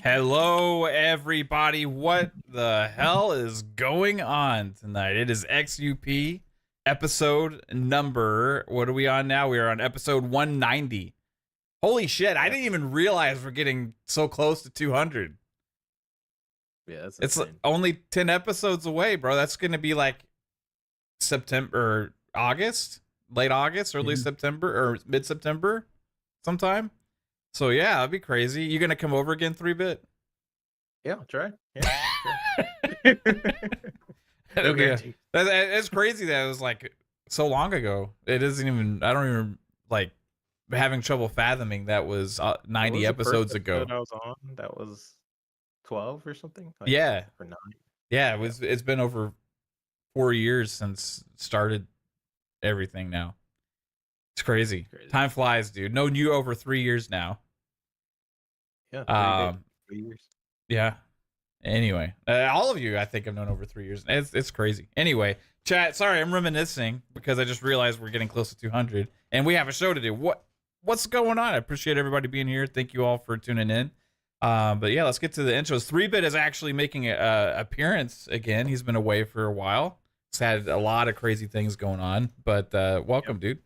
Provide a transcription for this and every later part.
Hello, everybody. What the hell is going on tonight? It is XUP episode number. What are we on now? We are on episode 190. Holy shit! I didn't even realize we're getting so close to 200. Yeah, that's It's insane. only 10 episodes away, bro. That's gonna be like September, or August, late August, early September, or mid September, sometime. So yeah, that'd be crazy. You gonna come over again, 3-bit? Yeah, I'll try. Yeah, sure. No guarantee. It's crazy that it was like so long ago. It isn't even. I don't even like having trouble fathoming that was 90 What was the episodes first ago. episode I was on? That was 12 or something. Like, Yeah, or 9. yeah. It was. It's been over 4 years since started everything. Now it's crazy. Time flies, dude. Known you over 3 years now. Yeah, 3 years. Yeah. Anyway, all of you, I think I've known over 3 years. It's crazy. Anyway, chat. Sorry, I'm reminiscing because I just realized we're getting close to 200, and we have a show to do. What's going on? I appreciate everybody being here. Thank you all for tuning in. But yeah, let's get to the intros. 3-bit is actually making an appearance again. He's been away for a while. He's had a lot of crazy things going on, but welcome, dude.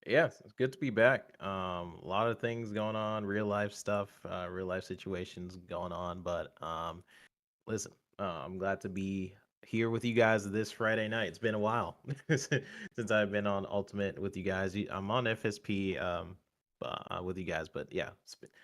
Yeah, it's good to be back. A lot of things going on, real life stuff, real life situations going on. But listen, I'm glad to be here with you guys this Friday night. It's been a while since I've been on Ultimate with you guys. I'm on FSP with you guys, but yeah,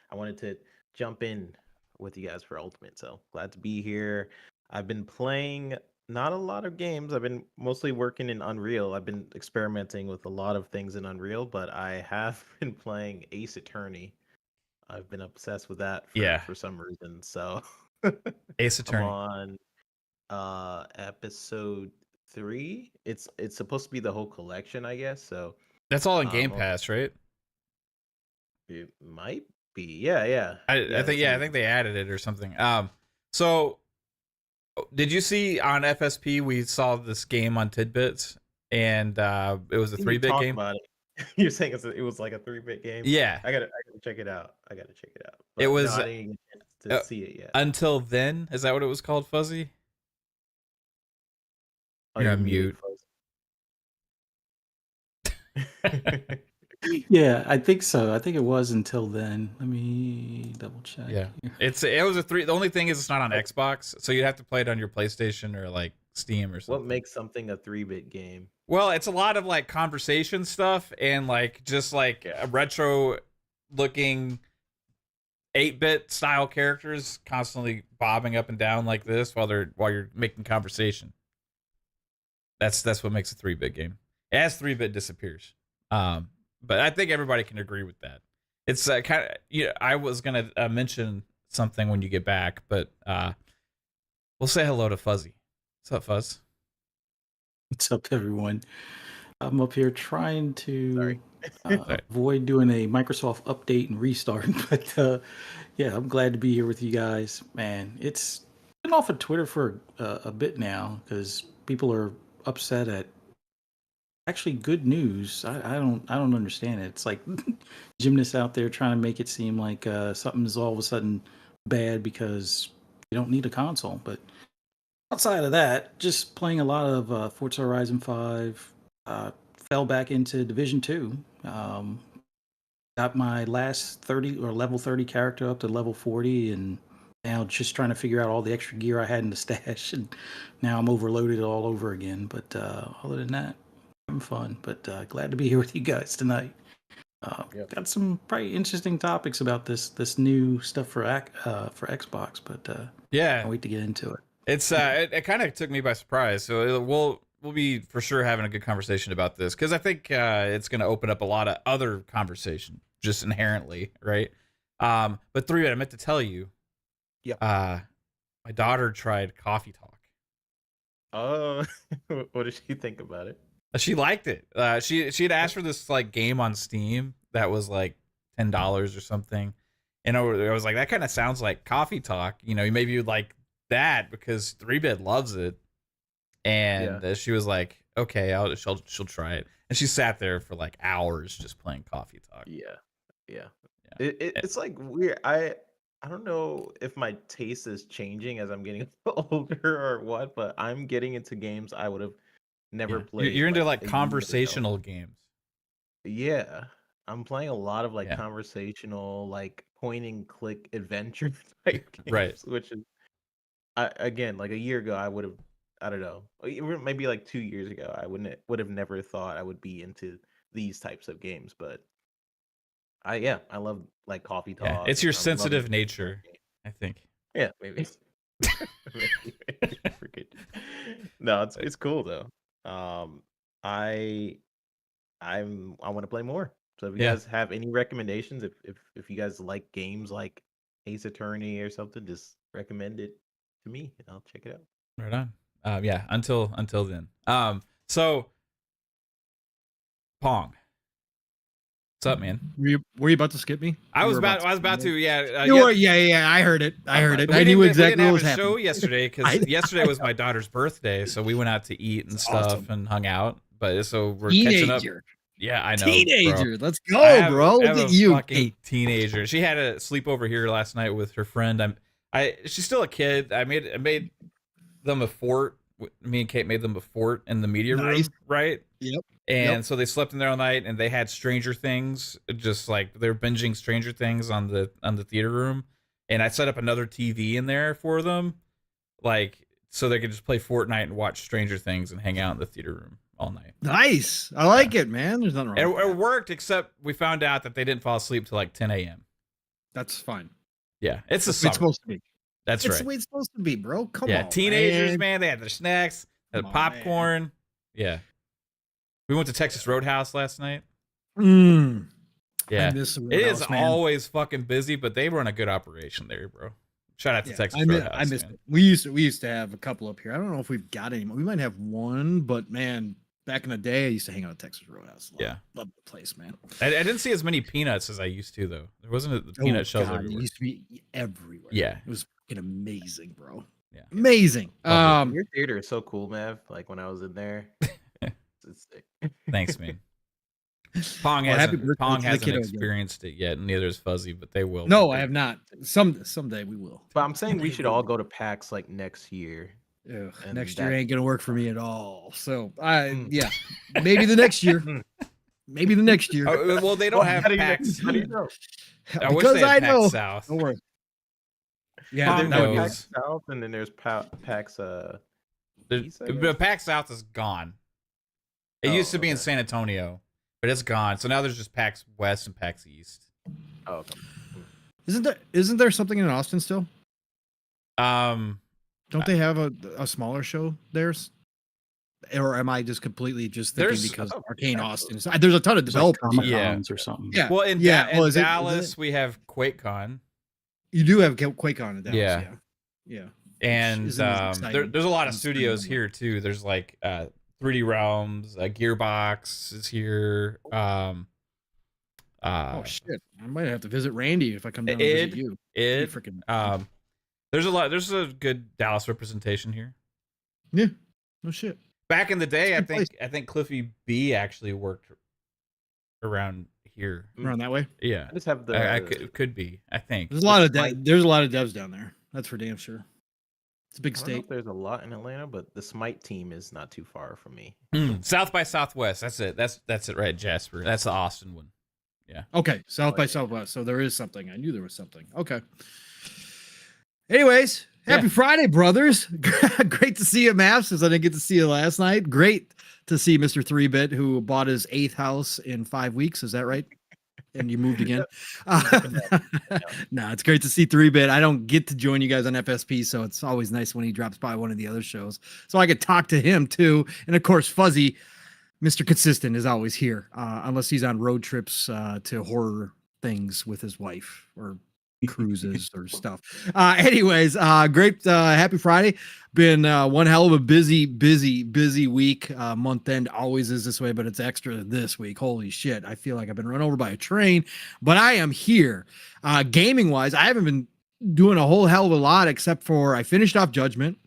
I wanted to jump in with you guys for Ultimate. So glad to be here. I've been playing not a lot of games. I've been mostly working in Unreal. I've been experimenting with a lot of things in Unreal, but I have been playing Ace Attorney. I've been obsessed with that for some reason. So Ace Attorney. I'm on episode 3. It's supposed to be the whole collection, I guess. So that's all in Game Pass, right? It might be. Yeah. I think they added it or something. So did you see on FSP we saw this game on Tidbits, and it was a 3-bit game? About it. You're saying it was like a 3-bit game? Yeah. I gotta check it out. But it was. No, I didn't get a chance to see it yet. Until Then, is that what it was called, Fuzzy? You're on mute. Yeah, I think so. I think it was Until Then. Let me double check. Yeah, it was a 3. The only thing is it's not on Xbox, so you'd have to play it on your PlayStation or like Steam or something. What makes something a 3-bit game? Well, it's a lot of like conversation stuff and like just like a retro looking 8-bit style characters constantly bobbing up and down like this while you're making conversation. That's what makes a 3-bit game. As 3-bit disappears. But I think everybody can agree with that. It's kind of, I was going to mention something when you get back, but we'll say hello to Fuzzy. What's up, Fuzz? What's up, everyone? I'm up here trying to avoid doing a Microsoft update and restart. But yeah, I'm glad to be here with you guys. Man, it's been off of Twitter for a bit now because people are upset at actually good news. I don't understand it. It's like gymnasts out there trying to make it seem like something is all of a sudden bad because you don't need a console. But outside of that, just playing a lot of Forza Horizon 5. Fell back into Division 2. Got my last 30 or level 30 character up to level 40, and now just trying to figure out all the extra gear I had in the stash. And now I'm overloaded all over again. But other than that, having fun. But glad to be here with you guys tonight. Got some pretty interesting topics about this new stuff for Xbox. But yeah, can't wait to get into it. It's it kind of took me by surprise. So we'll be for sure having a good conversation about this because I think it's going to open up a lot of other conversation just inherently, right? But 3-bit, I meant to tell you. Yeah. My daughter tried Coffee Talk. Oh, what did she think about it? She liked it. She had asked for this like game on Steam that was like $10 or something, and I was like, that kind of sounds like Coffee Talk. Maybe you'd like that because 3-bit loves it. And she was like, okay, she'll try it. And she sat there for like hours just playing Coffee Talk. Yeah. It's like weird. I I don't know if my taste is changing as I'm getting older or what, but I'm getting into games I would have never Yeah. You're played into like like a year ago. conversational games. Yeah. I'm playing a lot of like Yeah. conversational, like point and click adventure type Right. games, which is again, like a year ago, I would have, I don't know, maybe like 2 years ago, I would have never thought I would be into these types of games. But I love like coffee Yeah. talk. It's your I'm loving sensitive nature, I think. Yeah, maybe. Maybe. Forget. No, it's cool though. I I want to play more. So if you Yeah. guys have any recommendations, if you guys like games like Ace Attorney or something, just recommend it to me and I'll check it out. Right on. Yeah, until then. So Pong. What's up, man? Were you about to skip me? I You was were about to, yeah. You were, yeah. I heard it. I heard it. I knew we exactly didn't what was have a show happening. yesterday because yesterday was my daughter's birthday, so we went out to eat and That's stuff awesome. and hung out. But so we're catching up. Teenager. Yeah, I know. Teenager. Bro. Let's go, bro. I have Look at a you. fucking Hey, teenager. She had a sleepover here last night with her friend. She's still a kid. I made them a fort. Me and Kate made them a fort in the media room, Nice. right? Yep. And so they slept in there all night, and they had Stranger Things, just like they're binging Stranger Things on the theater room. And I set up another TV in there for them, like so they could just play Fortnite and watch Stranger Things and hang out in the theater room all night. Nice. I like it, man. There's nothing wrong. And with that. it worked, except we found out that they didn't fall asleep till like 10 a.m. That's fine. Yeah, it's the That's the way summer. it's supposed to be. That's It's right. the way it's supposed to be, bro. Come Yeah, on, teenagers, man. They had their snacks, had Come on, popcorn. Yeah. We went to Texas Roadhouse last night. I Yeah. miss the It is Roadhouse, man. always fucking busy, but they run a good operation there, bro. Shout out to Texas Roadhouse. I missed man. it. We used to have a couple up here. I don't know if we've got any more. We might have one, but man, back in the day, I used to hang out at Texas Roadhouse. Love the place, man. I didn't see as many peanuts as I used to, though. There wasn't the peanut shells God, everywhere. it used to be everywhere. Yeah. It was fucking amazing, bro. Yeah. Amazing. Your theater is so cool, Mav. Like when I was in there, it's sick. Thanks, man. Pong Well, happy hasn't, birthday Pong to the hasn't kiddo again. experienced it yet, and neither is Fuzzy, but they will. No, I have not. Someday we will. But I'm saying we should all go to PAX like next year. Ugh, And next year that- ain't gonna work for me at all. So yeah, maybe the next year. Maybe the next year. Oh, well, they don't have how do you know? PAX. How do you know? I wish Because they had I PAX know. South. Don't worry. Yeah, Pong that would be knows. PAX South, and then there's PAX East, I But guess? PAX South is gone. It Oh, used to be in okay. San Antonio, but it's gone. So now there's just PAX West and PAX East. Oh, okay. Isn't there something in Austin still? Don't they have a smaller show there? Or am I just completely just thinking There's- because oh, Arcane yeah. Austin? There's a ton of It's like developers. Comic Yeah. Cons or something. Yeah. Well, in, Yeah, in well, is it- Dallas, we have QuakeCon, You do have QuakeCon in Dallas. Yeah. Yeah. and isn't as exciting there's a lot of as studios Cinema. here too. There's like 3D Realms, Gearbox is here. Oh shit! I might have to visit Randy if I come down and visit you. You freaking There's a good Dallas representation here. yeah. No shit. Back in the day, It's a good I think Cliffy B actually worked around here. Around that way. Yeah, I just have the. could be. I think There's a lot of devs down there. That's for damn sure. It's a big I don't know state. if there's a lot in Atlanta, but the Smite team is not too far from me. South by Southwest. That's it. That's it, right, Jasper? That's the Austin one. Okay, South by Southwest. So there is something. I knew there was something. Okay. Anyways, happy Friday, brothers. Great to see you, Maps, since I didn't get to see you last night. Great to see Mr. 3-Bit, who bought his 8th house in 5 weeks. Is that right? And you moved again? No, it's great to see 3-Bit. I don't get to join you guys on FSP, so it's always nice when he drops by one of the other shows. So I could talk to him, too. And, of course, Fuzzy, Mr. Consistent, is always here, unless he's on road trips to horror things with his wife or cruises or stuff. Anyways, great. Happy Friday. Been one hell of a busy week. Month end always is this way, but it's extra this week. Holy shit. I feel like I've been run over by a train, but I am here. Gaming wise, I haven't been doing a whole hell of a lot except for I finished off Judgment,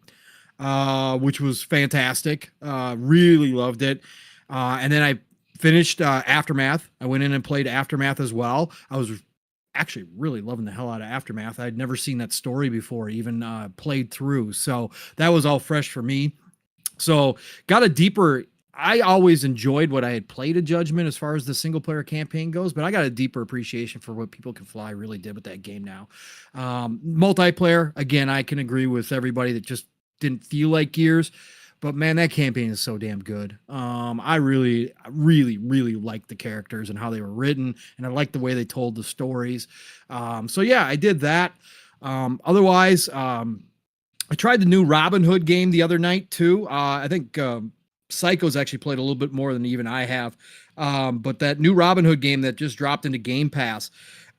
which was fantastic. Really loved it. And then I finished Aftermath. I went in and played Aftermath as well. I was actually really loving the hell out of Aftermath. I'd never seen that story before, even played through. So that was all fresh for me. So got a deeper. I always enjoyed what I had played at Judgment as far as the single player campaign goes, but I got a deeper appreciation for what People Can Fly really did with that game now. Multiplayer, again, I can agree with everybody that just didn't feel like Gears, but man, that campaign is so damn good. I really, really like the characters and how they were written, and I like the way they told the stories. So yeah, I did that. Otherwise, I tried the new Robin Hood game the other night too. I think Psycho's actually played a little bit more than even I have. But that new Robin Hood game that just dropped into Game Pass,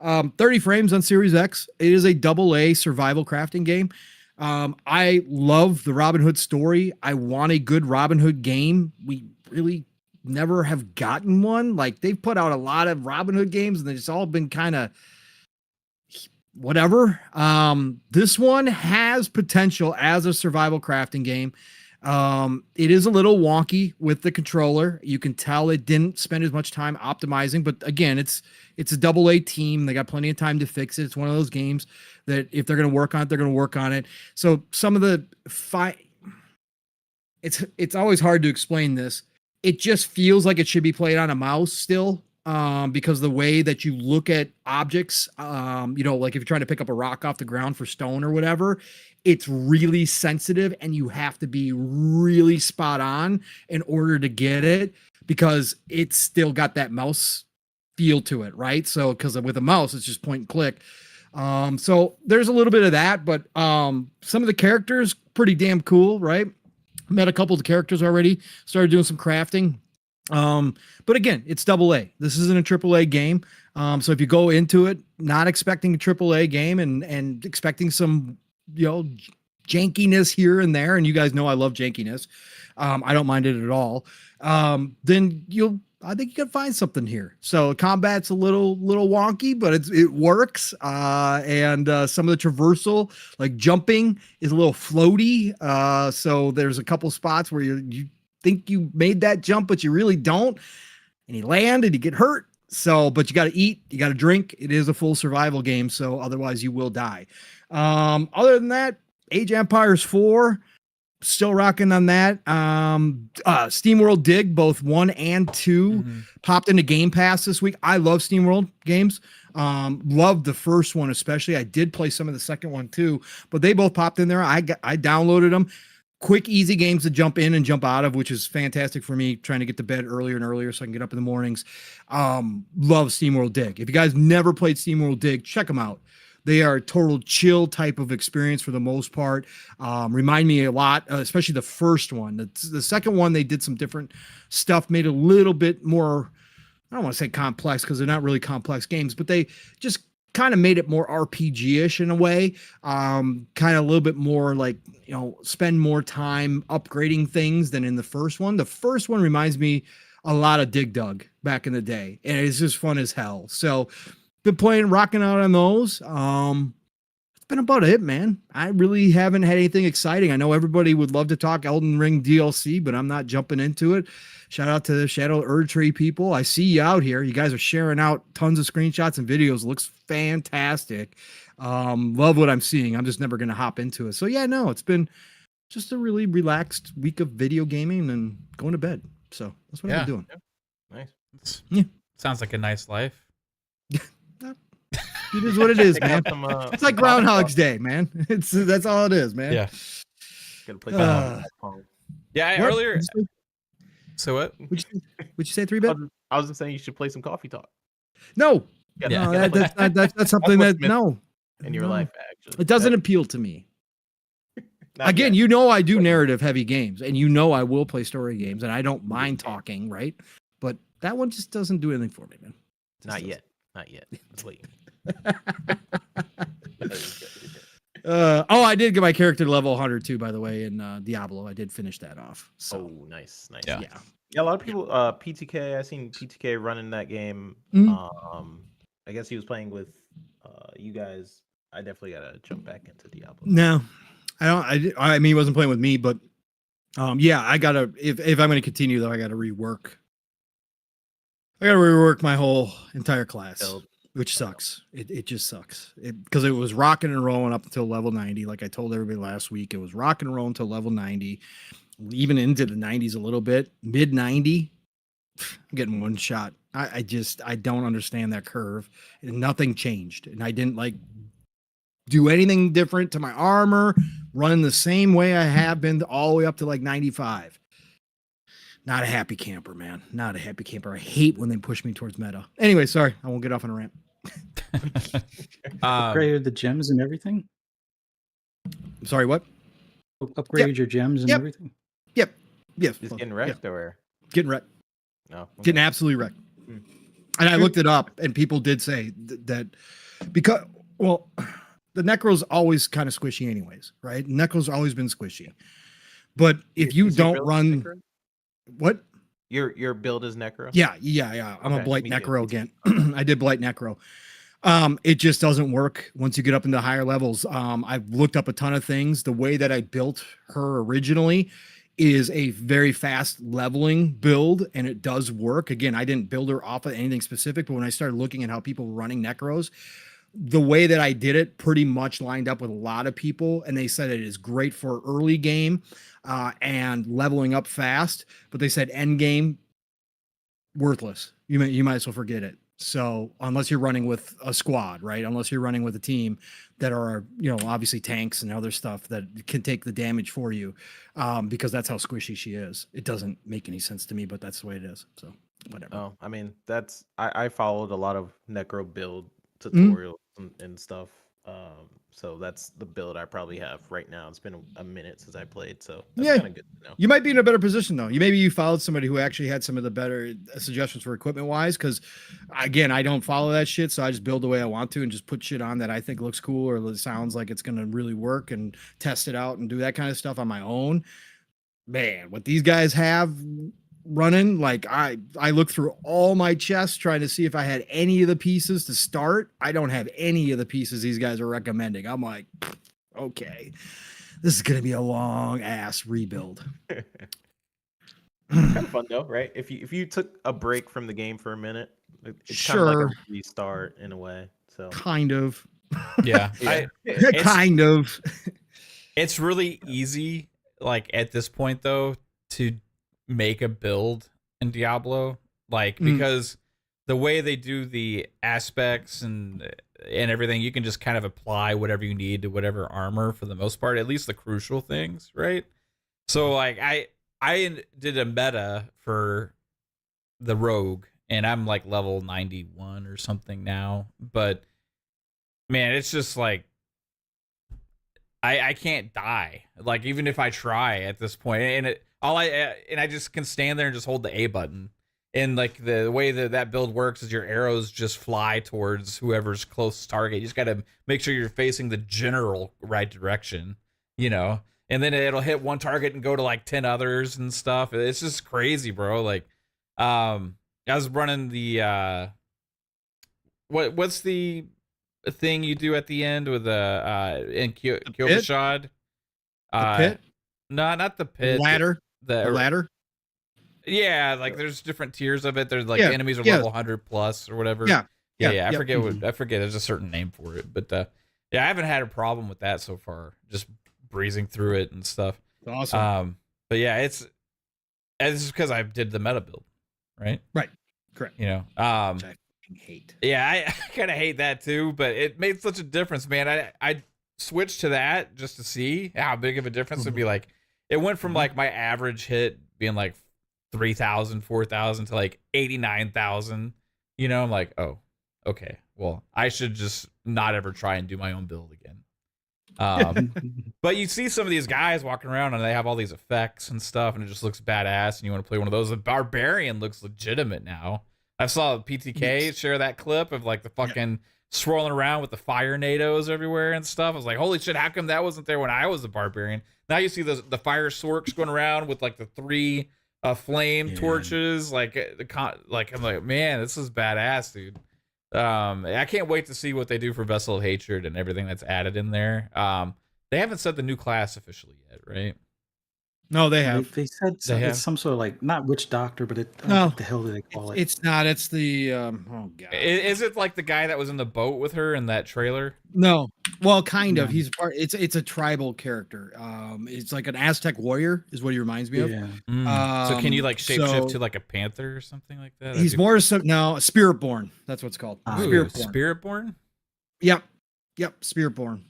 30 frames on Series X. It is a AA survival crafting game. I love the Robin Hood story. I want a good Robin Hood game. We really never have gotten one. Like, they've put out a lot of Robin Hood games and they've just all been kind of whatever. This one has potential as a survival crafting game. It is a little wonky with the controller. You can tell it didn't spend as much time optimizing, but again, it's a AA team. They got plenty of time to fix it. It's one of those games that if they're going to work on it, they're going to work on it. So some of the it's always hard to explain this. It just feels like it should be played on a mouse still. Because the way that you look at objects, like if you're trying to pick up a rock off the ground for stone or whatever, it's really sensitive and you have to be really spot on in order to get it because it's still got that mouse feel to it, right? So, because with a mouse, it's just point and click. So there's a little bit of that, but some of the characters, pretty damn cool, right? Met a couple of the characters already, started doing some crafting. But again, it's AA. This isn't a AAA game. So if you go into it not expecting a AAA game and expecting some, jankiness here and there, and you guys know I love jankiness. I don't mind it at all. Then I think you can find something here. So combat's a little wonky, but it works. And some of the traversal, like jumping, is a little floaty. So there's a couple spots where you think you made that jump, but you really don't. And you land and you get hurt. So, but you got to eat, you got to drink. It is a full survival game. So otherwise you will die. Other than that, Age of Empires 4, still rocking on that. SteamWorld Dig, both 1 and 2 popped into Game Pass this week. I love SteamWorld games. Loved the first one, especially. I did play some of the second one too, but they both popped in there. I downloaded them. Quick, easy games to jump in and jump out of, which is fantastic for me trying to get to bed earlier and earlier so I can get up in the mornings. Love SteamWorld Dig. If you guys never played SteamWorld Dig, check them out. They are a total chill type of experience for the most part. Remind me a lot, especially the first one. The second one, they did some different stuff, made it a little bit more, I don't want to say complex because they're not really complex games, but they just kind of made it more RPG-ish in a way. Kind of a little bit more like, spend more time upgrading things than in the first one. The first one reminds me a lot of Dig Dug back in the day, and it's just fun as hell. So been rocking out on those. It's been about it, man. I really haven't had anything exciting. I know everybody would love to talk Elden Ring DLC, but I'm not jumping into it. Shout out to the Shadow Erdtree people. I see you out here. You guys are sharing out tons of screenshots and videos. Looks fantastic. Love what I'm seeing. I'm just never going to hop into it. So yeah, no, it's been just a really relaxed week of video gaming and going to bed. So that's what I've been doing. Yeah. Nice. Yeah. Sounds like a nice life. It is what it is, man. It's like Groundhog's Day, man. That's all it is, man. Yeah. Gonna play phone. Yeah, What? earlier. So what? Would you say 3-bit? I was just saying you should play some Coffee Talk. No. Yeah. No, that's something That's that no. in your life, actually. It doesn't appeal to me. Not Again, yet. I do narrative heavy games, and I will play story games, and I don't mind talking, right? But that one just doesn't do anything for me, man. Not yet. Just wait. I did get my character to level 100 too, by the way, in Diablo. I did finish that off. So Nice. Yeah. Yeah, a lot of people. PTK. I seen PTK running that game. Mhm. I guess he was playing with you guys. I definitely gotta jump back into Diablo. No, I don't. I mean, he wasn't playing with me, but I gotta. If I'm going to continue though, I gotta rework. My whole entire class. which sucks. It just sucks. Because it was rocking and rolling up until level 90. Like I told everybody last week, it was rocking and rolling until level 90, even into the 90s a little bit. Mid 90, I'm getting one shot. I don't understand that curve. And nothing changed. And I didn't like do anything different to my armor, running the same way I have been all the way up to like 95. Not a happy camper, man. Not a happy camper. I hate when they push me towards meta. Anyway, sorry. I won't get off on a rant. Upgraded the gems and everything? I'm sorry, what? Upgraded your gems and everything? Yep. Yes. Just getting wrecked or? Getting wrecked. No. Okay. Getting absolutely wrecked. And I looked it up, and people did say that because, well, the Necro's always kind of squishy anyways, right? Necro's always been squishy. But if you don't run... Necro? What? Your build is Necro? Yeah. I'm a Blight me too, Necro me too. again. I did Blight Necro. It just doesn't work once you get up into higher levels. I've looked up a ton of things. The way that I built her originally is a very fast leveling build, and it does work. Again, I didn't build her off of anything specific, but when I started looking at how people were running Necros, the way that I did it pretty much lined up with a lot of people, and they said it is great for early game and leveling up fast, but they said end game worthless. You might as well forget it. So unless you're running with a squad, right? Unless you're running with a team that are, obviously tanks and other stuff that can take the damage for you, because that's how squishy she is. It doesn't make any sense to me, but that's the way it is. So whatever. Oh, I mean, I followed a lot of Necro build tutorials and stuff. So that's the build I probably have right now. It's been a minute since I played, so that's kind of good to know. You might be in a better position though. Maybe you followed somebody who actually had some of the better suggestions for equipment wise. Because again, I don't follow that shit, so I just build the way I want to and just put shit on that I think looks cool or sounds like it's gonna really work and test it out and do that kind of stuff on my own. Man, what these guys have running, like I looked through all my chests trying to see if I had any of the pieces to start. I don't have any of the pieces these guys are recommending. I'm like, okay, this is gonna be a long ass rebuild. Kind of fun though, right? If you took a break from the game for a minute, it's kind of like a restart in a way. So kind of. Yeah. Kind of. It's really easy, like at this point though, to make a build in Diablo, like because the way they do the aspects and everything, you can just kind of apply whatever you need to whatever armor for the most part, at least the crucial things, right? So like I did a meta for the rogue and I'm like level 91 or something now, but man, it's just like I can't die, like even if I try at this point, and I just can stand there and just hold the A button, and like the way that build works is your arrows just fly towards whoever's closest target. You just got to make sure you're facing the general right direction, and then it'll hit one target and go to like 10 others and stuff. It's just crazy, bro. Like I was running the what's the thing you do at the end with in Kyovashad? The pit? No, not the pit. Ladder. The ladder. Yeah, like there's different tiers of it. There's like enemies are level 100 plus or whatever. Yeah. I forget I forget. There's a certain name for it, but I haven't had a problem with that so far. Just breezing through it and stuff. Awesome. But yeah, it's because I did the meta build, right? Right. Correct. Which I hate. Yeah, I kind of hate that too. But it made such a difference, man. I switched to that just to see how big of a difference it'd be. Like it went from like my average hit being like 3,000, 4,000 to like 89,000. I'm like, oh, okay. Well, I should just not ever try and do my own build again. But you see some of these guys walking around and they have all these effects and stuff, and it just looks badass. And you want to play one of those. The Barbarian looks legitimate now. I saw PTK share that clip of like the fucking swirling around with the fire nados everywhere and stuff. I was like, holy shit, how come that wasn't there when I was a Barbarian? Now you see the fire sorks going around with like the 3 flame torches. Like I'm like, man, this is badass, dude. I can't wait to see what they do for Vessel of Hatred and everything that's added in there. They haven't said the new class officially yet, right? No, they have. They said They have. it's some sort of like not witch doctor, but No. what the hell do they call it? It's not. It's the oh god. Is it like the guy that was in the boat with her in that trailer? No. Well, kind of. No. He's part. It's a tribal character. It's like an Aztec warrior is what he reminds me of. Yeah. So can you like shapeshift so- to like a panther or something like that? He's more so no Spiritborn. That's what it's called. Ah, Spiritborn. Spiritborn. Yep. Spiritborn.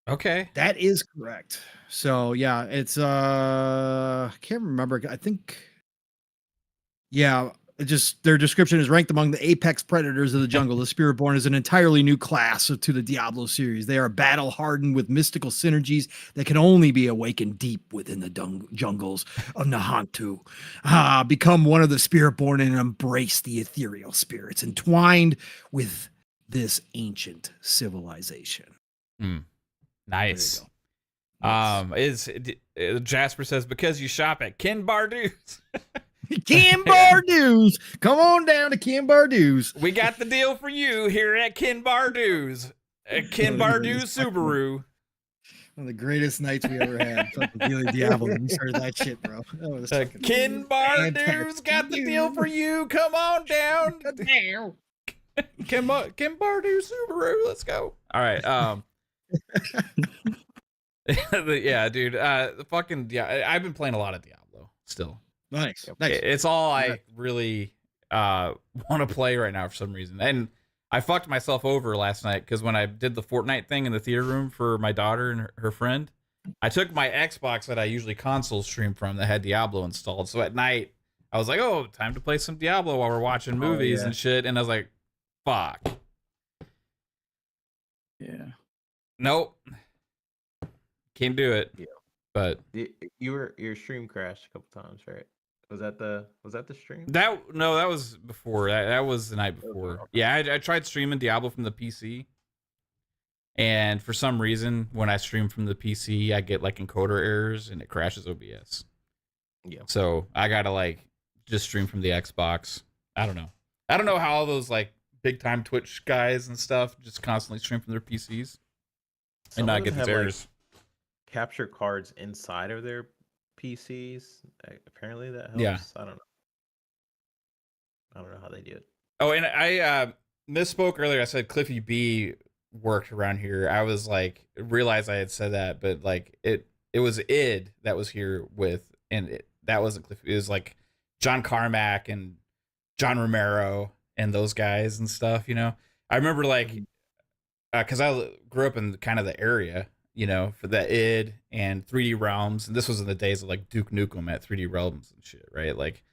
Okay. That is correct. So yeah, it's I can't remember. I think yeah, it just their description is ranked among the apex predators of the jungle. The Spiritborn is an entirely new class to the Diablo series. They are battle hardened with mystical synergies that can only be awakened deep within the jungles of Nahantu. Become one of the Spiritborn and embrace the ethereal spirits entwined with this ancient civilization. Nice. Yes. Jasper says because you shop at Ken Bardoo's. Ken Bardoo's. Come on down to Ken Bardoo's. We got the deal for you here at Ken Bardoo's. Ken Bardoo's Subaru. One of the greatest nights we ever had. Fucking Daily Diablo. We started that shit, bro. That was fucking Ken Bardoo's got the deal for you. Come on down. Ken Bardoo's Subaru. Let's go. All right. Yeah, dude. I've been playing a lot of Diablo still. Nice. It's all I really want to play right now for some reason. And I fucked myself over last night because when I did the Fortnite thing in the theater room for my daughter and her friend, I took my Xbox that I usually console stream from that had Diablo installed. So at night, I was like, oh, time to play some Diablo while we're watching movies and shit. And I was like, fuck. Yeah. Nope. Can't do it. Yeah. But your stream crashed a couple times, right? Was that the stream? that was before. That was the night before. Okay. Yeah, I tried streaming Diablo from the PC. And for some reason, when I stream from the PC, I get like encoder errors and it crashes OBS. Yeah. So I gotta like just stream from the Xbox. I don't know how all those like big time Twitch guys and stuff just constantly stream from their PCs and not get these errors. Capture cards inside of their PCs. Apparently that helps. Yeah. I don't know how they do it. Oh, and I misspoke earlier. I said Cliffy B worked around here. I was like, realized I had said that, but like it was id that was here with, and that wasn't Cliffy. It was like John Carmack and John Romero and those guys and stuff. You know, I remember like because I grew up in kind of the area, you know, for the id and 3D Realms, and this was in the days of like Duke Nukem at 3D Realms and shit, right? Like,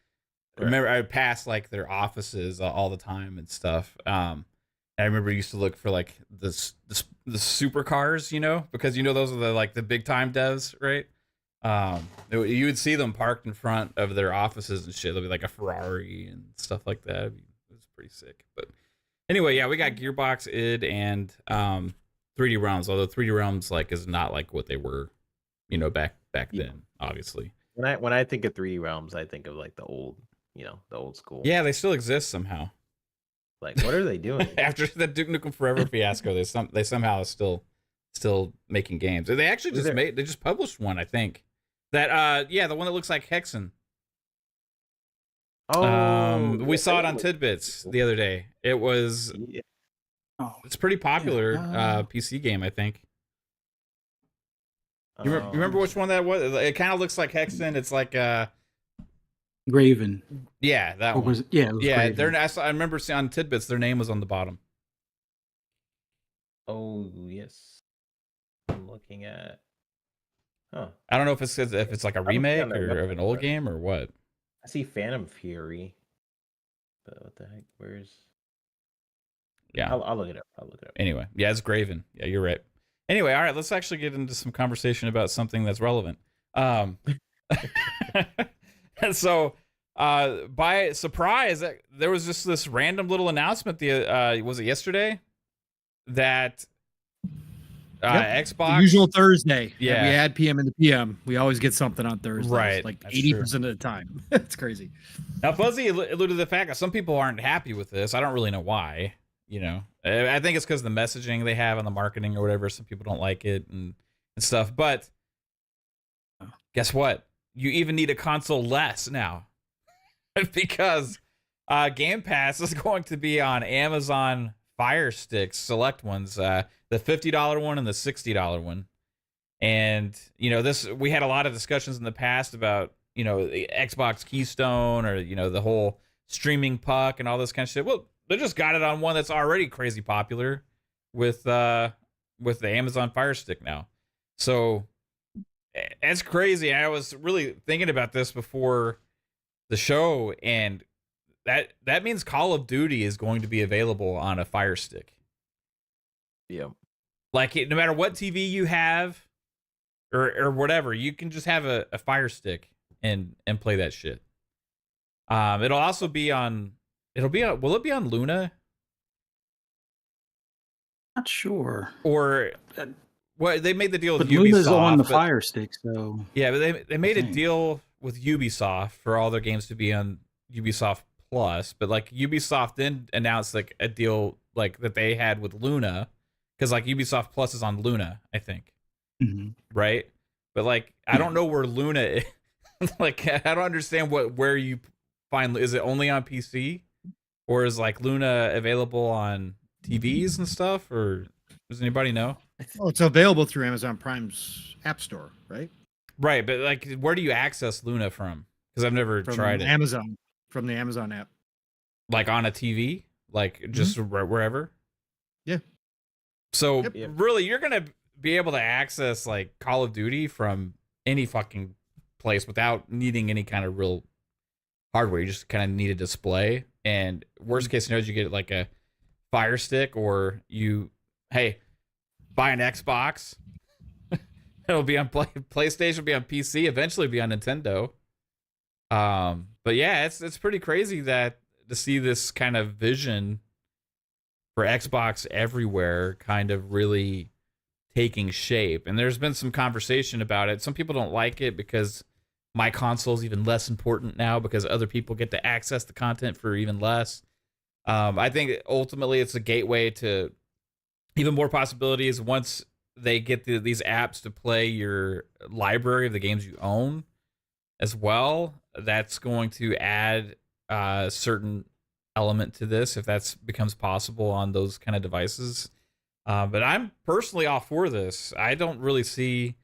I remember I would pass like their offices all the time and stuff. I remember I used to look for like the supercars, you know, because you know those are the like the big time devs, right? You would see them parked in front of their offices and shit. There'd be like a Ferrari and stuff like that. It was pretty sick. But anyway, yeah, we got Gearbox, id, and 3D Realms. Although 3D Realms like is not like what they were, you know, back then. Obviously, When I think of 3D Realms, I think of like the old, you know, the old school. yeah, they still exist somehow. Like, what are they doing? After the Duke Nukem Forever fiasco, they somehow still making games. They actually they just published one, I think. That the one that looks like Hexen. Oh, we saw it on Tidbits the other day. It was it's pretty popular PC game, I think. You remember which one that was? It kind of looks like Hexen. It's like Graven. Yeah, that Or one. was it? Yeah, it was Graven. I remember seeing on Tidbits their name was on the bottom. Oh yes, I'm looking at. Huh. I don't know if it's like a remake or of an old but- game or what. I see Phantom Fury. But what the heck? Where's? Yeah. I'll look it up. Anyway, yeah, it's Graven. Yeah, you're right. Anyway, all right, let's actually get into some conversation about something that's relevant. And so, by surprise, there was just this random little announcement. Was it yesterday that Xbox, The usual Thursday. Yeah. We add PM into PM. We always get something on Thursdays. Right, Like that's 80% of the time. It's crazy. Now Fuzzy alluded to the fact that some people aren't happy with this. I don't really know why. You know, I think it's because the messaging they have on the marketing or whatever. Some people don't like it and stuff. But guess what? You even need a console less now because Game Pass is going to be on Amazon Fire Sticks, select ones, the $50 one and the $60 one. And, you know, we had a lot of discussions in the past about, you know, the Xbox Keystone or, you know, the whole streaming puck and all this kind of shit. Well, they just got it on one that's already crazy popular with the Amazon Fire Stick now. So it's crazy. I was really thinking about this before the show, and that means Call of Duty is going to be available on a Fire Stick. Yeah. Like, no matter what TV you have or whatever, you can just have a Fire Stick and play that shit. It'll also be on. Will it be on Luna? Not sure. Or well, they made the deal with But Ubisoft. Luna's on the Fire Stick, so yeah, but they made a deal with Ubisoft for all their games to be on Ubisoft Plus. But like Ubisoft then announced like a deal like that they had with Luna, because like Ubisoft Plus is on Luna, I think, right? But like I don't know where Luna is. Like I don't understand where you find. Is it only on PC? Or is like Luna available on TVs and stuff? Or does anybody know? Well, it's available through Amazon Prime's App Store, right? Right, but like, where do you access Luna from? Because I've never tried it. Amazon, from the Amazon app. Like on a TV? Like just wherever? Yeah. So really, you're gonna be able to access like Call of Duty from any fucking place without needing any kind of real hardware. You just kind of need a display. And worst case scenario, you get like a Fire Stick, or you, hey, buy an Xbox. It'll be on PlayStation, will be on PC, eventually be on Nintendo. But yeah, it's pretty crazy that to see this kind of vision for Xbox everywhere kind of really taking shape. And there's been some conversation about it. Some people don't like it because my console is even less important now because other people get to access the content for even less. I think ultimately it's a gateway to even more possibilities once they get these apps to play your library of the games you own as well. That's going to add a certain element to this if that becomes possible on those kind of devices. But I'm personally all for this. I don't really see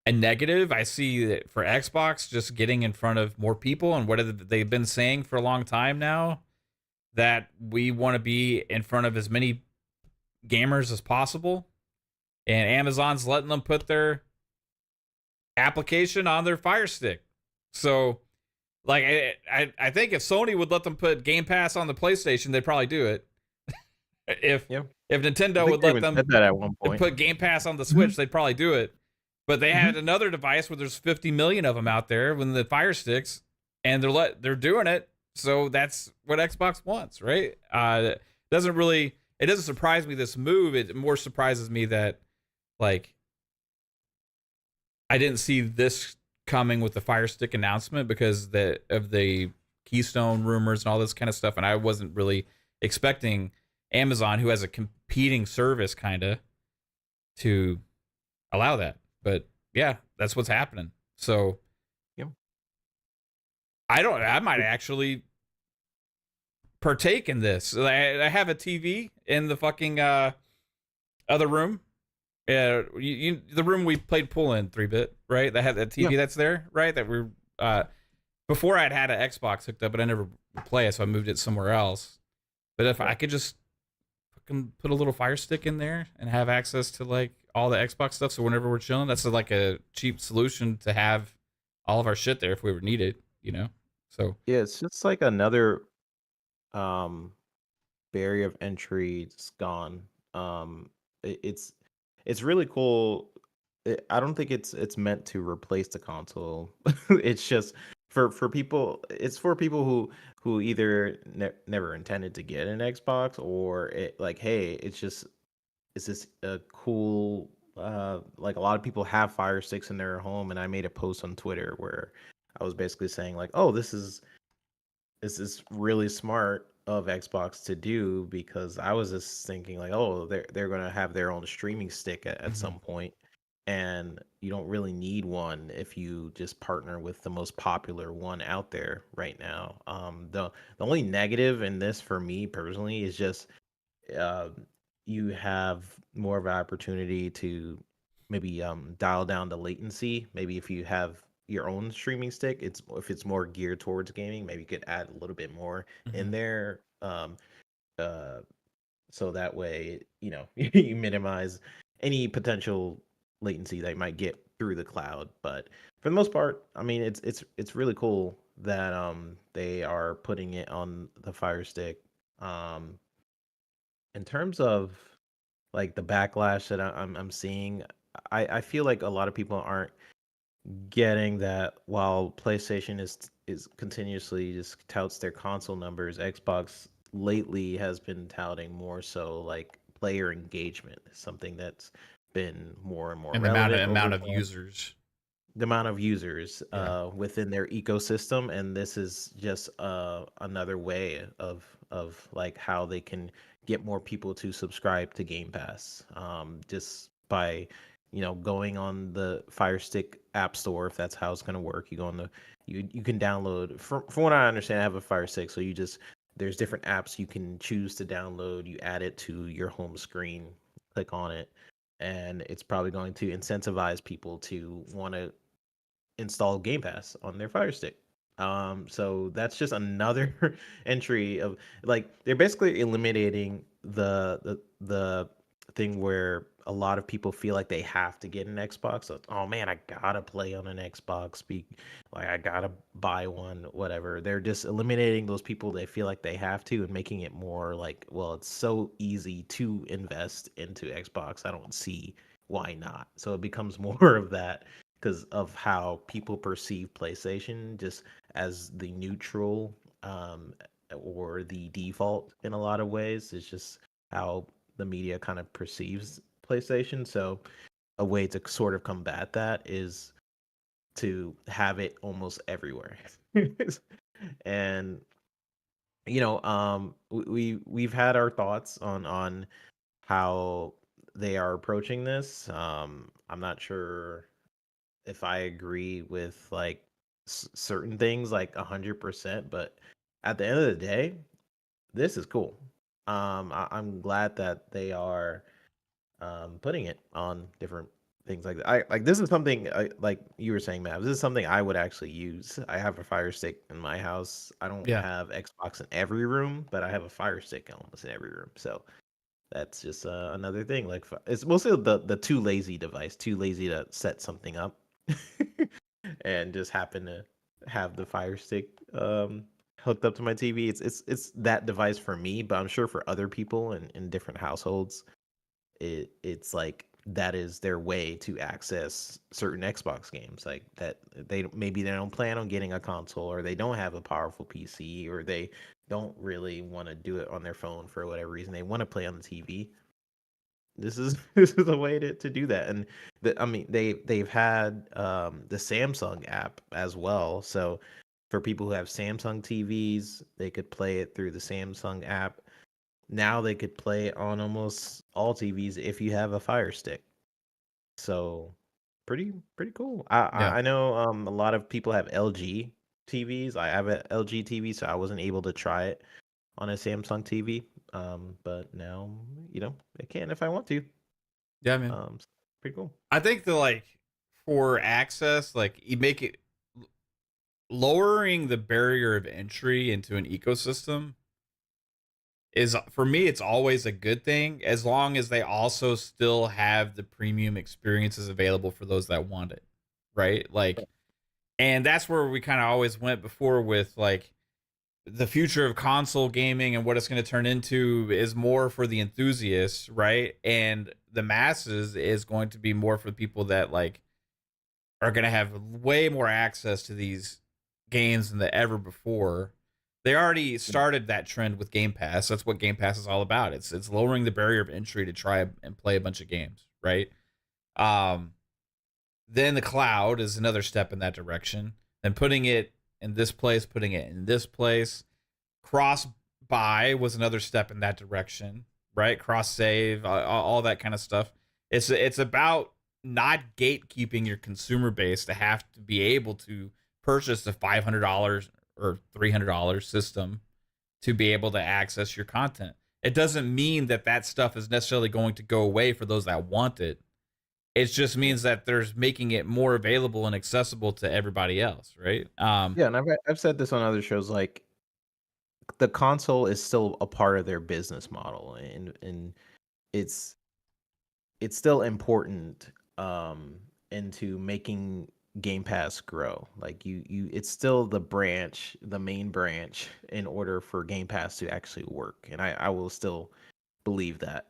a negative. I see that for Xbox, just getting in front of more people, and what they've been saying for a long time now, that we want to be in front of as many gamers as possible, and Amazon's letting them put their application on their Fire Stick. So, like, I think if Sony would let them put Game Pass on the PlayStation, they'd probably do it. If Nintendo would let them that at one point. put Game Pass on the Switch, they'd probably do it. But they had another device where there's 50 million of them out there with the Fire Sticks, and they're doing it. So that's what Xbox wants, right? It doesn't surprise me, this move. It more surprises me that, like, I didn't see this coming with the Fire Stick announcement because of the Keystone rumors and all this kind of stuff, and I wasn't really expecting Amazon, who has a competing service, kind of, to allow that. But yeah, that's what's happening. So I might actually partake in this. I have a TV in the fucking other room. The room we played pool in, 3-bit, right? That had that TV that's there, right? That we're before I'd had an Xbox hooked up, but I never play it, so I moved it somewhere else. But if I could just fucking put a little Fire Stick in there and have access to like all the Xbox stuff, so whenever we're chilling, that's like a cheap solution to have all of our shit there if we ever need it, you know? So yeah, it's just like another barrier of entry just gone. It's really cool. I don't think it's meant to replace the console. It's just for people. It's for people who either never intended to get an Xbox, or hey, it's just a cool. Like a lot of people have Fire Sticks in their home, and I made a post on Twitter where I was basically saying like, oh, this is really smart of Xbox to do, because I was just thinking like, oh, they're gonna have their own streaming stick at some point, and you don't really need one if you just partner with the most popular one out there right now. The only negative in this for me personally is just uh, you have more of an opportunity to maybe dial down the latency. Maybe if you have your own streaming stick, it's if it's more geared towards gaming, maybe you could add a little bit more in Mhm. there. Uh, so that way, you minimize any potential latency that you might get through the cloud. But for the most part, I mean, it's really cool that they are putting it on the Fire Stick. Um, in terms of like the backlash that I'm seeing, I feel like a lot of people aren't getting that while PlayStation is continuously just touts their console numbers, Xbox lately has been touting more so like player engagement, something that's been more and more And the amount of relevant over time. users. The amount of users Yeah. within their ecosystem, and this is just another way of like how they can get more people to subscribe to Game Pass, just by going on the Fire Stick App Store. If that's how it's going to work, you go on the you can download, from what I understand, I have a Fire Stick, so you just there's different apps you can choose to download. You add it to your home screen, click on it, and it's probably going to incentivize people to want to install Game Pass on their Fire Stick. So that's just another entry of, like, they're basically eliminating the thing where a lot of people feel like they have to get an Xbox. So, oh man, I gotta play on an Xbox. Like, I gotta buy one, whatever. They're just eliminating those people they feel like they have to, and making it more like, well, it's so easy to invest into Xbox. I don't see why not. So it becomes more of that because of how people perceive PlayStation just as the neutral, or the default in a lot of ways. It's just how the media kind of perceives PlayStation. So a way to sort of combat that is to have it almost everywhere. And we've had our thoughts on how they are approaching this. I'm not sure if I agree with like certain things like 100%, but at the end of the day, this is cool. I'm glad that they are putting it on different things like that. I like this is something like you were saying, Matt. This is something I would actually use. I have a Fire Stick in my house. I don't Yeah. have Xbox in every room, but I have a Fire Stick almost in every room. So that's just another thing. Like, it's mostly the too lazy device, too lazy to set something up, and just happen to have the Fire Stick hooked up to my TV. It's that device for me, but I'm sure for other people in different households, it's like that is their way to access certain Xbox games. Like that maybe they don't plan on getting a console, or they don't have a powerful PC, or they don't really want to do it on their phone for whatever reason. They want to play on the TV. This is this is a way to do that. And I mean, they've had the Samsung app as well. So for people who have Samsung TVs, they could play it through the Samsung app. Now they could play it on almost all TVs if you have a Fire Stick. So pretty cool. Yeah. I know a lot of people have LG TVs. I have a LG TV, so I wasn't able to try it on a Samsung TV. But now I can if I want to. Yeah, man. So pretty cool. I think that, like, for access, like, you make it lowering the barrier of entry into an ecosystem is, for me, it's always a good thing, as long as they also still have the premium experiences available for those that want it, right? Like, and that's where we kind of always went before with, like, the future of console gaming and what it's going to turn into is more for the enthusiasts, right? And the masses is going to be more for people that, like, are going to have way more access to these games than the ever before. They already started that trend with Game Pass. That's what Game Pass is all about. It's lowering the barrier of entry to try and play a bunch of games, right? Um, then the cloud is another step in that direction. Then putting it in this place, putting it in this place. Cross buy was another step in that direction, right? Cross save, all that kind of stuff. It's about not gatekeeping your consumer base to have to be able to purchase a $500 or $300 system to be able to access your content. It doesn't mean that that stuff is necessarily going to go away for those that want it. It just means that there's making it more available and accessible to everybody else, right? Yeah, and I've said this on other shows, like the console is still a part of their business model, and it's still important into making Game Pass grow. Like it's still the main branch in order for Game Pass to actually work. And I will still believe that.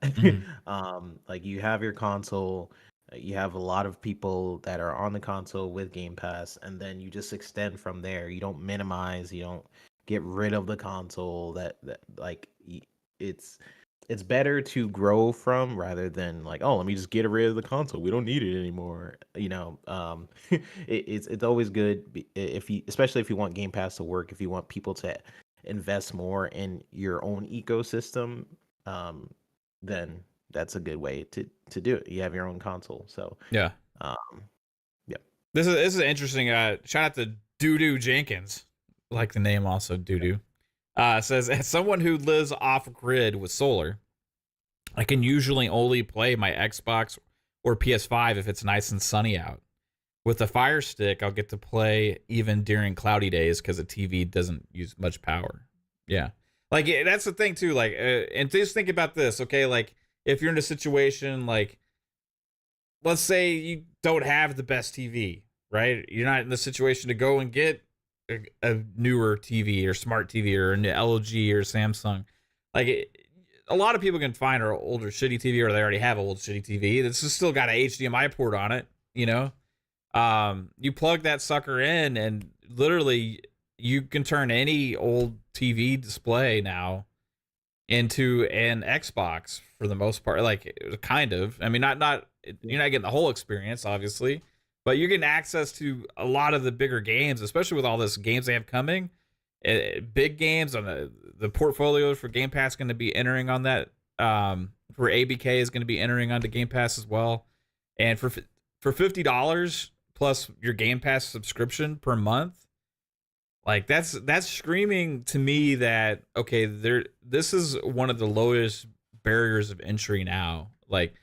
Like you have your console, you have a lot of people that are on the console with Game Pass, and then you just extend from there. You don't minimize, you don't get rid of the console. That like it's better to grow from rather than like, oh, let me just get rid of the console. We don't need it anymore. It's always good if you, especially if you want Game Pass to work, if you want people to invest more in your own ecosystem, then that's a good way to do it. You have your own console. So yeah. This is interesting. Shout out to Doo Jenkins. I like the name also, Doo. Says, as someone who lives off grid with solar, I can usually only play my Xbox or PS5 if it's nice and sunny out. With the Fire Stick, I'll get to play even during cloudy days because the TV doesn't use much power. Yeah. Like, that's the thing, too. Like, and just think about this, okay? Like, if you're in a situation, like, let's say you don't have the best TV, right? You're not in the situation to go and get a newer TV or smart TV or an LG or Samsung. Like, a lot of people can find an older shitty TV, or they already have an old shitty TV that's just still got an HDMI port on it, you know? You plug that sucker in, and literally you can turn any old TV display now into an Xbox for the most part. Like, kind of. I mean, not you're not getting the whole experience, obviously, but you're getting access to a lot of the bigger games, especially with all this games they have coming. Big games on the portfolio for Game Pass going to be entering on that. For ABK is going to be entering onto Game Pass as well, and for $50 plus your Game Pass subscription per month, like that's screaming to me that okay, this is one of the lowest barriers of entry now. Like,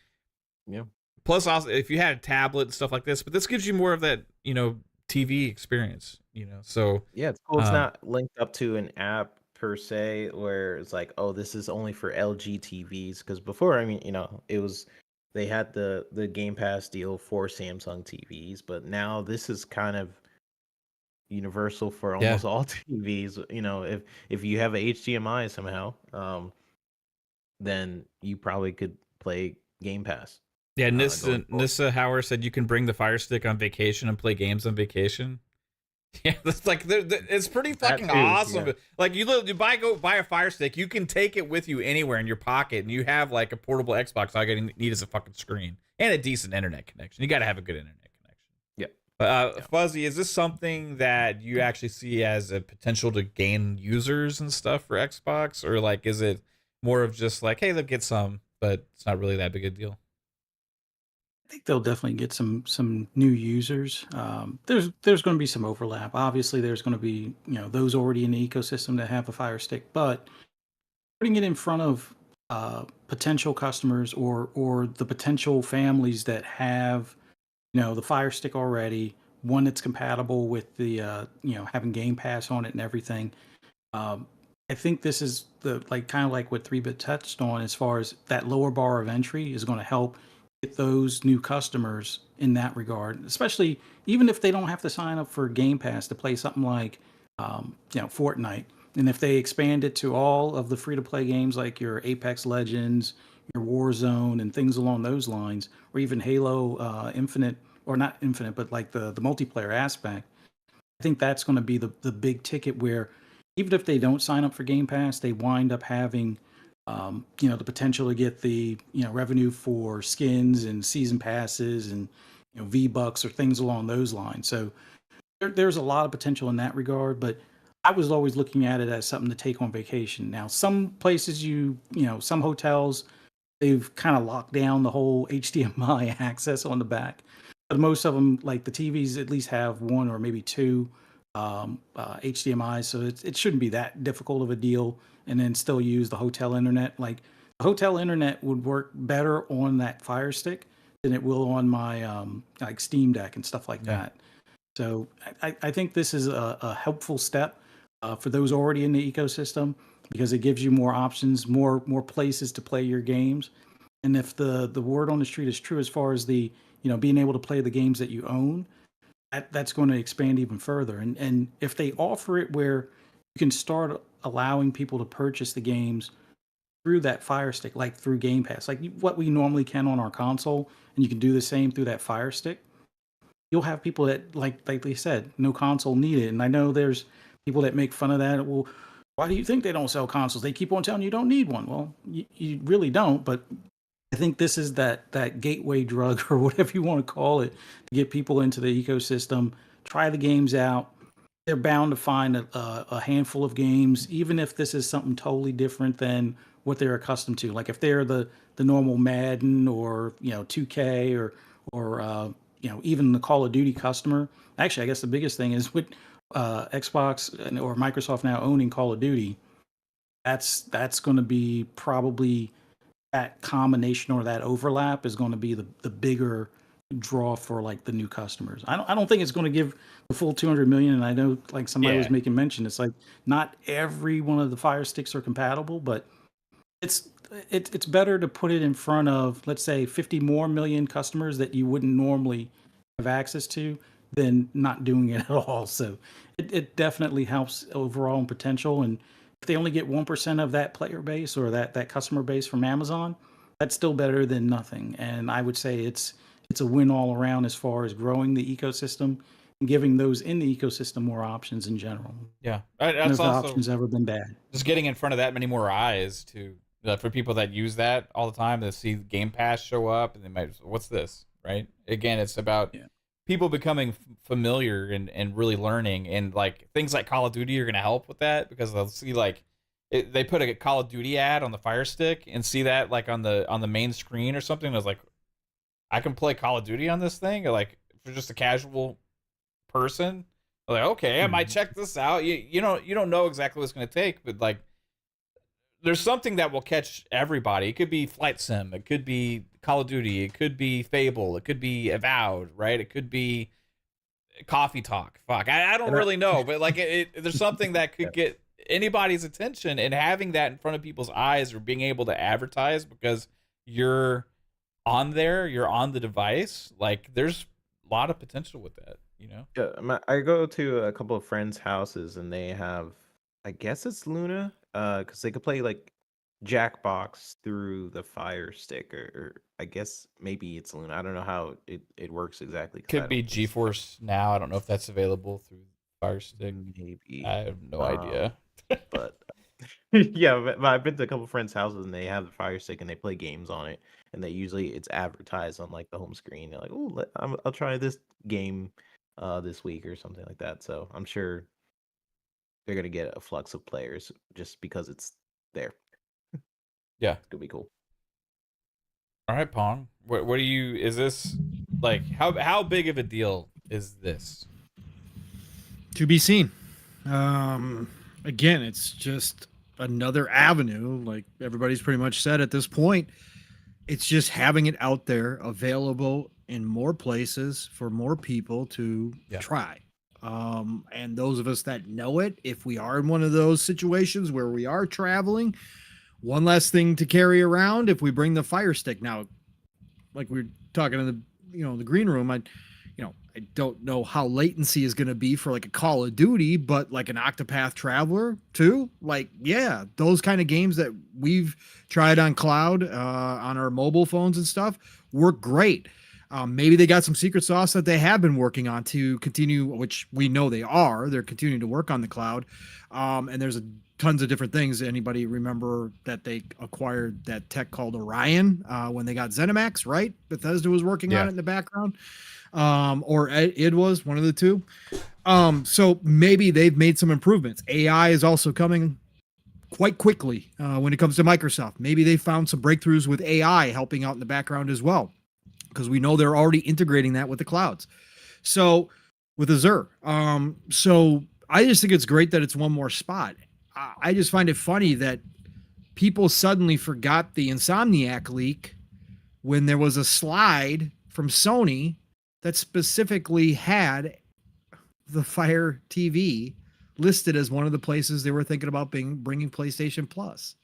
yeah. Plus, also if you had a tablet and stuff like this, but this gives you more of that, TV experience, So yeah, it's cool. It's not linked up to an app per se, where it's like, oh, this is only for LG TVs. Because before, I mean, it was they had the Game Pass deal for Samsung TVs, but now this is kind of universal for almost all TVs. If you have a HDMI somehow, then you probably could play Game Pass. Yeah, Nissa Hauer said you can bring the Fire Stick on vacation and play games on vacation. Yeah, it's like it's pretty fucking awesome. Yeah. Like you buy a Fire Stick, you can take it with you anywhere in your pocket, and you have like a portable Xbox. All you need is a fucking screen and a decent internet connection. You got to have a good internet connection. Yeah. Fuzzy, is this something that you actually see as a potential to gain users and stuff for Xbox, or like is it more of just like, hey, they'll get some, but it's not really that big a deal? I think they'll definitely get some new users. There's going to be some overlap. Obviously, there's going to be those already in the ecosystem that have a Fire Stick, but putting it in front of potential customers or the potential families that have the Fire Stick already, one that's compatible with the having Game Pass on it and everything. I think this is kind of like what 3-Bit touched on, as far as that lower bar of entry is going to help get those new customers in that regard, especially even if they don't have to sign up for Game Pass to play something like Fortnite. And if they expand it to all of the free-to-play games like your Apex Legends, your Warzone, and things along those lines, or even Halo Infinite, or not Infinite, but like the multiplayer aspect, I think that's going to be the big ticket where even if they don't sign up for Game Pass, they wind up having the potential to get the revenue for skins and season passes and V-Bucks or things along those lines. So there's a lot of potential in that regard, but I was always looking at it as something to take on vacation. Now, some places some hotels, they've kind of locked down the whole HDMI access on the back. But most of them, like the TVs, at least have one or maybe two HDMI, so it shouldn't be that difficult of a deal. And then still use the hotel internet. Like the hotel internet would work better on that Fire Stick than it will on my like Steam Deck and stuff like that. So I think this is a helpful step for those already in the ecosystem, because it gives you more options, more places to play your games. And if the word on the street is true as far as the being able to play the games that you own, that's going to expand even further. And if they offer it where you can start allowing people to purchase the games through that Fire Stick, like through Game Pass, like what we normally can on our console, and you can do the same through that Fire Stick, you'll have people that like they said, no console needed. And I know there's people that make fun of that. Well, why do you think they don't sell consoles? They keep on telling you don't need one. Well, you really don't, but I think this is that gateway drug or whatever you want to call it to get people into the ecosystem, try the games out. They're bound to find a handful of games, even if this is something totally different than what they're accustomed to. Like if they're the normal Madden or 2K or even the Call of Duty customer. Actually, I guess the biggest thing is with Xbox or Microsoft now owning Call of Duty, that's going to be probably that combination or that overlap is going to be the bigger draw for like the new customers. I don't think it's going to give the full 200 million. And I know like somebody was making mention, it's like not every one of the Fire Sticks are compatible, but it's better to put it in front of, let's say, 50 more million customers that you wouldn't normally have access to than not doing it at all. So it definitely helps overall in potential. And if they only get 1% of that player base or that customer base from Amazon, that's still better than nothing. And I would say it's a win all around as far as growing the ecosystem and giving those in the ecosystem more options in general. Yeah, None of that's the also options ever been bad. just getting in front of that many more eyes to for people that use that all the time, to see Game Pass show up and they might, what's this, right? Again, it's about people becoming familiar and really learning, and like things like Call of Duty are going to help with that, because they'll see like they put a Call of Duty ad on the Fire Stick and see that like on the main screen or something. I was like, I can play Call of Duty on this thing, or like for just a casual person. I'm like, okay, I might check this out. You don't know exactly what it's going to take, but like there's something that will catch everybody. It could be Flight Sim, it could be Call of Duty, it could be Fable, it could be Avowed, right? It could be Coffee Talk. Fuck, I don't really know, but like there's something that could get anybody's attention, and having that in front of people's eyes, or being able to advertise because you're on there, you're on the device, like there's a lot of potential with that, Yeah, I go to a couple of friends' houses and they have, I guess it's Luna, because they could play like Jackbox through the Fire Stick, or I guess maybe it's Luna. I don't know how it works exactly. Could be GeForce Now. I don't know if that's available through Fire Stick. Maybe. I have no idea. But yeah, but I've been to a couple of friends' houses and they have the Fire Stick and they play games on it, and they usually it's advertised on like the home screen. They're like, "Oh, I'll try this game this week," or something like that. So I'm sure they're gonna get a flux of players just because it's there. Yeah, it's gonna be cool. All right, Pong. What do you? Is this like how big of a deal is this? To be seen. Again, it's just another avenue, like everybody's pretty much said at this point. It's just having it out there, available in more places for more people to try. And those of us that know it, if we are in one of those situations where we are traveling, one less thing to carry around. If we bring the Fire Stick now, like we were talking in the green room, I don't know how latency is going to be for like a Call of Duty, but like an Octopath Traveler too, like, yeah, those kind of games that we've tried on cloud, on our mobile phones and stuff work great. Maybe they got some secret sauce that they have been working on to continue, which we know they're continuing to work on the cloud. And there's tons of different things. Anybody remember that they acquired that tech called Orion when they got ZeniMax, right? Bethesda was working on it in the background. Or it was one of the two. So maybe they've made some improvements. AI is also coming quite quickly when it comes to Microsoft. Maybe they found some breakthroughs with AI helping out in the background as well, because we know they're already integrating that with the clouds. So with Azure. So I just think it's great that it's one more spot. I just find it funny that people suddenly forgot the Insomniac leak when there was a slide from Sony that specifically had the Fire TV listed as one of the places they were thinking about bringing PlayStation Plus.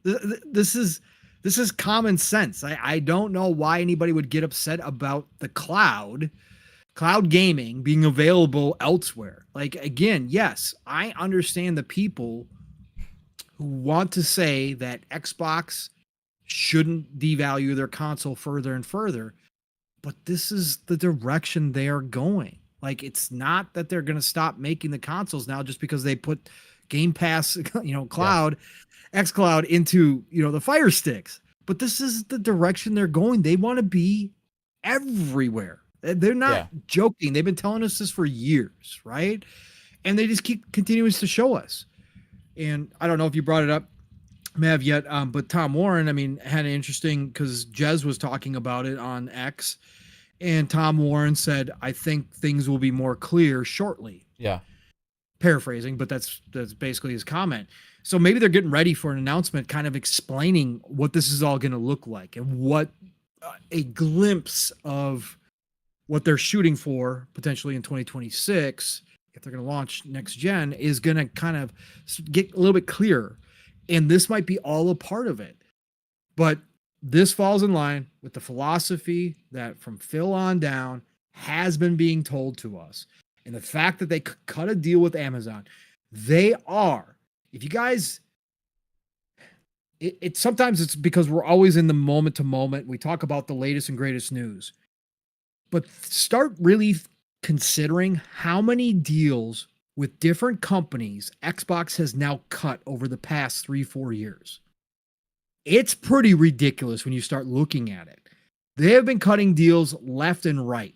This is common sense. I don't know why anybody would get upset about the cloud gaming being available elsewhere. Like, again, yes, I understand the people who want to say that Xbox shouldn't devalue their console further and further, but this is the direction they are going. Like, it's not that they're going to stop making the consoles now just because they put Game Pass, cloud, xCloud into, the Fire Sticks. But this is the direction they're going. They want to be everywhere. They're not joking. They've been telling us this for years, right? And they just keep continuing to show us. And I don't know if you brought it up, Mav, yet, but Tom Warren, had an interesting, because Jez was talking about it on X, and Tom Warren said, I think things will be more clear shortly. Yeah. Paraphrasing, but that's basically his comment. So maybe they're getting ready for an announcement kind of explaining what this is all going to look like and what a glimpse of what they're shooting for potentially in 2026, if they're going to launch next gen, is going to kind of get a little bit clearer. And this might be all a part of it. But this falls in line with the philosophy that from Phil on down has been being told to us. And the fact that they cut a deal with Amazon, they are, if you guys, sometimes it's because we're always in the moment to moment. We talk about the latest and greatest news, but start really considering how many deals with different companies Xbox has now cut over the past 3-4 years. It's pretty ridiculous when you start looking at it. They have been cutting deals left and right.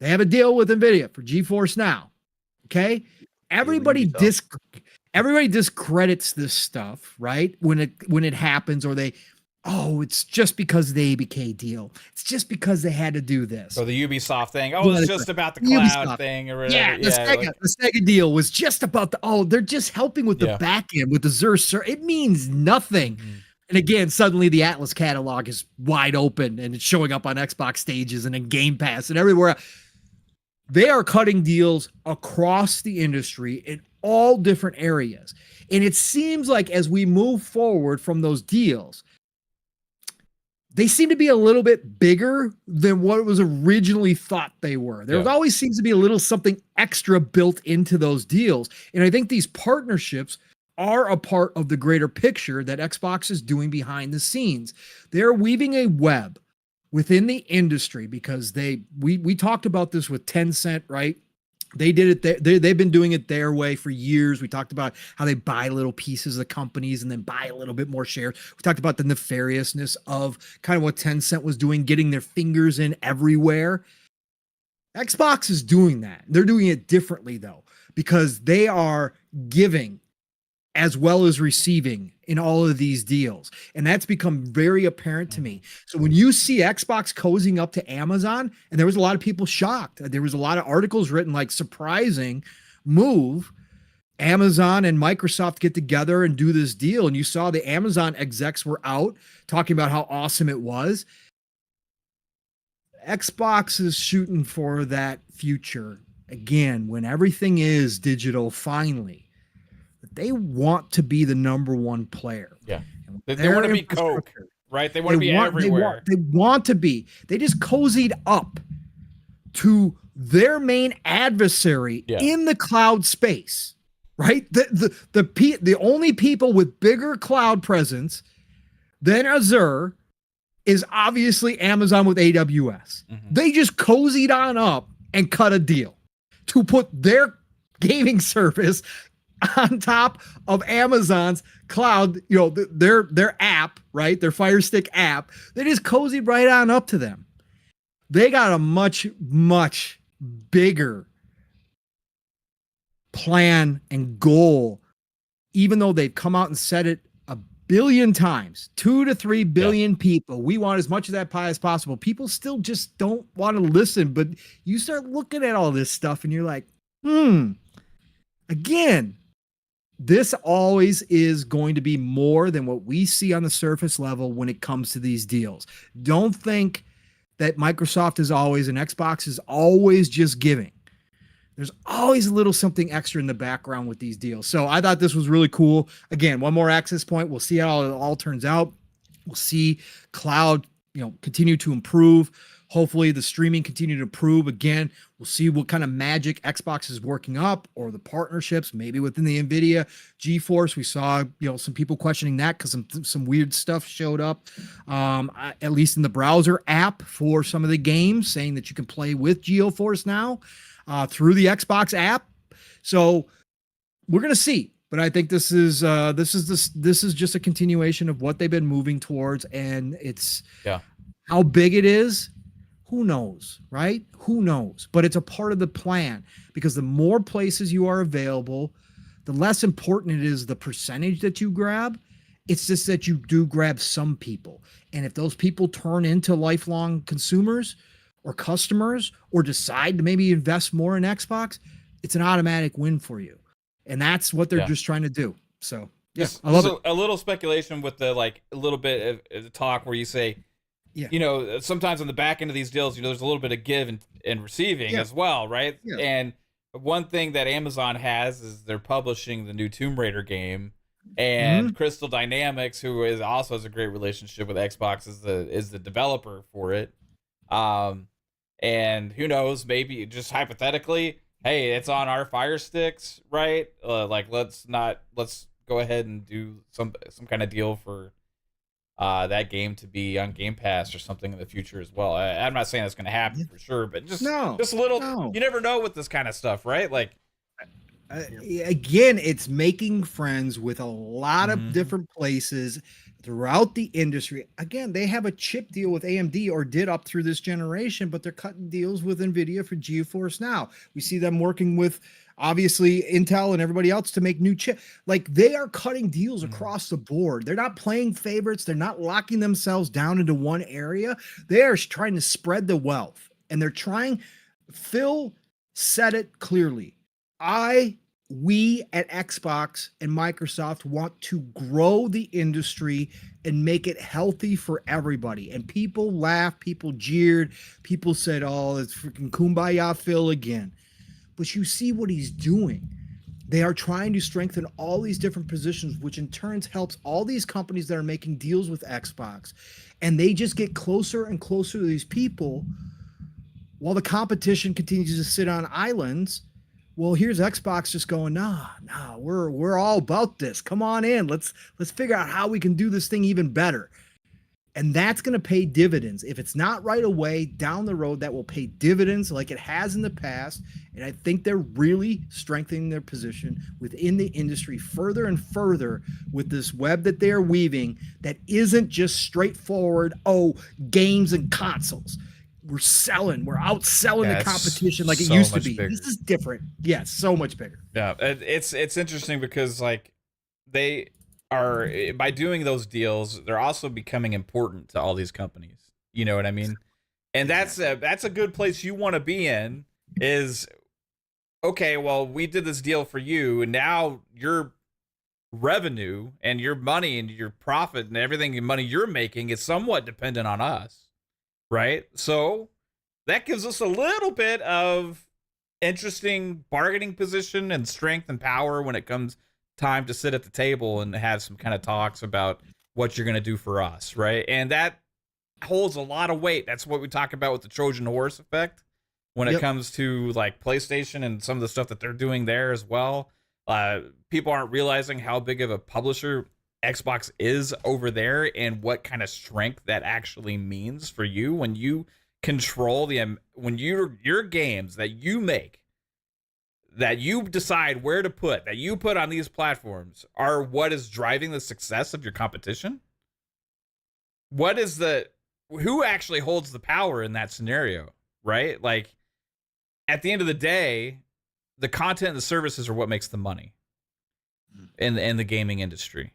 They have a deal with NVIDIA for GeForce Now. Okay? Everybody discredits this stuff, right? When it happens, or it's just because the ABK deal. It's just because they had to do this. Or the Ubisoft thing. It's just about the cloud Ubisoft thing or whatever. The Sega deal was just about they're just helping with the back end with the Xur. It means nothing. Mm-hmm. And again, suddenly the Atlas catalog is wide open and it's showing up on Xbox stages and in Game Pass and everywhere. They are cutting deals across the industry in all different areas. And it seems like as we move forward from those deals, they seem to be a little bit bigger than what it was originally thought they were. There always seems to be a little something extra built into those deals. And I think these partnerships are a part of the greater picture that Xbox is doing behind the scenes. They're weaving a web within the industry because we talked about this with Tencent, right? They did it. They've been doing it their way for years. We talked about how they buy little pieces of companies and then buy a little bit more shares. We talked about the nefariousness of kind of what Tencent was doing, getting their fingers in everywhere. Xbox is doing that. They're doing it differently, though, because they are giving as well as receiving in all of these deals. And that's become very apparent to me. So when you see Xbox cozying up to Amazon, and there was a lot of people shocked, there was a lot of articles written like surprising move, Amazon and Microsoft get together and do this deal. And you saw the Amazon execs were out talking about how awesome it was. Xbox is shooting for that future again, when everything is digital finally. They want to be the number one player. Yeah. They want to be Coke, right? They want to be everywhere. They want to be. They just cozied up to their main adversary in the cloud space, right? The only people with bigger cloud presence than Azure is obviously Amazon with AWS. Mm-hmm. They just cozied on up and cut a deal to put their gaming service on top of Amazon's cloud, their app, right? Their Fire Stick app. They just cozied right on up to them. They got a much, much bigger plan and goal even though they've come out and said it a billion times, 2 to 3 billion people, we want as much of that pie as possible. People still just don't want to listen. But you start looking at all this stuff and you're like, again, this always is going to be more than what we see on the surface level when it comes to these deals. Don't think that Microsoft is always and Xbox is always just giving. There's always a little something extra in the background with these deals. So I thought this was really cool. Again, one more access point. We'll see how it all turns out. We'll see cloud, continue to improve. Hopefully the streaming continue to improve. Again, we'll see what kind of magic Xbox is working up, or the partnerships, maybe within the NVIDIA GeForce. We saw, some people questioning that because some weird stuff showed up, at least in the browser app for some of the games, saying that you can play with GeForce now through the Xbox app. So we're going to see. But I think this is just a continuation of what they've been moving towards, and it's how big it is. Who knows, right? Who knows? But it's a part of the plan, because the more places you are available, the less important it is the percentage that you grab. It's just that you do grab some people. And if those people turn into lifelong consumers or customers, or decide to maybe invest more in Xbox, it's an automatic win for you. And that's what they're just trying to do. So, I love it. A little speculation with the, a little bit of talk where you say, sometimes on the back end of these deals, there's a little bit of give and receiving as well, right? Yeah. And one thing that Amazon has is they're publishing the new Tomb Raider game, and Crystal Dynamics, who also has a great relationship with Xbox, is the developer for it. And who knows, maybe just hypothetically, hey, it's on our Fire Sticks, right? Let's go ahead and do some kind of deal for that game to be on Game Pass or something in the future as well. I'm not saying that's going to happen for sure, but just a little. No. You never know with this kind of stuff, right? Again, it's making friends with a lot of different places throughout the industry. Again, they have a chip deal with AMD, or did up through this generation, but they're cutting deals with NVIDIA for GeForce now. We see them working with, obviously, Intel and everybody else to make new chip. They are cutting deals across the board. They're not playing favorites. They're not locking themselves down into one area. They are trying to spread the wealth, and they're trying. Phil said it clearly. We at Xbox and Microsoft want to grow the industry and make it healthy for everybody. And people laughed, people jeered, people said, "Oh, it's freaking kumbaya Phil again." But you see what he's doing. They are trying to strengthen all these different positions, which in turn helps all these companies that are making deals with Xbox. And they just get closer and closer to these people while the competition continues to sit on islands. Well, here's Xbox just going, nah, we're all about this. Come on in. Let's figure out how we can do this thing even better. And that's going to pay dividends. If it's not right away, down the road, that will pay dividends like it has in the past. And I think they're really strengthening their position within the industry further and further with this web that they're weaving that isn't just straightforward, games and consoles. We're outselling the competition like it used to be. Bigger. This is different. Yes, so much bigger. Yeah, it's interesting because they are, by doing those deals, they're also becoming important to all these companies. You know what I mean? And that's a good place you want to be in. Is okay. Well, we did this deal for you, and now your revenue and your money and your profit and everything, and money you're making is somewhat dependent on us. Right. So that gives us a little bit of interesting bargaining position and strength and power when it comes time to sit at the table and have some kind of talks about what you're going to do for us. Right. And that holds a lot of weight. That's what we talk about with the Trojan horse effect when it comes to PlayStation and some of the stuff that they're doing there as well. People aren't realizing how big of a publisher Xbox is over there and what kind of strength that actually means for you when you control when your games that you make, that you decide where to put, that you put on these platforms, are what is driving the success of your competition. Who actually holds the power in that scenario, right? At the end of the day, the content and the services are what makes the money. in the gaming industry.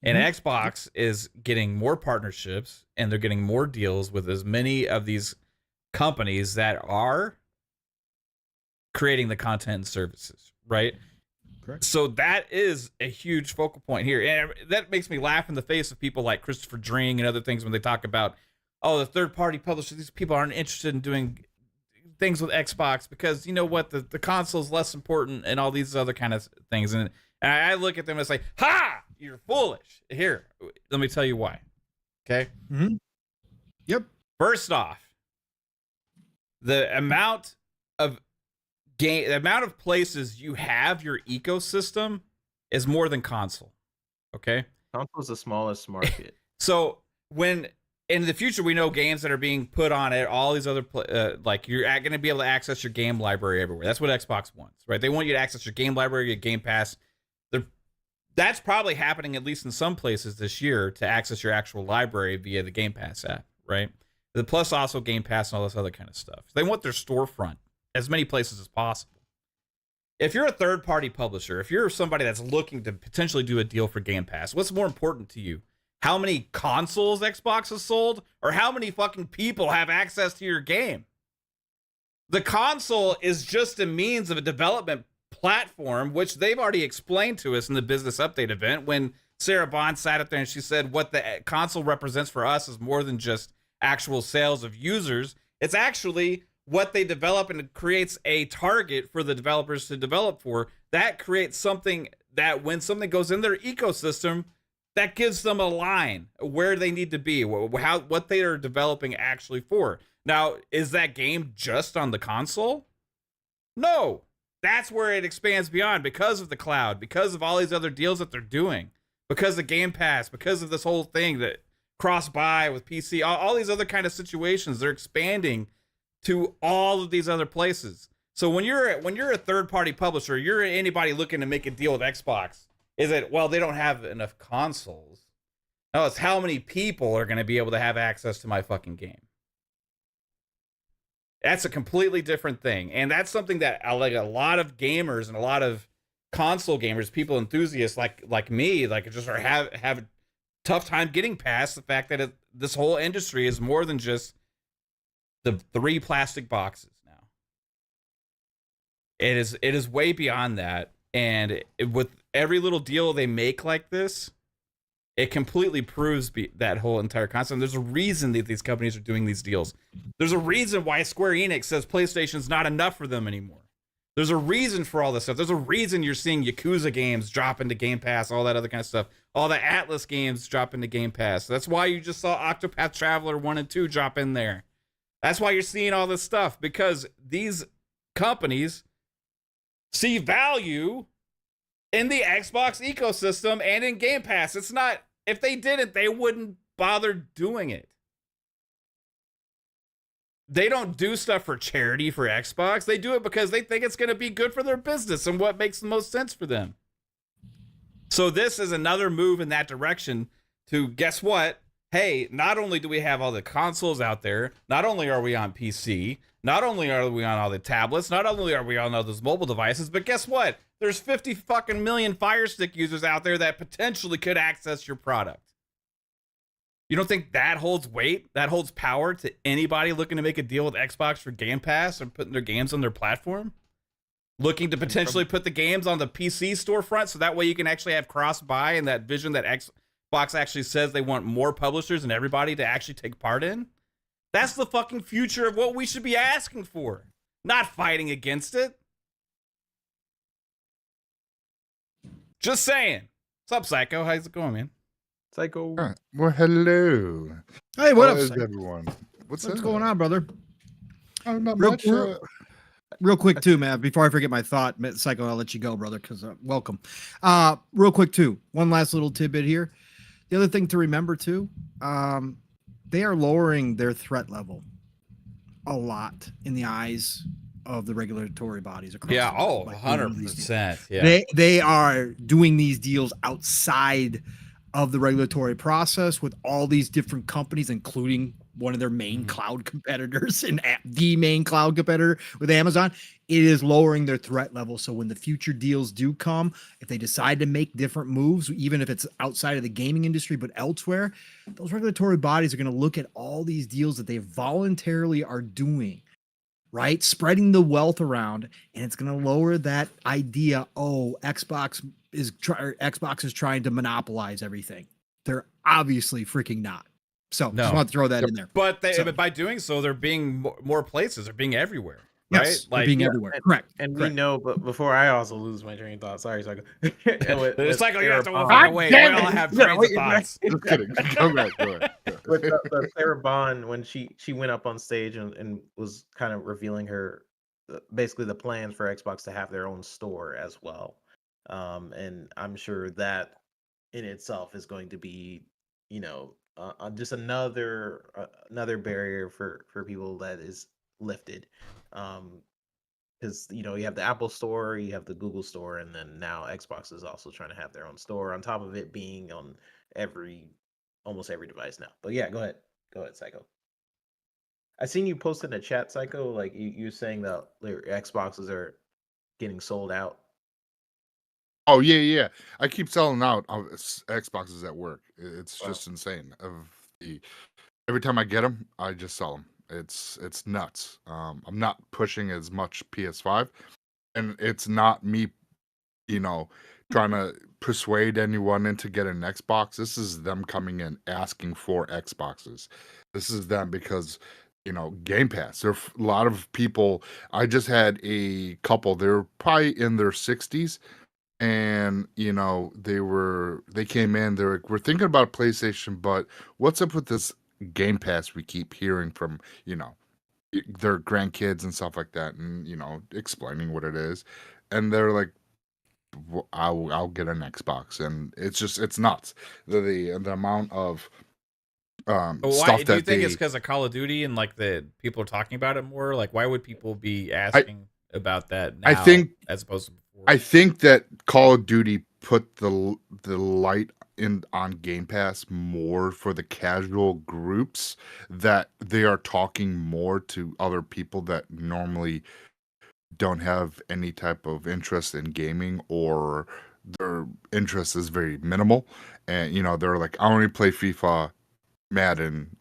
And Xbox is getting more partnerships, and they're getting more deals with as many of these companies that are creating the content and services, right? Correct. So that is a huge focal point here. And that makes me laugh in the face of people like Christopher Dring and other things when they talk about, oh, the third-party publishers, these people aren't interested in doing things with Xbox because, you know what, the console is less important and all these other kind of things. And I look at them and say, ha! You're foolish. Here, let me tell you why. Okay? Mm-hmm. Yep. First off, the amount of places you have your ecosystem is more than console. Okay? Console's the smallest market. So when in the future we know games that are being put on it, all these other like you're going to be able to access your game library everywhere. That's what Xbox wants, right? They want you to access your game library, your Game Pass. That's probably happening at least in some places this year to access your actual library via the Game Pass app, right? The plus also Game Pass and all this other kind of stuff. They want their storefront as many places as possible. If you're a third-party publisher, if you're somebody that's looking to potentially do a deal for Game Pass, what's more important to you? How many consoles Xbox has sold, or how many fucking people have access to your game? The console is just a means of a development platform, which they've already explained to us in the business update event when Sarah Bond sat up there and she said what the console represents for us is more than just actual sales of users. It's actually what they develop, and it creates a target for the developers to develop for. That creates something that when something goes in their ecosystem, that gives them a line where they need to be, what they are developing actually for. Now, is that game just on the console? No. That's where it expands beyond because of the cloud, because of all these other deals that they're doing, because of Game Pass, because of this whole thing that cross-buy with PC, all these other kind of situations. They're expanding to all of these other places. So when you're a third-party publisher, you're anybody looking to make a deal with Xbox. Is it, well, they don't have enough consoles? No, it's how many people are going to be able to have access to my fucking game. That's a completely different thing. And that's something that like a lot of gamers and a lot of console gamers, people enthusiasts like me, like just are have a tough time getting past the fact that this whole industry is more than just the 3 plastic boxes now. It is way beyond that. And with every little deal they make like this, it completely proves that whole entire concept. There's a reason that these companies are doing these deals. There's a reason why Square Enix says PlayStation's not enough for them anymore. There's a reason for all this stuff. There's a reason you're seeing Yakuza games drop into Game Pass, all that other kind of stuff. All the Atlas games drop into Game Pass. That's why you just saw Octopath Traveler 1 and 2 drop in there. That's why you're seeing all this stuff, because these companies see value in the Xbox ecosystem and in Game Pass. It's not, if they didn't, they wouldn't bother doing it. They don't do stuff for charity for Xbox. They do it because they think it's going to be good for their business and what makes the most sense for them. So this is another move in that direction to, guess what? Hey, not only do we have all the consoles out there, not only are we on PC, not only are we on all the tablets, not only are we on all those mobile devices, but guess what? There's 50 fucking million Fire Stick users out there that potentially could access your product. You don't think that holds weight? That holds power to anybody looking to make a deal with Xbox for Game Pass or putting their games on their platform? Looking to potentially put the games on the PC storefront so that way you can actually have cross-buy and that vision that Xbox actually says they want more publishers and everybody to actually take part in? That's the fucking future of what we should be asking for, not fighting against it. Just saying. What's up, Psycho? How's it going, man? Psycho. Well, hello. Hey, what How up, is Psycho? everyone? What's going on, brother? Oh, not Real, much. real quick, too, man, before I forget my thought, Psycho, I'll let you go, brother, because welcome. Real quick, too, one last little tidbit here. The other thing to remember, too, they are lowering their threat level a lot in the eyes of the regulatory bodies across Yeah, the world, 100%. Yeah. They are doing these deals outside of the regulatory process with all these different companies, including one of their main cloud competitors and the main cloud competitor with Amazon, it is lowering their threat level. So when the future deals do come, if they decide to make different moves, even if it's outside of the gaming industry, but elsewhere, those regulatory bodies are going to look at all these deals that they voluntarily are doing, right? Spreading the wealth around, and it's going to lower that idea. Oh, Xbox is trying to monopolize everything. They're obviously freaking not. So just want to throw that in there. But by doing so, they're being more places. They're being everywhere. Yes, right? Being everywhere. Correct. And Correct. we know, but before I also lose my train of thought. Sorry, Psycho. It's like, you have to wait. We damn all it. have Yeah, trains wait, of thoughts. Just kidding. Go back. Go ahead. With the Sarah Bond, when she went up on stage and was kind of revealing her basically the plans for Xbox to have their own store as well. And I'm sure that in itself is going to be, just another barrier for people that is lifted. Because you have the Apple Store, you have the Google Store, and then now Xbox is also trying to have their own store on top of it being on almost every device now. But yeah, go ahead, Psycho. I seen you post in the chat, Psycho, like you saying that your Xboxes are getting sold out. Oh yeah. I keep selling out Xboxes at work. It's just insane. Every time I get them, I just sell them. It's nuts. I'm not pushing as much PS5, and it's not me, trying to persuade anyone into getting an Xbox. This is them coming in asking for Xboxes. This is them because Game Pass. There are a lot of people. I just had a couple. They're probably in their 60s, and they came in. They're like, we're thinking about PlayStation, but what's up with this Game Pass we keep hearing from their grandkids and stuff like that, and explaining what it is, and they're like, I'll get an Xbox, and it's nuts the amount of But why stuff do you think it's because of Call of Duty and like the people are talking about it more? Like, why would people be asking about that now? I think as opposed to before? I think that Call of Duty put the light on Game Pass more for the casual groups, that they are talking more to other people that normally don't have any type of interest in gaming, or their interest is very minimal, and they're like, I only play FIFA, Madden,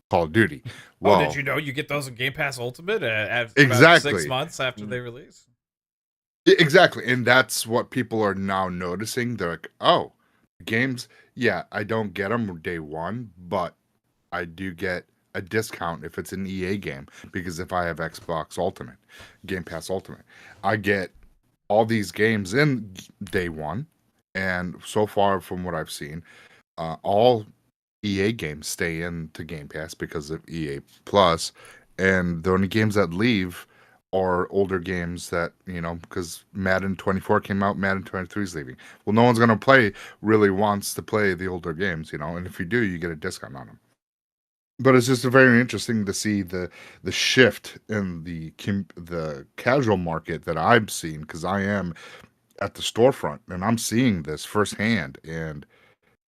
Call of Duty. Well, did you know you get those in Game Pass Ultimate at exactly about 6 months after they release? Exactly, and that's what people are now noticing. They're like, oh, games, yeah, I don't get them day one, but I do get a discount if it's an EA game, because if I have Xbox Ultimate, Game Pass Ultimate, I get all these games in day one. And so far from what I've seen, all EA games stay into Game Pass because of EA Plus, and the only games that leave are older games that, because Madden 24 came out, Madden 23 is leaving. Well, no one's going to really wants to play the older games, and if you do, you get a discount on them. But it's just very interesting to see the shift in the casual market that I've seen, because I am at the storefront and I'm seeing this firsthand, and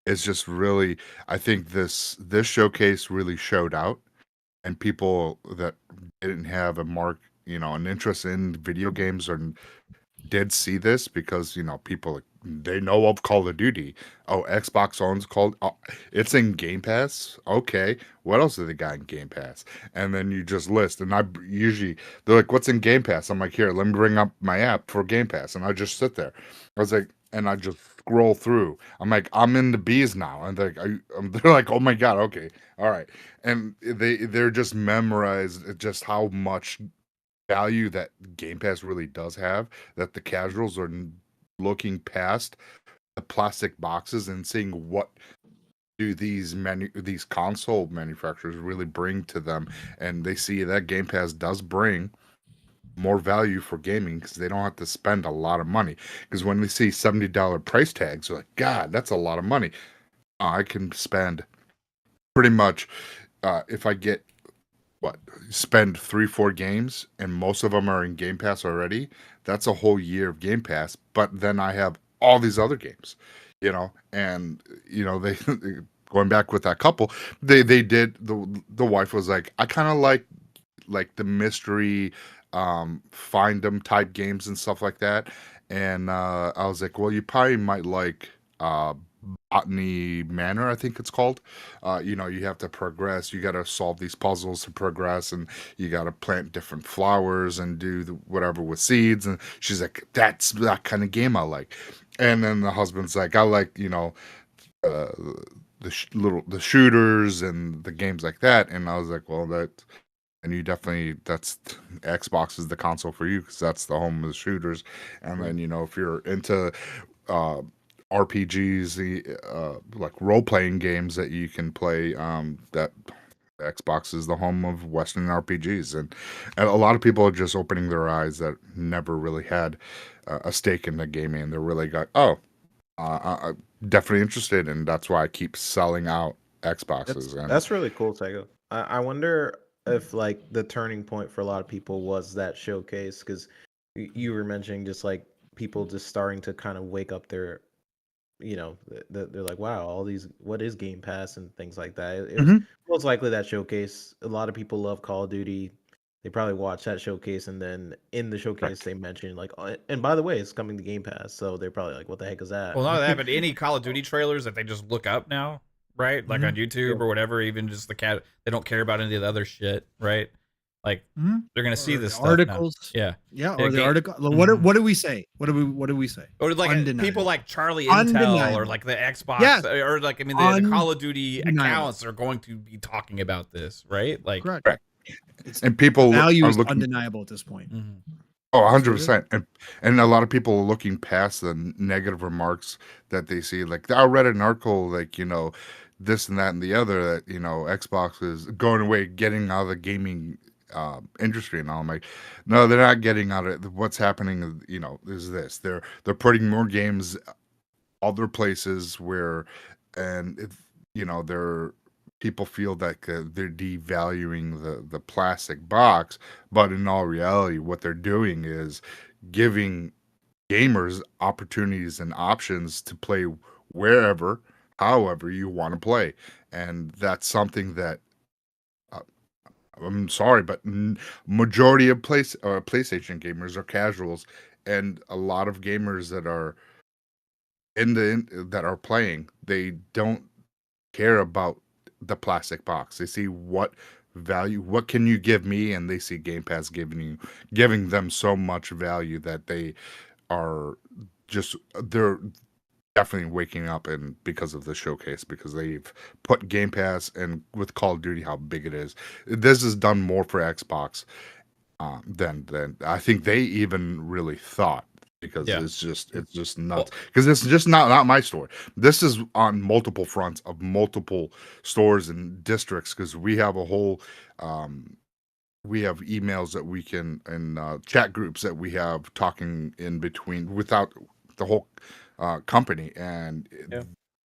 it's just really, I think this showcase really showed out, and people that didn't have an interest in video games or did see this, because people, they know of Call of Duty. Oh, Xbox owns it's in Game Pass. Okay, what else do they got in Game Pass? And then you just list, and they're like, what's in Game Pass? I'm like, here, let me bring up my app for Game Pass, and I just sit there. I was like, and I just scroll through. I'm like, I'm in the bees now, and they're like, oh my god, okay, all right, and they're just memorized just how much value that Game Pass really does have, that the casuals are looking past the plastic boxes and seeing what do these console manufacturers really bring to them, and they see that Game Pass does bring more value for gaming, because they don't have to spend a lot of money. Because when they see $70 price tags, they're like, God, that's a lot of money. I can spend pretty much, if I get spend 3-4 games, and most of them are in Game Pass already, that's a whole year of Game Pass. But then I have all these other games, and they going back with that couple, they did the wife was like, I kind of like the mystery, find them type games and stuff like that. And I was like, well, you probably might like Botany Manor, I think it's called. You know, you have to progress. You got to solve these puzzles to progress, and you got to plant different flowers and do whatever with seeds. And she's like, that's that kind of game I like. And then the husband's like, I like, you know, uh, the shooters and the games like that. And I was like, well, and you definitely, that's Xbox is the console for you because that's the home of the shooters. And then, you know, if you're into RPGs, like role playing games that you can play, that Xbox is the home of Western RPGs, and a lot of people are just opening their eyes that never really had a stake in the gaming, and they're really got I'm definitely interested, and that's why I keep selling out Xboxes. That's really cool, Tego. I wonder if like the turning point for a lot of people was that showcase, because you were mentioning just like people just starting to kind of wake up their, you know, they're like, wow, all these, what is Game Pass and things like that. It was most likely that showcase. A lot of people love Call of Duty. They probably watched that showcase, and then in the showcase they mentioned like, oh, and by the way, it's coming to Game Pass. So they're probably like, what the heck is that? Well, not that, but any Call of Duty trailers that they just look up now, right? Like on YouTube or whatever, even just they don't care about any of the other shit, right? Like they're gonna see this stuff articles, now. or the article. What do we say? What do we say? Or like people like Charlie Intel or like the Xbox, or like, I mean, the Call of Duty accounts are going to be talking about this, right? Like, correct. And people value is undeniable at this point. Oh, 100%. And a lot of people are looking past the negative remarks that they see. Like, I read an article, like, you know, this and that and the other, that, you know, Xbox is going away, getting out of the gaming industry. And all. I'm like, no, they're not getting out of it. What's happening, you know, is this. They're putting more games other places where, and, you know, people feel that they're devaluing the plastic box, but in all reality, what they're doing is giving gamers opportunities and options to play wherever, however you want to play. And that's something that I'm sorry, but majority of PlayStation gamers are casuals, and a lot of gamers that are that are playing, they don't care about the plastic box. They see what value, what can you give me, and they see Game Pass giving them so much value that they are they're definitely waking up, and because of the showcase, because they've put Game Pass, and with Call of Duty how big it is, this has done more for Xbox than I think they even really thought. Because it's just nuts. Because it's just not my store. This is on multiple fronts of multiple stores and districts. Because we have a whole, we have emails that we can, and chat groups that we have talking in between without the whole company, and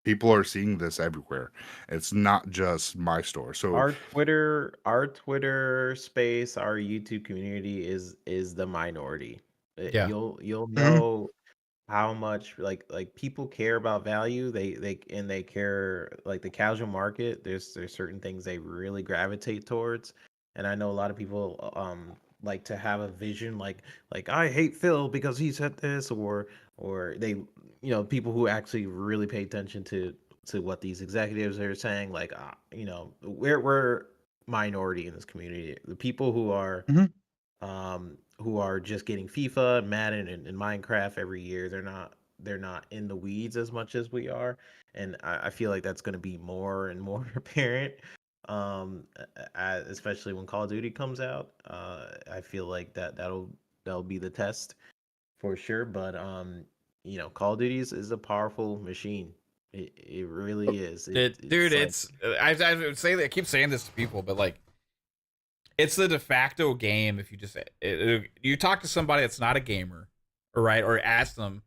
people are seeing this everywhere. It's not just my store. So our Twitter space, our YouTube community is the minority. You'll know how much like people care about value. They care, like the casual market. There's certain things they really gravitate towards, and I know a lot of people like to have a vision, like I hate Phil because he said this, or they, you know, people who actually really pay attention to what these executives are saying. Like you know, we're minority in this community. The people who are just getting FIFA, Madden, and Minecraft every year. They're not in the weeds as much as we are, and I feel like that's going to be more and more apparent, especially when Call of Duty comes out. I feel like that'll be the test for sure. But you know, Call of Duty is a powerful machine. It really is. I would say that I keep saying this to people, but like, it's the de facto game. If you just you talk to somebody that's not a gamer, right, or ask them,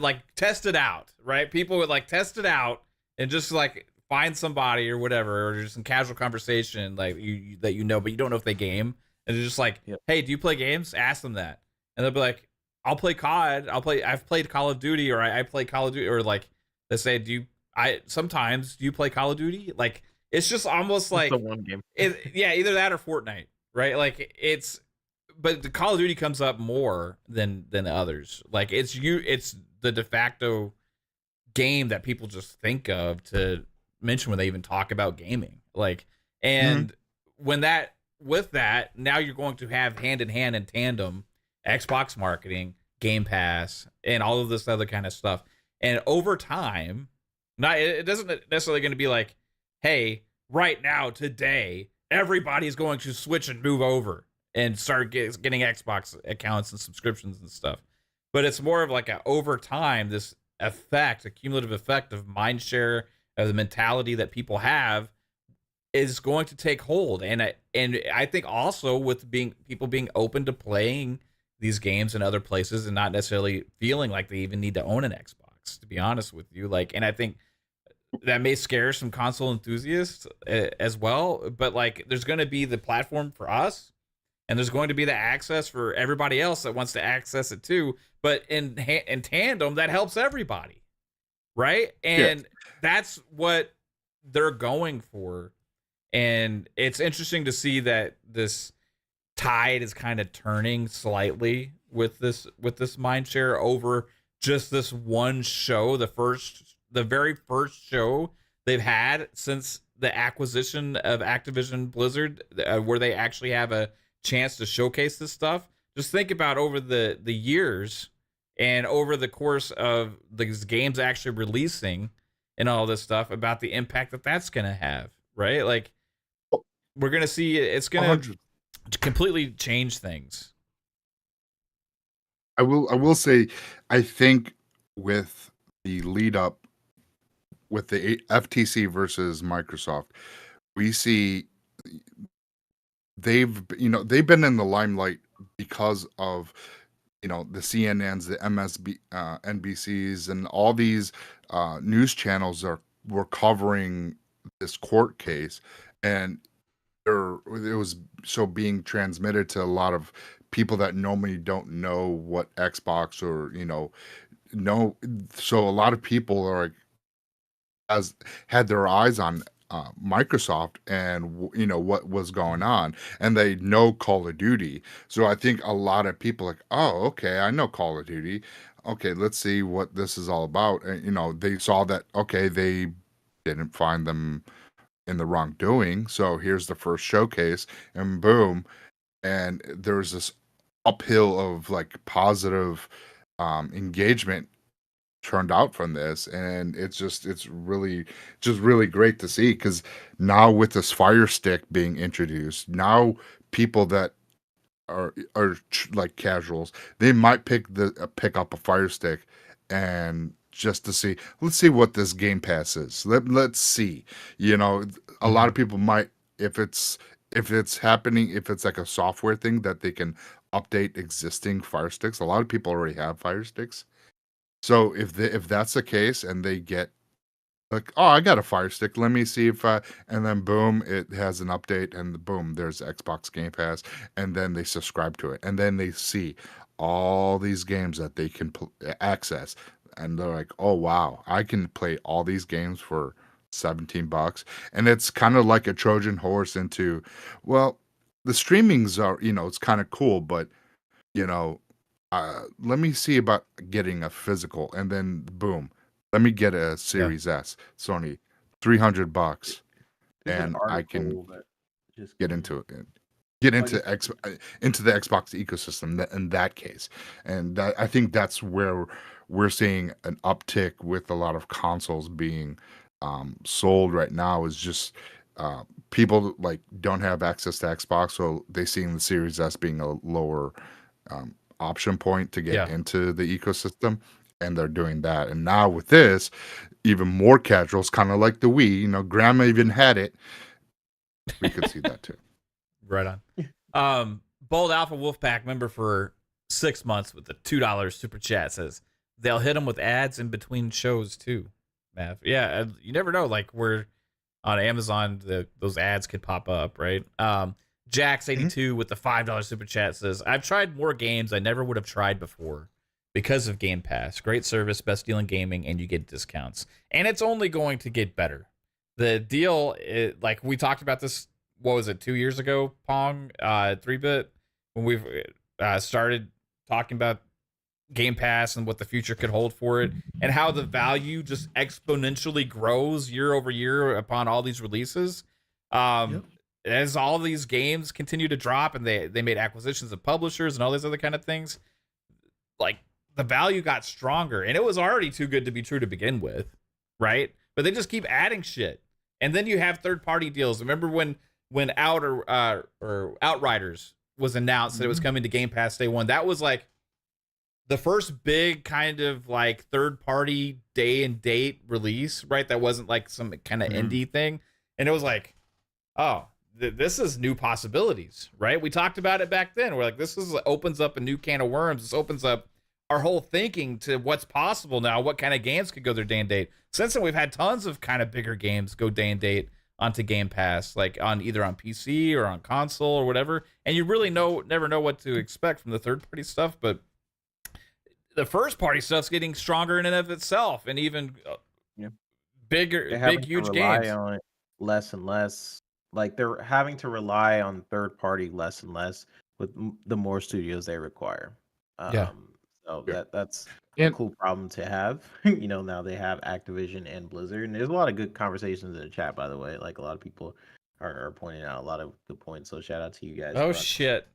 like, test it out, right? People would like test it out and just like find somebody or whatever, or just in casual conversation, like that you know, but you don't know if they game, and they're just like, hey, do you play games? Ask them that, and they'll be like, I'll play COD. I've played Call of Duty, or I play Call of Duty, or like they say, I sometimes you play Call of Duty. Like it's just almost like the one game. yeah, either that or Fortnite, right? Like but the Call of Duty comes up more than others. Like it's the de facto game that people just think of to mention when they even talk about gaming. Like, and with that, now you're going to have hand in hand in tandem Xbox marketing, Game Pass, and all of this other kind of stuff. And over time, it doesn't necessarily going to be like, hey, right now, today, everybody's going to switch and move over and start getting Xbox accounts and subscriptions and stuff. But it's more of like over time, this effect, a cumulative effect of mind share, of the mentality that people have, is going to take hold. And I think also with people being open to playing these games in other places and not necessarily feeling like they even need to own an Xbox, to be honest with you. Like, and I think that may scare some console enthusiasts as well, but like there's going to be the platform for us and there's going to be the access for everybody else that wants to access it too. But in tandem, that helps everybody, right? And that's what they're going for. And it's interesting to see that this tide is kind of turning slightly with this mindshare over just this one show, the very first show they've had since the acquisition of Activision Blizzard, where they actually have a chance to showcase this stuff. Just think about over the years and over the course of these games actually releasing and all this stuff, about the impact that that's going to have, right? Like, we're going to see it's going to completely change things. I will say, I think with the lead up with the FTC versus Microsoft, we see they've been in the limelight because of the CNNs, the NBCs, and all these news channels were covering this court case, and it was so being transmitted to a lot of people that normally don't know what Xbox or know. So a lot of people are had their eyes on Microsoft and what was going on, and they know Call of Duty. So I think a lot of people like, oh, okay, I know Call of Duty. Okay, let's see what this is all about. And they saw that, okay, they didn't find them in the wrongdoing, so here's the first showcase, and boom, and there's this uphill of like positive engagement turned out from this, and it's really great to see, because now with this Fire Stick being introduced, now people that are like casuals, they might pick up a Fire Stick and just to see, let's see what this Game Pass is. Let's see. A lot of people might, if it's happening, if it's like a software thing that they can update existing Fire Sticks. A lot of people already have Fire Sticks. So if that's the case and they get like, oh, I got a Fire Stick, let me see if and then boom, it has an update, and boom, there's Xbox Game Pass, and then they subscribe to it, and then they see all these games that they can access, and they're like, oh wow, I can play all these games for $17, and it's kind of like a Trojan horse into, well, the streamings are, it's kind of cool, but let me see about getting a physical, and then boom, let me get a Series S, Sony, $300, and I can get into it, into the Xbox ecosystem. In that case, and I think that's where we're seeing an uptick with a lot of consoles being sold right now. Is just people like don't have access to Xbox, so they see the Series S being a lower option point to get into the ecosystem, and they're doing that. And now with this, even more casuals, kind of like the Wii, grandma even had it. We could see that too. Right on. Bold Alpha Wolfpack member for 6 months with the $2 super chat says they'll hit them with ads in between shows too. Mav. Yeah, you never know. Like, we're on Amazon, those ads could pop up, right? Jax82 with the $5 super chat says, I've tried more games I never would have tried before, because of Game Pass. Great service, best deal in gaming, and you get discounts. And it's only going to get better. The deal, like we talked about this, what was it, 2 years ago, Pong, 3-bit, when we've started talking about Game Pass and what the future could hold for it, and how the value just exponentially grows year over year upon all these releases. As all these games continue to drop, and they made acquisitions of publishers and all these other kind of things, like the value got stronger, and it was already too good to be true to begin with, right? But they just keep adding shit, and then you have third-party deals. Remember when Outriders was announced that it was coming to Game Pass day one? That was like the first big kind of like third-party day and date release, right? That wasn't like some kind of indie thing, and it was like, oh, this is new possibilities, right? We talked about it back then. We're like, opens up a new can of worms. This opens up our whole thinking to what's possible now. What kind of games could go their day and date? Since then, we've had tons of kind of bigger games go day and date onto Game Pass, like either on PC or on console or whatever. And you really never know what to expect from the third-party stuff, but the first-party stuff's getting stronger in and of itself, and even bigger, big, huge games. On it less and less. Like they're having to rely on third-party less and less with the more studios they require. So that's a cool problem to have. Now they have Activision and Blizzard, and there's a lot of good conversations in the chat, by the way. Like a lot of people are pointing out a lot of good points. So shout out to you guys. Oh shit,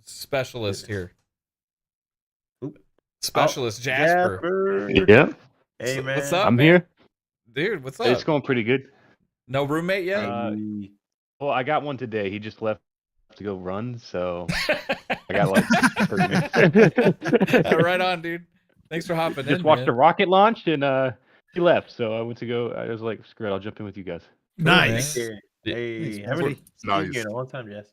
specialist here. Oop. Specialist Jasper. Yeah. Hey man, what's up? I'm man? here. Dude. What's up? It's going pretty good. No roommate yet? Well, I got one today. He just left to go run, so I got like 30 minutes. Right on, dude. Thanks for hopping in. Just watched man. the rocket launch, and he left, so I went to go. I was like, screw it, I'll jump in with you guys. Nice. Hey, Nice. haven't Nice. seen you in a long time, Jess.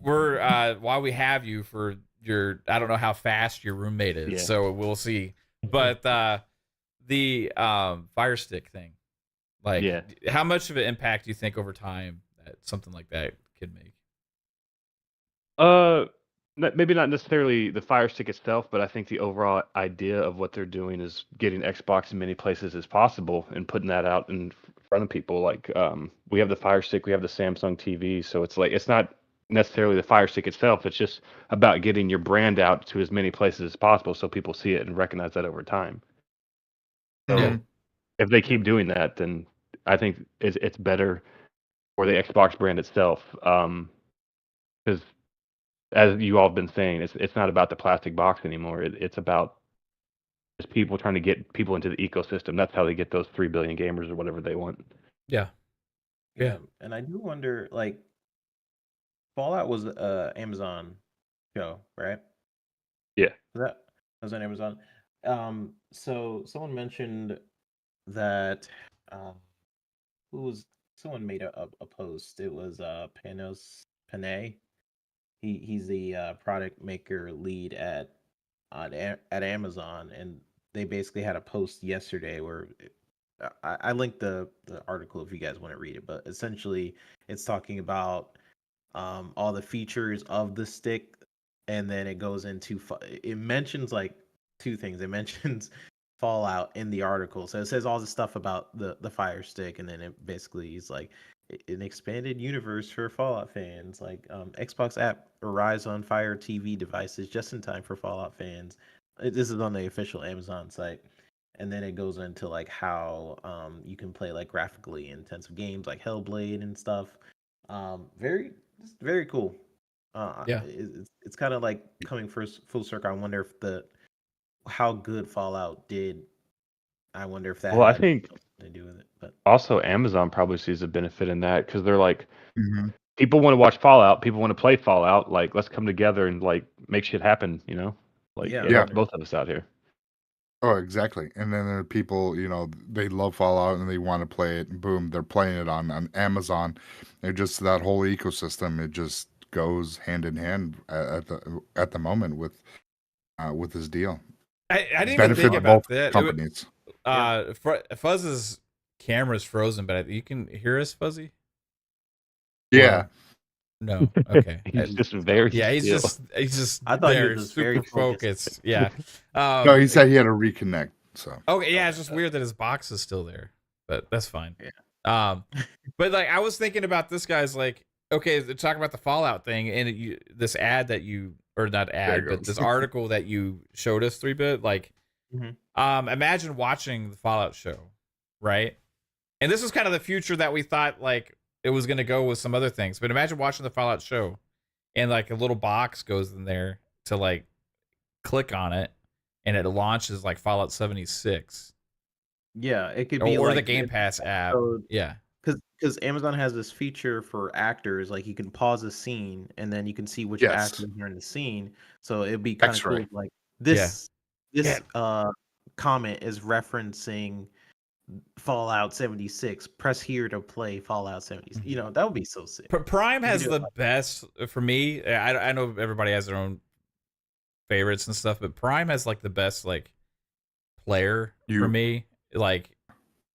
We're while we have you for your, I don't know how fast your roommate is, Yeah. so we'll see. But the Fire Stick thing, like, how much of an impact do you think over time that something like that could make? Maybe not necessarily the Fire Stick itself, but I think the overall idea of what they're doing is getting Xbox in many places as possible and putting that out in front of people. Like, we have the Fire Stick, we have the Samsung TV, so it's like it's not necessarily the Fire Stick itself. It's just about getting your brand out to as many places as possible, so people see it and recognize that over time. So, if they keep doing that, then I think it's better for the Xbox brand itself, because as you all have been saying, it's not about the plastic box anymore. It's about just people trying to get people into the ecosystem. That's how they get those 3 billion gamers or whatever they want. Yeah. And I do wonder, like, Fallout was Amazon show, right? Yeah. That was on Amazon. So someone mentioned that someone made a post. It was Panos Panay. He's the product maker lead at Amazon, and they basically had a post yesterday where I linked the article if you guys want to read it, but essentially it's talking about all the features of the stick, and then it goes into it mentions like two things. It mentions Fallout in the article, so it says all the stuff about the Fire Stick, and then it basically is like an expanded universe for Fallout fans, like Xbox app arrives on Fire TV devices just in time for Fallout fans. This is on the official Amazon site, and then it goes into like how you can play like graphically intensive games like Hellblade and stuff. Very cool. It's kind of like coming full circle. I wonder if how good Fallout did. I wonder if that. Well, I think to do with it, but also Amazon probably sees a benefit in that because they're like, people want to watch Fallout, people want to play Fallout. Like, let's come together and like make shit happen. Like both of us out here. Oh, exactly. And then there are people, they love Fallout and they want to play it. And boom, they're playing it on Amazon. It just that whole ecosystem. It just goes hand in hand at the moment with this deal. I didn't Benefit even think about that. Companies. Fuzz's camera's frozen, but you can hear us, Fuzzy? Yeah. No. Okay. He's just very Yeah, he's still. just I thought he there, was just very super focused. Yeah. No, he said he had to reconnect. So Okay, yeah, it's just weird that his box is still there, but that's fine. Yeah. But like I was thinking about this guy's like, okay, they're talking about the Fallout thing, and this ad that you, or not ad, but this article that you showed us, 3-bit, like, imagine watching the Fallout show, right? And this is kind of the future that we thought like it was gonna go with some other things, but imagine watching the Fallout show, and like a little box goes in there to like click on it, and it launches like Fallout 76. Yeah, it could be or like the Game Pass app. Yeah. Because Amazon has this feature for actors, like you can pause a scene and then you can see which Yes. actors are in the scene. So it'd be kind of cool. X-ray. Like Yeah. this comment is referencing Fallout 76. Press here to play Fallout 76. You know, that would be so sick. Prime You has do it the like- best for me. I know everybody has their own favorites and stuff, but Prime has like the best like player for me. Like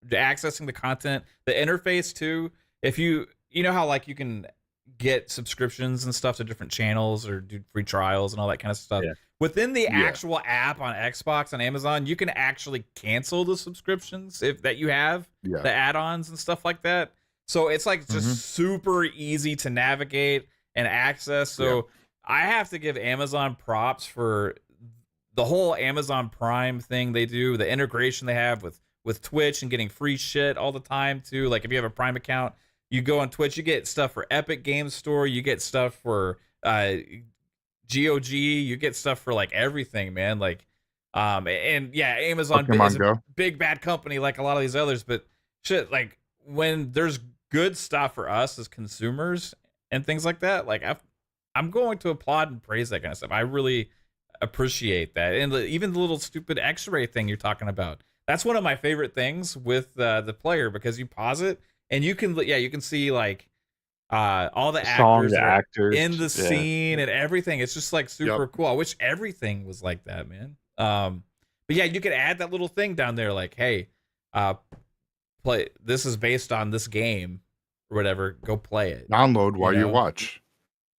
accessing the content, the interface too. If you know how like you can get subscriptions and stuff to different channels or do free trials and all that kind of stuff. Yeah. Within the actual app on Xbox and Amazon, you can actually cancel the subscriptions that you have, the add-ons and stuff like that. So it's like just super easy to navigate and access. So I have to give Amazon props for the whole Amazon Prime thing they do, the integration they have with Twitch and getting free shit all the time too. Like if you have a Prime account, you go on Twitch, you get stuff for Epic Games Store, you get stuff for GOG, you get stuff for like everything, man. Like and yeah, Amazon is a big bad company like a lot of these others, but shit, like when there's good stuff for us as consumers and things like that, like I'm going to applaud and praise that kind of stuff. I really appreciate that. And even the little stupid X-ray thing you're talking about, that's one of my favorite things with the player, because you pause it and you can see like all the actors in the scene and everything. It's just like super cool. I wish everything was like that, man. But yeah, you could add that little thing down there like, hey, play, this is based on this game or whatever, go play it. Download while you watch.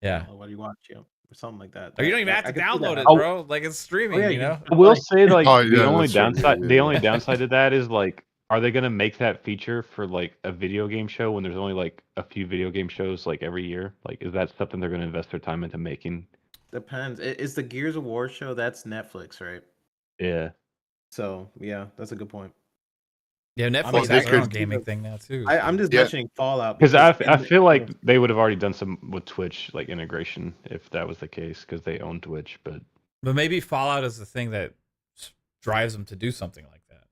Yeah. While you watch, or something like that. Or you don't even have to download it, bro. Like it's streaming, you know. I will say like the only downside to that is like, are they gonna make that feature for like a video game show when there's only like a few video game shows like every year? Like, is that something they're gonna invest their time into making? Depends. Is the Gears of War show, that's Netflix, right? Yeah. So yeah, that's a good point. Yeah, Netflix has their own gaming thing now too. I'm just mentioning Fallout because I feel like they would have already done some with Twitch like integration if that was the case, because they own Twitch. But maybe Fallout is the thing that drives them to do something like that.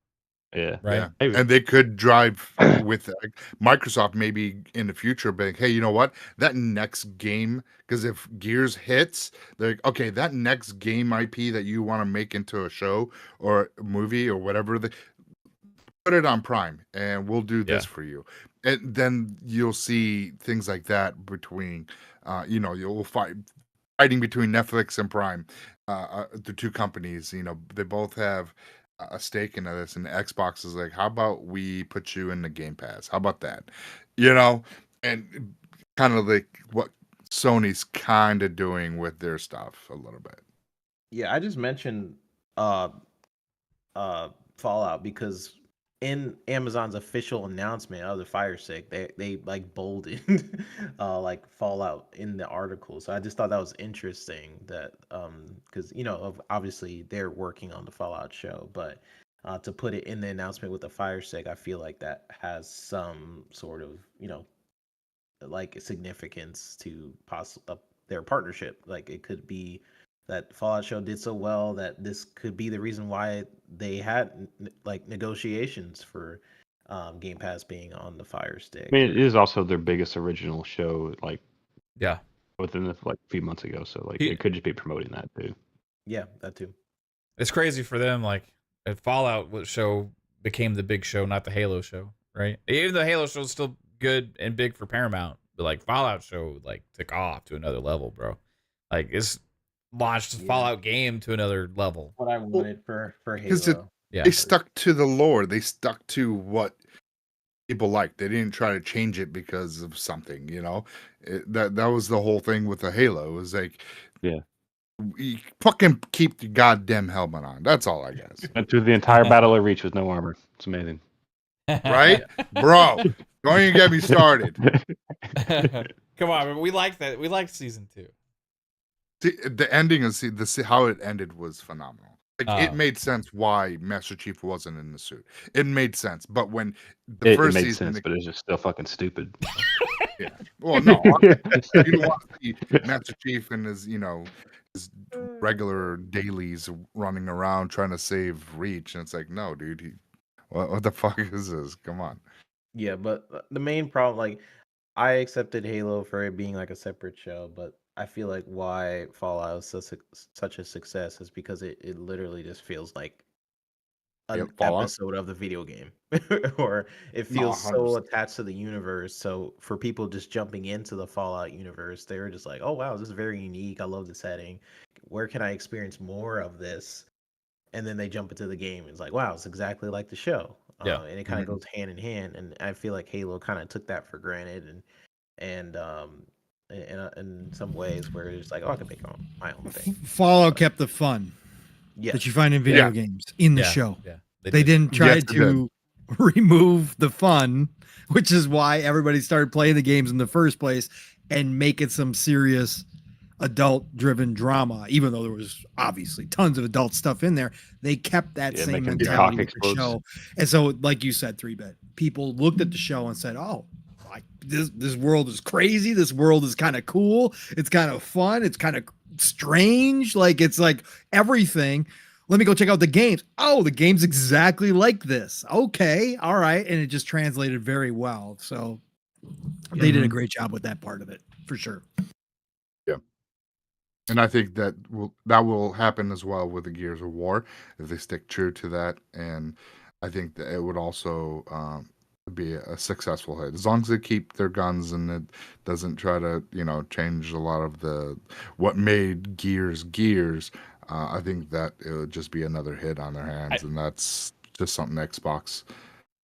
Yeah, right. Yeah. And they could drive with Microsoft maybe in the future, but hey, you know what? That next game, because if Gears hits, they're like, okay, that next game IP that you want to make into a show or a movie or whatever, put it on Prime and we'll do this for you. And then you'll see things like that between you'll fighting between Netflix and Prime, the two companies. They both have a stake in this, and Xbox is like, how about we put you in the Game Pass? How about that? And kind of like what Sony's kind of doing with their stuff a little bit. Yeah, I just mentioned Fallout because in Amazon's official announcement of the Fire Stick, they like bolded like Fallout in the article. So I just thought that was interesting that because obviously they're working on the Fallout show, but to put it in the announcement with the Fire Stick, I feel like that has some sort of like significance to their partnership. Like it could be that Fallout show did so well that this could be the reason why they had like negotiations for Game Pass being on the Fire Stick. I mean, it is also their biggest original show, like within a few months ago. So like it could just be promoting that too. Yeah, that too. It's crazy for them. Like Fallout show became the big show, not the Halo show, right? Even though the Halo show is still good and big for Paramount, but like Fallout show like took off to another level, bro. Like it's launched a Fallout game to another level. What I wanted for Halo. They stuck to the lore. They stuck to what people liked. They didn't try to change it because of something, you know. That was the whole thing with the Halo. It was like, Yeah. you fucking keep the goddamn helmet on. That's all I guess. Went through the entire Battle of Reach with no armor. It's amazing. Right, bro? Don't even get me started. Come on, we like that. We like season 2. See, the ending of how it ended was phenomenal. Like it made sense why Master Chief wasn't in the suit. It made sense, but when the It first made season, sense, but it's just still fucking stupid. yeah. Well, no, you don't want to see Master Chief and his, his regular dailies running around trying to save Reach, and it's like, no, dude, what the fuck is this? Come on. Yeah, but the main problem, like, I accepted Halo for it being like a separate show, but I feel like why Fallout is such a success is because it literally just feels like an Fallout. episode of the video game, or it No, feels so 100%. attached to the universe. So for people just jumping into the Fallout universe, they were just like, "Oh wow, this is very unique. I love the setting. Where can I experience more of this?" And then they jump into the game. It's like, wow, it's exactly like the show. Yeah. And it kind of goes hand in hand. And I feel like Halo kind of took that for granted, and in some ways where it's like, oh, I can make my own thing. Fallout kept the fun Yes. that you find in video games in the Yeah, show. Yeah. They didn't try Yes, it to remove the fun, which is why everybody started playing the games in the first place and make it some serious adult-driven drama. Even though there was obviously tons of adult stuff in there, they kept that Yeah, same making mentality cock with the explodes. show. And so, like you said, 3-bit people looked at the show and said, "Oh, like this world is crazy. This world is kind of cool. It's kind of fun. It's kind of strange. Like it's like everything." Let me go check out the games. Oh, the game's exactly like this. Okay. All right. And it just translated very well. So they did a great job with that part of it for sure. Yeah. And I think that will happen as well with the Gears of War if they stick true to that. And I think that it would also be a successful hit as long as they keep their guns and it doesn't try to, change a lot of what made Gears. I think that it would just be another hit on their hands, and that's just something Xbox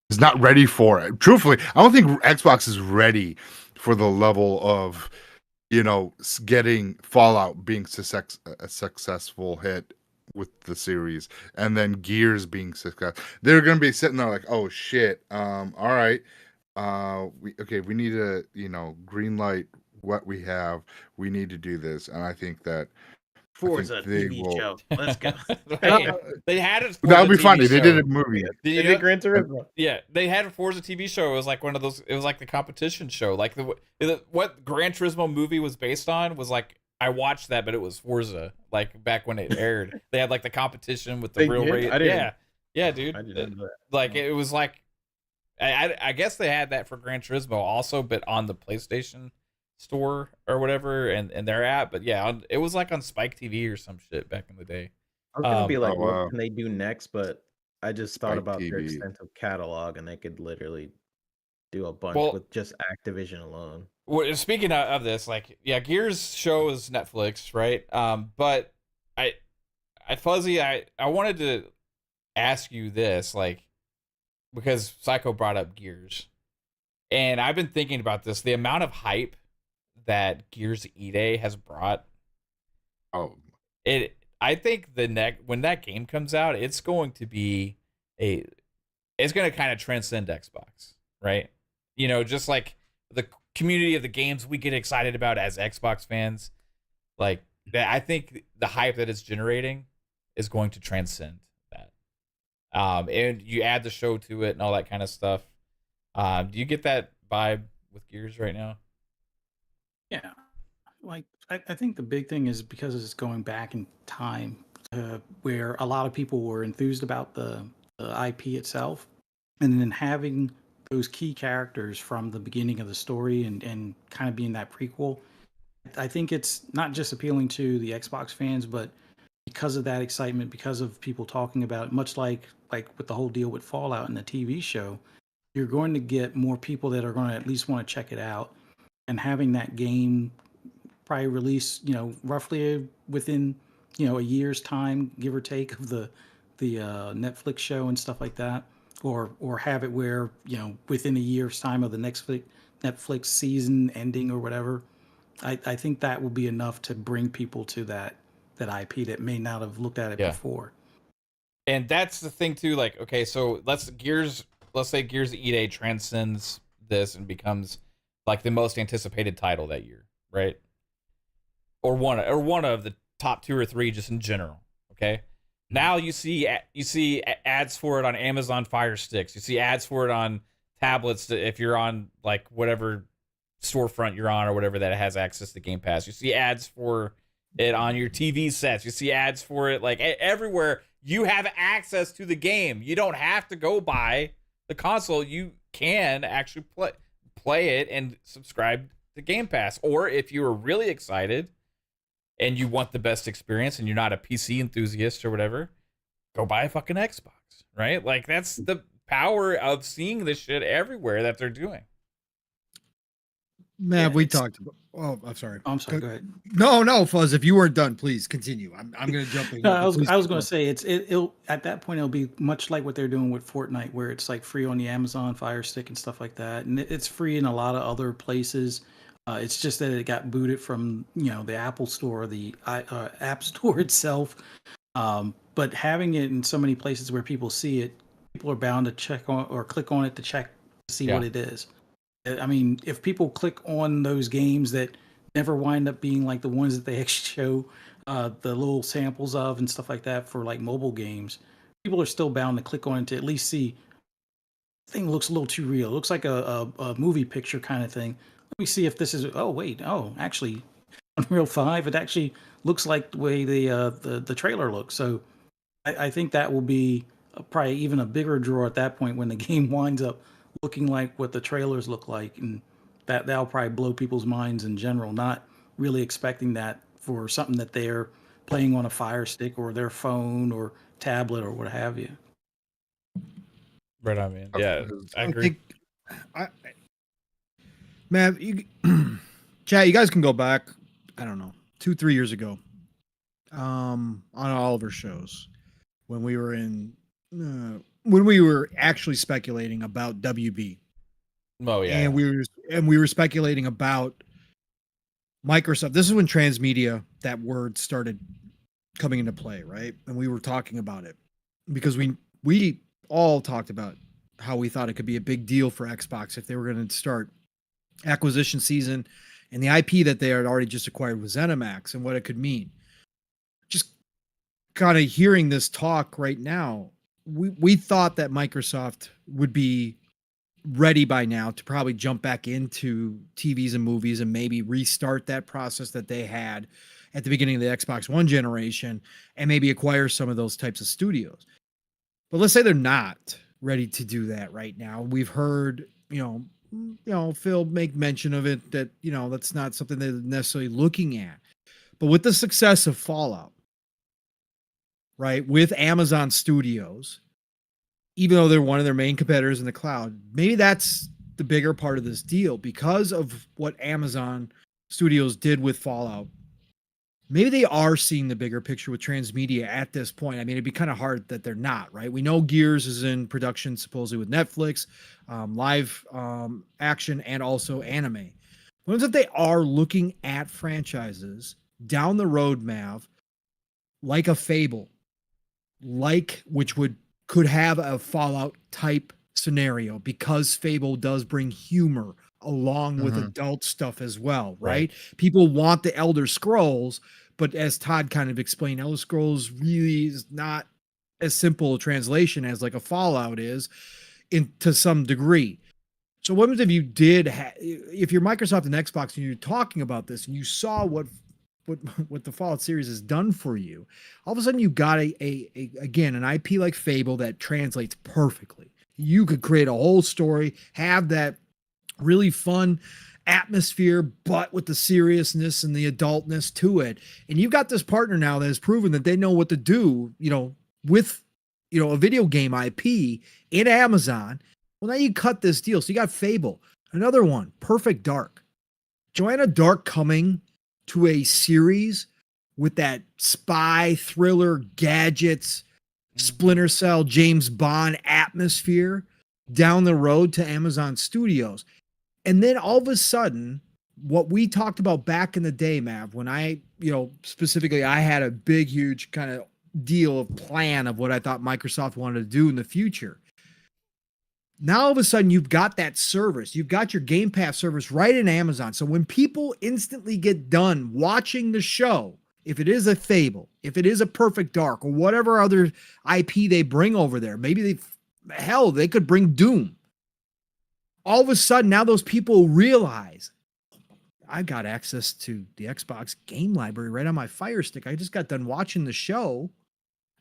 is not ready for. Truthfully, I don't think Xbox is ready for the level of, getting Fallout being a successful hit with the series, and then Gears being successful. They're going to be sitting there like, oh shit, all right, we need to, green light what we have. We need to do this, and I think that. Forza TV show. Let's go. They had it. That would be TV funny. Show. They did a movie. They did Gran Turismo. Yeah, they had a Forza TV show. It was like one of those. It was like the competition show. Like what Gran Turismo movie was based on was like I watched that, but it was Forza. Like back when it aired, they had like the competition with the real race. Yeah, dude. I didn't know that. Like it was like, I guess they had that for Gran Turismo also, but on the PlayStation store or whatever, and their app. But yeah, it was like on Spike TV or some shit back in the day. I was gonna be like, wow. what can they do next? But I just thought Spike about their TV. extensive catalog, and they could literally do a bunch with just Activision alone. Well, speaking of this, like, yeah, Gears show is Netflix, right? But I Fuzzy, I wanted to ask you this, like, because Psycho brought up Gears, and I've been thinking about this, the amount of hype that Gears E-Day has brought. I think when that game comes out, it's going to be it's going to kind of transcend Xbox, right? Just like the community of the games we get excited about as Xbox fans, like that. I think the hype that it's generating is going to transcend that. And you add the show to it and all that kind of stuff. Do you get that vibe with Gears right now? Yeah, like I think the big thing is because it's going back in time where a lot of people were enthused about the IP itself, and then having those key characters from the beginning of the story and kind of being that prequel. I think it's not just appealing to the Xbox fans, but because of that excitement, because of people talking about it, much like with the whole deal with Fallout and the TV show, you're going to get more people that are going to at least want to check it out. And having that game probably release, roughly within, a year's time, give or take, of the Netflix show and stuff like that, or have it where, within a year's time of the next Netflix season ending or whatever. I think that will be enough to bring people to that IP that may not have looked at it before. And that's the thing too. Like, okay, so let's say Gears Elite 8 transcends this and becomes like the most anticipated title that year, right? Or one of the top 2 or 3 just in general. Okay, now you see ads for it on Amazon Fire Sticks. You see ads for it on tablets if you're on like whatever storefront you're on or whatever that has access to Game Pass. You see ads for it on your TV sets. You see ads for it like everywhere. You have access to the game. You don't have to go buy the console. You can actually play it and subscribe to Game Pass. Or if you are really excited and you want the best experience and you're not a PC enthusiast or whatever, go buy a fucking Xbox, right? Like, that's the power of seeing this shit everywhere that they're doing. Man, we talked about. Oh, I'm sorry. I'm sorry. Go ahead. No, Fuzz. If you weren't done, please continue. I'm going to jump in. No, I was going to say it'll at that point it'll be much like what they're doing with Fortnite, where it's like free on the Amazon Fire Stick and stuff like that, and it's free in a lot of other places. It's just that it got booted from the Apple Store, the App Store itself. But having it in so many places where people see it, people are bound to check on or click on it to check to see what it is. I mean, if people click on those games that never wind up being like the ones that they actually show the little samples of and stuff like that for like mobile games, people are still bound to click on it to at least see. The thing looks a little too real. It looks like a movie picture kind of thing. Let me see if this is. Oh wait, actually, Unreal 5. It actually looks like the way the trailer looks. So I think that will be probably even a bigger draw at that point when the game winds up looking like what the trailers look like, and that'll probably blow people's minds in general, not really expecting that for something that they're playing on a Fire Stick or their phone or tablet or what have you. Right on, man. Yeah, I agree. Man, chat, you guys can go back, I don't know, 2-3 years ago on all of our shows when we were actually speculating about WB. Oh yeah. And we were speculating about Microsoft. This is when Transmedia, that word, started coming into play, right? And we were talking about it because we all talked about how we thought it could be a big deal for Xbox if they were going to start acquisition season, and the IP that they had already just acquired was ZeniMax and what it could mean. Just kind of hearing this talk right now, we thought that Microsoft would be ready by now to probably jump back into TVs and movies and maybe restart that process that they had at the beginning of the Xbox One generation and maybe acquire some of those types of studios. But let's say they're not ready to do that right now. We've heard, Phil make mention of it that, that's not something they're necessarily looking at. But with the success of Fallout, right, with Amazon Studios, even though they're one of their main competitors in the cloud, maybe that's the bigger part of this deal because of what Amazon Studios did with Fallout. Maybe they are seeing the bigger picture with Transmedia at this point. I mean, it'd be kind of hard that they're not, right? We know Gears is in production supposedly with Netflix, live action, and also anime. What if they are looking at franchises down the road, Mav, like a Fable, which could have a Fallout type scenario because Fable does bring humor along with adult stuff as well, right? People want the Elder Scrolls, but as Todd kind of explained, Elder Scrolls really is not as simple a translation as like a Fallout is to some degree. So what if you did, if you're Microsoft and Xbox and you're talking about this and you saw what the Fallout series has done for you, all of a sudden you got again, an IP like Fable that translates perfectly. You could create a whole story, have that really fun atmosphere, but with the seriousness and the adultness to it. And you've got this partner now that has proven that they know what to do, with, a video game IP in Amazon. Well, now you cut this deal. So you got Fable, another one, Perfect Dark. Joanna Dark coming to a series with that spy thriller gadgets, Splinter Cell, James Bond atmosphere down the road to Amazon Studios. And then all of a sudden, what we talked about back in the day, Mav, when I, specifically, I had a big, huge kind of deal of plan of what I thought Microsoft wanted to do in the future. Now, all of a sudden, you've got that service. You've got your Game Pass service right in Amazon. So when people instantly get done watching the show, if it is a Fable, if it is a Perfect Dark, or whatever other IP they bring over there, maybe they could bring Doom. All of a sudden, now those people realize, I got access to the Xbox game library right on my Fire Stick. I just got done watching the show.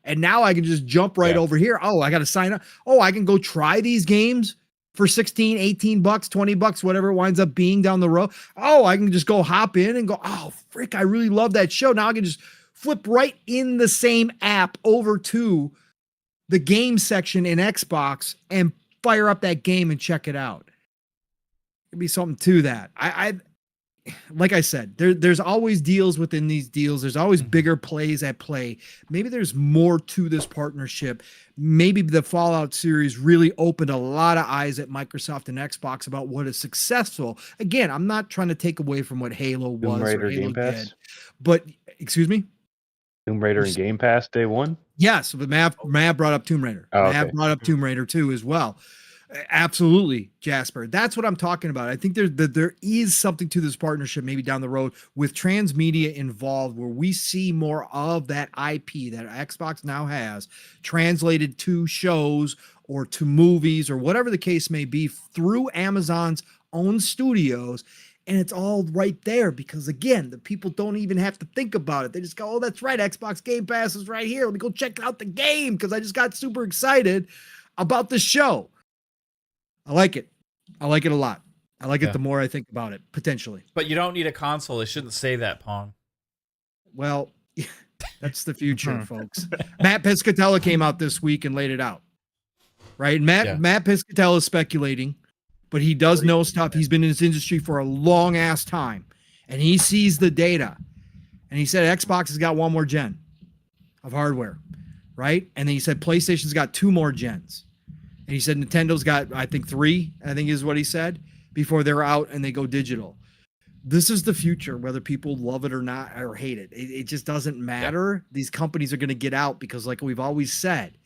And now I can just jump right over here. Oh, I got to sign up. Oh, I can go try these games for 16, 18 bucks, 20 bucks, whatever it winds up being down the road. Oh, I can just go hop in and go, oh, frick, I really love that show. Now I can just flip right in the same app over to the game section in Xbox and fire up that game and check it out. Could be something to that. I like I said, there's always deals within these deals. There's always bigger plays at play. Maybe there's more to this partnership. Maybe the Fallout series really opened a lot of eyes at Microsoft and Xbox about what is successful. Again, I'm not trying to take away from what Halo was Tomb Raider or Halo Game Pass? did, but excuse me. Tomb Raider and Game Pass day one? Yes, but Mav brought up Tomb Raider. Oh, Mav okay. brought up Tomb Raider too as well. Absolutely, Jasper. That's what I'm talking about. I think there is something to this partnership maybe down the road with Transmedia involved where we see more of that IP that Xbox now has translated to shows or to movies or whatever the case may be through Amazon's own studios. And it's all right there because, again, the people don't even have to think about it. They just go, oh, that's right. Xbox Game Pass is right here. Let me go check out the game because I just got super excited about the show. I like it. I like it a lot. I like it the more I think about it, potentially. But you don't need a console. It shouldn't say that, Pong. Well, that's the future, folks. Matt Piscatella came out this week and laid it out. Right? Matt Piscatella is speculating, but he does know stuff. He's been in this industry for a long ass time. And he sees the data. And he said Xbox has got one more gen of hardware. Right? And then he said PlayStation's got 2 more gens. And he said Nintendo's got, I think, 3, I think is what he said, before they're out and they go digital. This is the future, whether people love it or not or hate it. It just doesn't matter. These companies are going to get out because, like we've always said,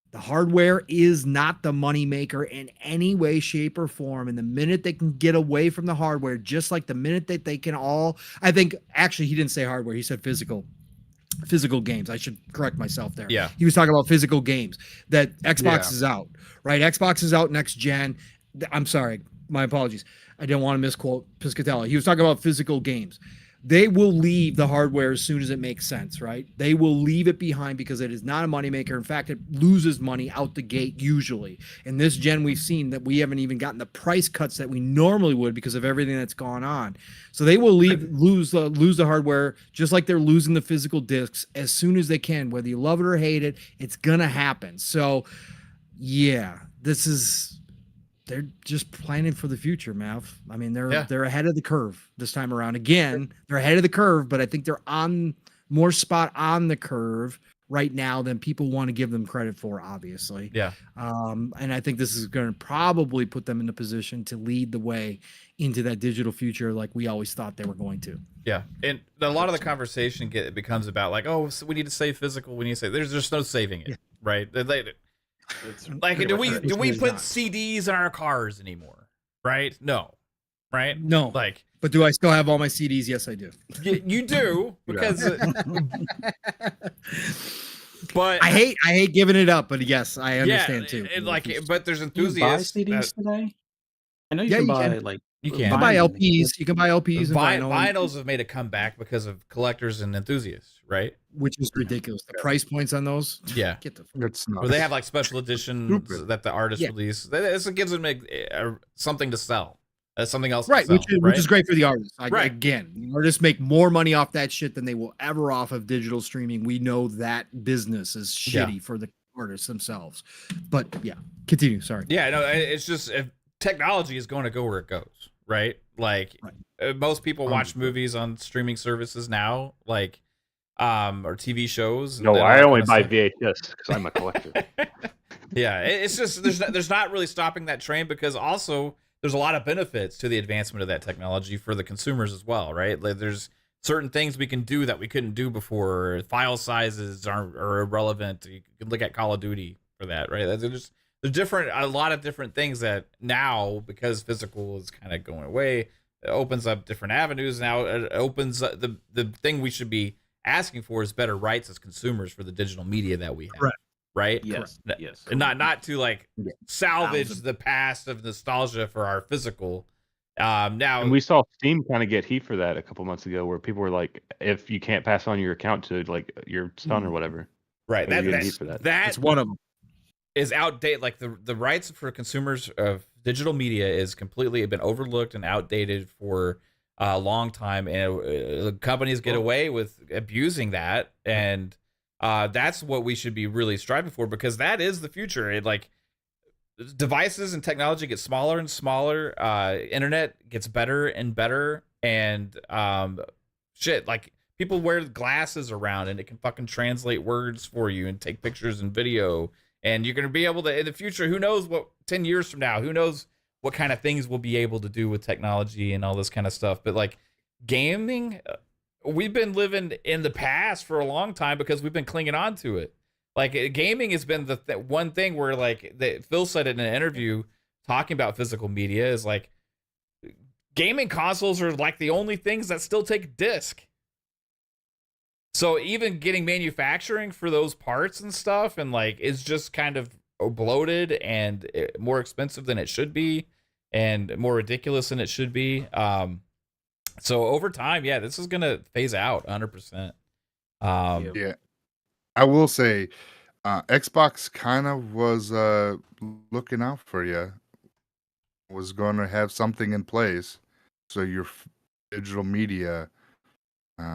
the hardware is not the moneymaker in any way, shape, or form. And the minute they can get away from the hardware, just like the minute that they can all, I think, actually, he didn't say hardware. He said physical games. I should correct myself there. Yeah. He was talking about physical games that Xbox is out, right? Xbox is out next gen. I'm sorry. My apologies. I didn't want to misquote Piscatella. He was talking about physical games. They will leave the hardware as soon as it makes sense, right? They will leave it behind because it is not a moneymaker. In fact, it loses money out the gate usually. In this gen, we've seen that we haven't even gotten the price cuts that we normally would because of everything that's gone on. So they will lose the hardware just like they're losing the physical discs as soon as they can. Whether you love it or hate it, it's going to happen. So, yeah, they're just planning for the future, Mav. I mean, they're ahead of the curve this time around. Again, they're ahead of the curve, but I think they're on more spot on the curve right now than people want to give them credit for, obviously. Yeah. And I think this is going to probably put them in a position to lead the way into that digital future like we always thought they were going to. Yeah. And a lot of the conversation becomes about like, oh, so we need to save physical. We need to save. There's just no saving it, right? Like, do we put CDs in our cars anymore? Right? No. Right? No. Like, but do I still have all my CDs? Yes, I do. You do because. But I hate giving it up, but yes, I understand too. But there's Can you buy enthusiasts. CDs today? I know you Yeah, can you buy can. like You You can. can buy vinyl. LPs. You can buy LPs and vinyl, Vinyls have made a comeback because of collectors and enthusiasts, right? which is ridiculous. The price points on those. Yeah. Get the It's not. Where they have like special editions Stupid. that the artist Yeah. release. This gives them something to sell. Something else right, to sell, which is great for the artists. Right. Again, the artists make more money off that shit than they will ever off of digital streaming. We know that business is shitty for the artists themselves. But yeah, continue. Sorry. Yeah, no, it's just if technology is going to go where it goes, right? Like most people watch movies on streaming services now. Like or TV shows. No, and all I that only kind of buy stuff. VHS because I'm a collector. Yeah, it's just there's not really stopping that train, because also there's a lot of benefits to the advancement of that technology for the consumers as well, right? Like there's certain things we can do that we couldn't do before. File sizes are irrelevant. You can look at Call of Duty for that, right? There's a lot of different things that now, because physical is kind of going away, it opens up different avenues. Now it opens up the thing we should be asking for is better rights as consumers for the digital media that we have. Correct. Right? Yes. Yes. And not to like Yeah. salvage the past of nostalgia for our physical. Now And we saw Steam kind of get heat for that a couple months ago, where people were like, "If you can't pass on your account to like your son or whatever, right, you're getting heat for that." That's one of them. is outdated. Like the rights for consumers of digital media is completely been overlooked and outdated for a long time, and companies get away with abusing that, and that's what we should be really striving for, because that is the future. It like devices and technology get smaller and smaller, internet gets better and better, and shit, like people wear glasses around and it can fucking translate words for you and take pictures and video, and you're going to be able to in the future, who knows what 10 years from now, who knows what kind of things we'll be able to do with technology and all this kind of stuff. But like gaming, we've been living in the past for a long time because we've been clinging on to it. Like gaming has been the one thing where like Phil said it in an interview talking about physical media is like gaming consoles are like the only things that still take disc. So even getting manufacturing for those parts and stuff and like it's just kind of bloated and more expensive than it should be and more ridiculous than it should be. So over time, yeah, this is gonna phase out 100%. Yeah, I will say, Xbox kind of was looking out for you. Was going to have something in place, so your digital media. Way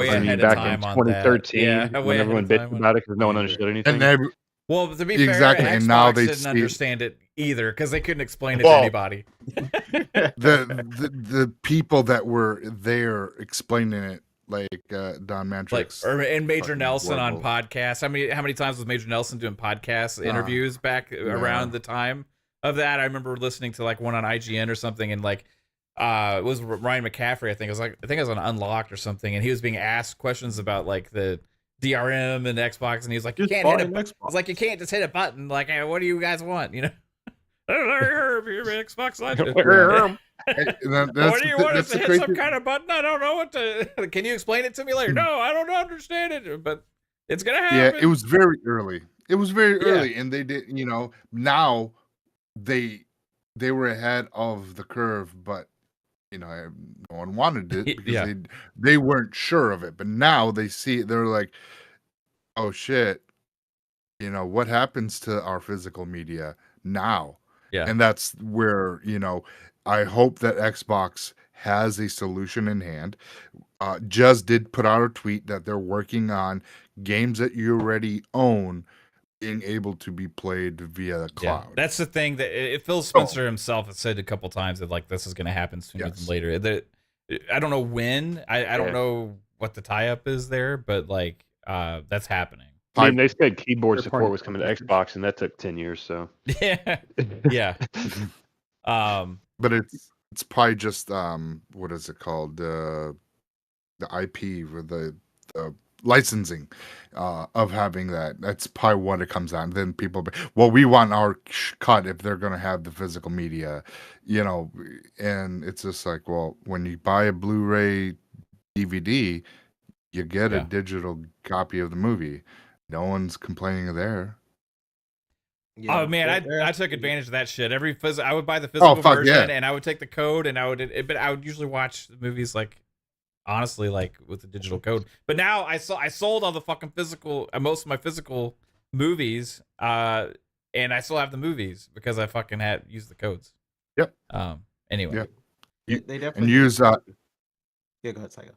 I mean, ahead of back time in on 2013, that. Yeah, when everyone bitched about it because no one understood anything. And well, to be exactly, fair, and Xbox now they didn't understand it either because they couldn't explain it Well, to anybody. the people that were there explaining it, like Don Mantrix, And Major fucking Nelson on horrible. podcasts. How many times was Major Nelson doing podcast interviews back around the time of that? I remember listening to like one on IGN or something, and like it was Ryan McCaffrey. I think it was on Unlocked or something, and he was being asked questions about like the DRM and Xbox, and he's like, you can't hit a Xbox. It's like you can't just hit a button. Like, hey, what do you guys want? You know, you're Xbox Legend. What do you want us to hit some kind of button? I don't know what to. Can you explain it to me later? No, I don't understand it, but it's gonna happen. Yeah, it was very early. It was very early, and they did. You know, now they were ahead of the curve, but you know, no one wanted it because they weren't sure of it. But now they see it. They're like, oh shit, you know, what happens to our physical media now? Yeah. And that's where, you know, I hope that Xbox has a solution in hand. Just did put out a tweet that they're working on games that you already own being able to be played via the cloud. Yeah, that's the thing that Phil Spencer himself has said a couple times that like this is going to happen sooner than later. I don't know when. I don't know what the tie-up is there, but like that's happening. I mean, they said keyboard support was coming to Xbox, and that took 10 years. So yeah. But it's probably just what is it called, the IP or the licensing of having that. That's probably what it comes on. Then people, well, we want our cut if they're going to have the physical media, you know. And it's just like, well, when you buy a Blu-ray DVD, you get a digital copy of the movie. No one's complaining there. Yeah, oh man, I took advantage of that shit. I would buy the physical version, and I would take the code, and I would usually watch the movies like honestly like with the digital code. But now I sold all the fucking physical, most of my physical movies, and I still have the movies because I fucking had used the codes. Yep. Anyway, they definitely and use yeah. Go ahead, Saigo.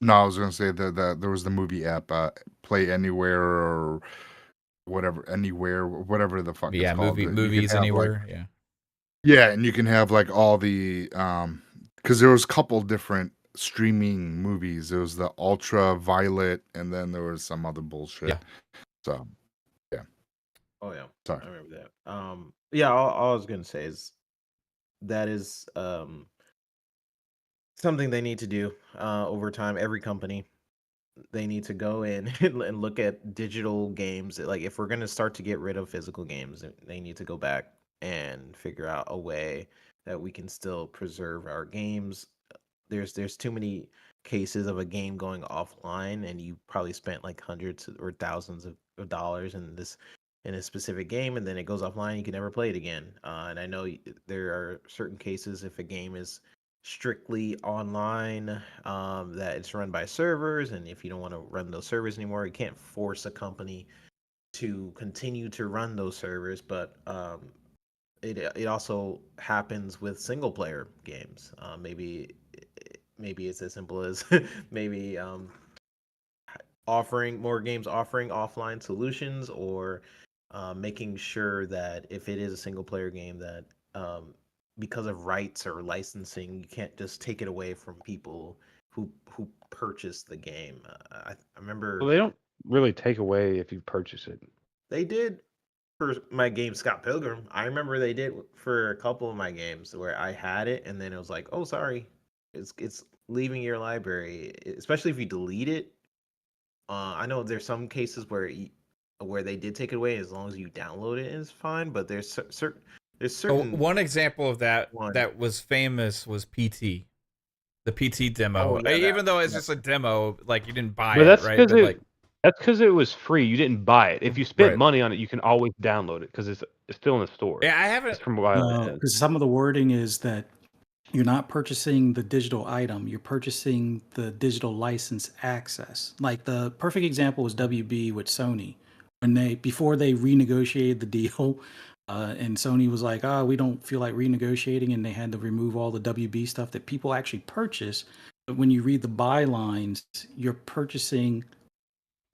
No, I was gonna say that there was the movie app, Play Anywhere or whatever, Anywhere, whatever the fuck. Yeah, it's called. movies anywhere. Like, yeah, and you can have like all the because there was a couple different streaming movies. It was the Ultraviolet, and then there was some other bullshit. Yeah. So Oh yeah, sorry. I remember that. Yeah, all I was gonna say is that is something they need to do over time. Every company, they need to go in and look at digital games. Like if we're going to start to get rid of physical games, they need to go back and figure out a way that we can still preserve our games. There's too many cases of a game going offline, and you probably spent like hundreds or thousands of dollars in a specific game, and then it goes offline. You can never play it again. And I know there are certain cases if a game is strictly online, that it's run by servers, and if you don't want to run those servers anymore, you can't force a company to continue to run those servers. But it also happens with single player games. Maybe it's as simple as maybe offering more games, offering offline solutions, or making sure that if it is a single player game, that because of rights or licensing, you can't just take it away from people who purchase the game. I remember Well, they don't really take away if you purchase it. they did for my game Scott Pilgrim. I remember they did for a couple of my games where I had it, and then it was like, oh, sorry, it's leaving your library, especially if you delete it. I know there's some cases where they did take it away as long as you download it is fine, but there's certain One example of that One. that was famous was PT, the PT demo. Oh, yeah, Even though it's just a demo, like you didn't buy But it, that's right? because But like, that's because it was free. You didn't buy it. If you spent Right. money on it, you can always download it because it's still in the store. yeah, I It's haven't. from a while. No, because some of the wording is that you're not purchasing the digital item, you're purchasing the digital license access. Like the perfect example was WB with Sony. When before they renegotiated the deal, and Sony was like, we don't feel like renegotiating, and they had to remove all the WB stuff that people actually purchase. But when you read the bylines, you're purchasing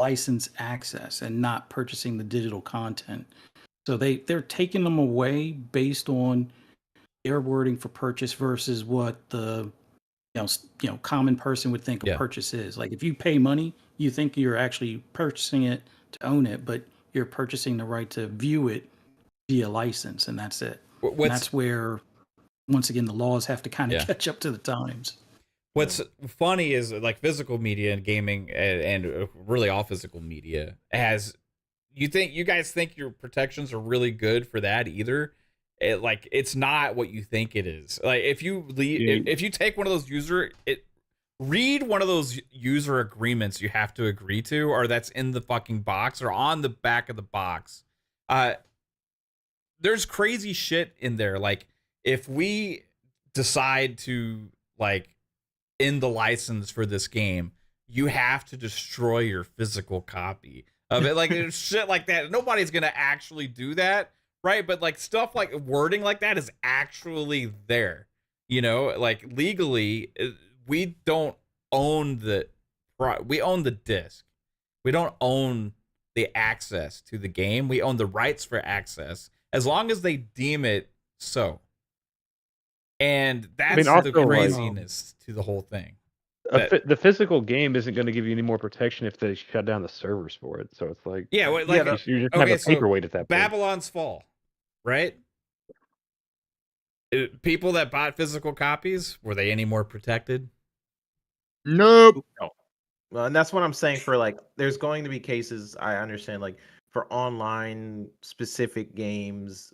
license access and not purchasing the digital content. So they're taking them away based on their wording for purchase versus what the common person would think a Yeah. purchase is. Like if you pay money, you think you're actually purchasing it to own it, but you're purchasing the right to view it via license, and that's it. And that's where, once again, the laws have to kind of catch up to the times. What's funny is like physical media and gaming, and really all physical media has. You guys think your protections are really good for that either? It's not what you think it is. Like if you if you take one of those read one of those user agreements you have to agree to, or that's in the fucking box or on the back of the box. There's crazy shit in there. Like if we decide to end the license for this game, you have to destroy your physical copy of it. Like there's shit like that. Nobody's gonna actually do that, right? But like stuff like wording like that is actually there. Like legally, we don't own we own the disc. We don't own the access to the game. We own the rights for access as long as they deem it so. And that's the craziness to the whole thing. The physical game isn't going to give you any more protection if they shut down the servers for it. So it's like, you just have a paperweight at that point. Babylon's Fall, right? People that bought physical copies, were they any more protected? Nope. No. Well, and that's what I'm saying for there's going to be cases, I understand, like for online specific games,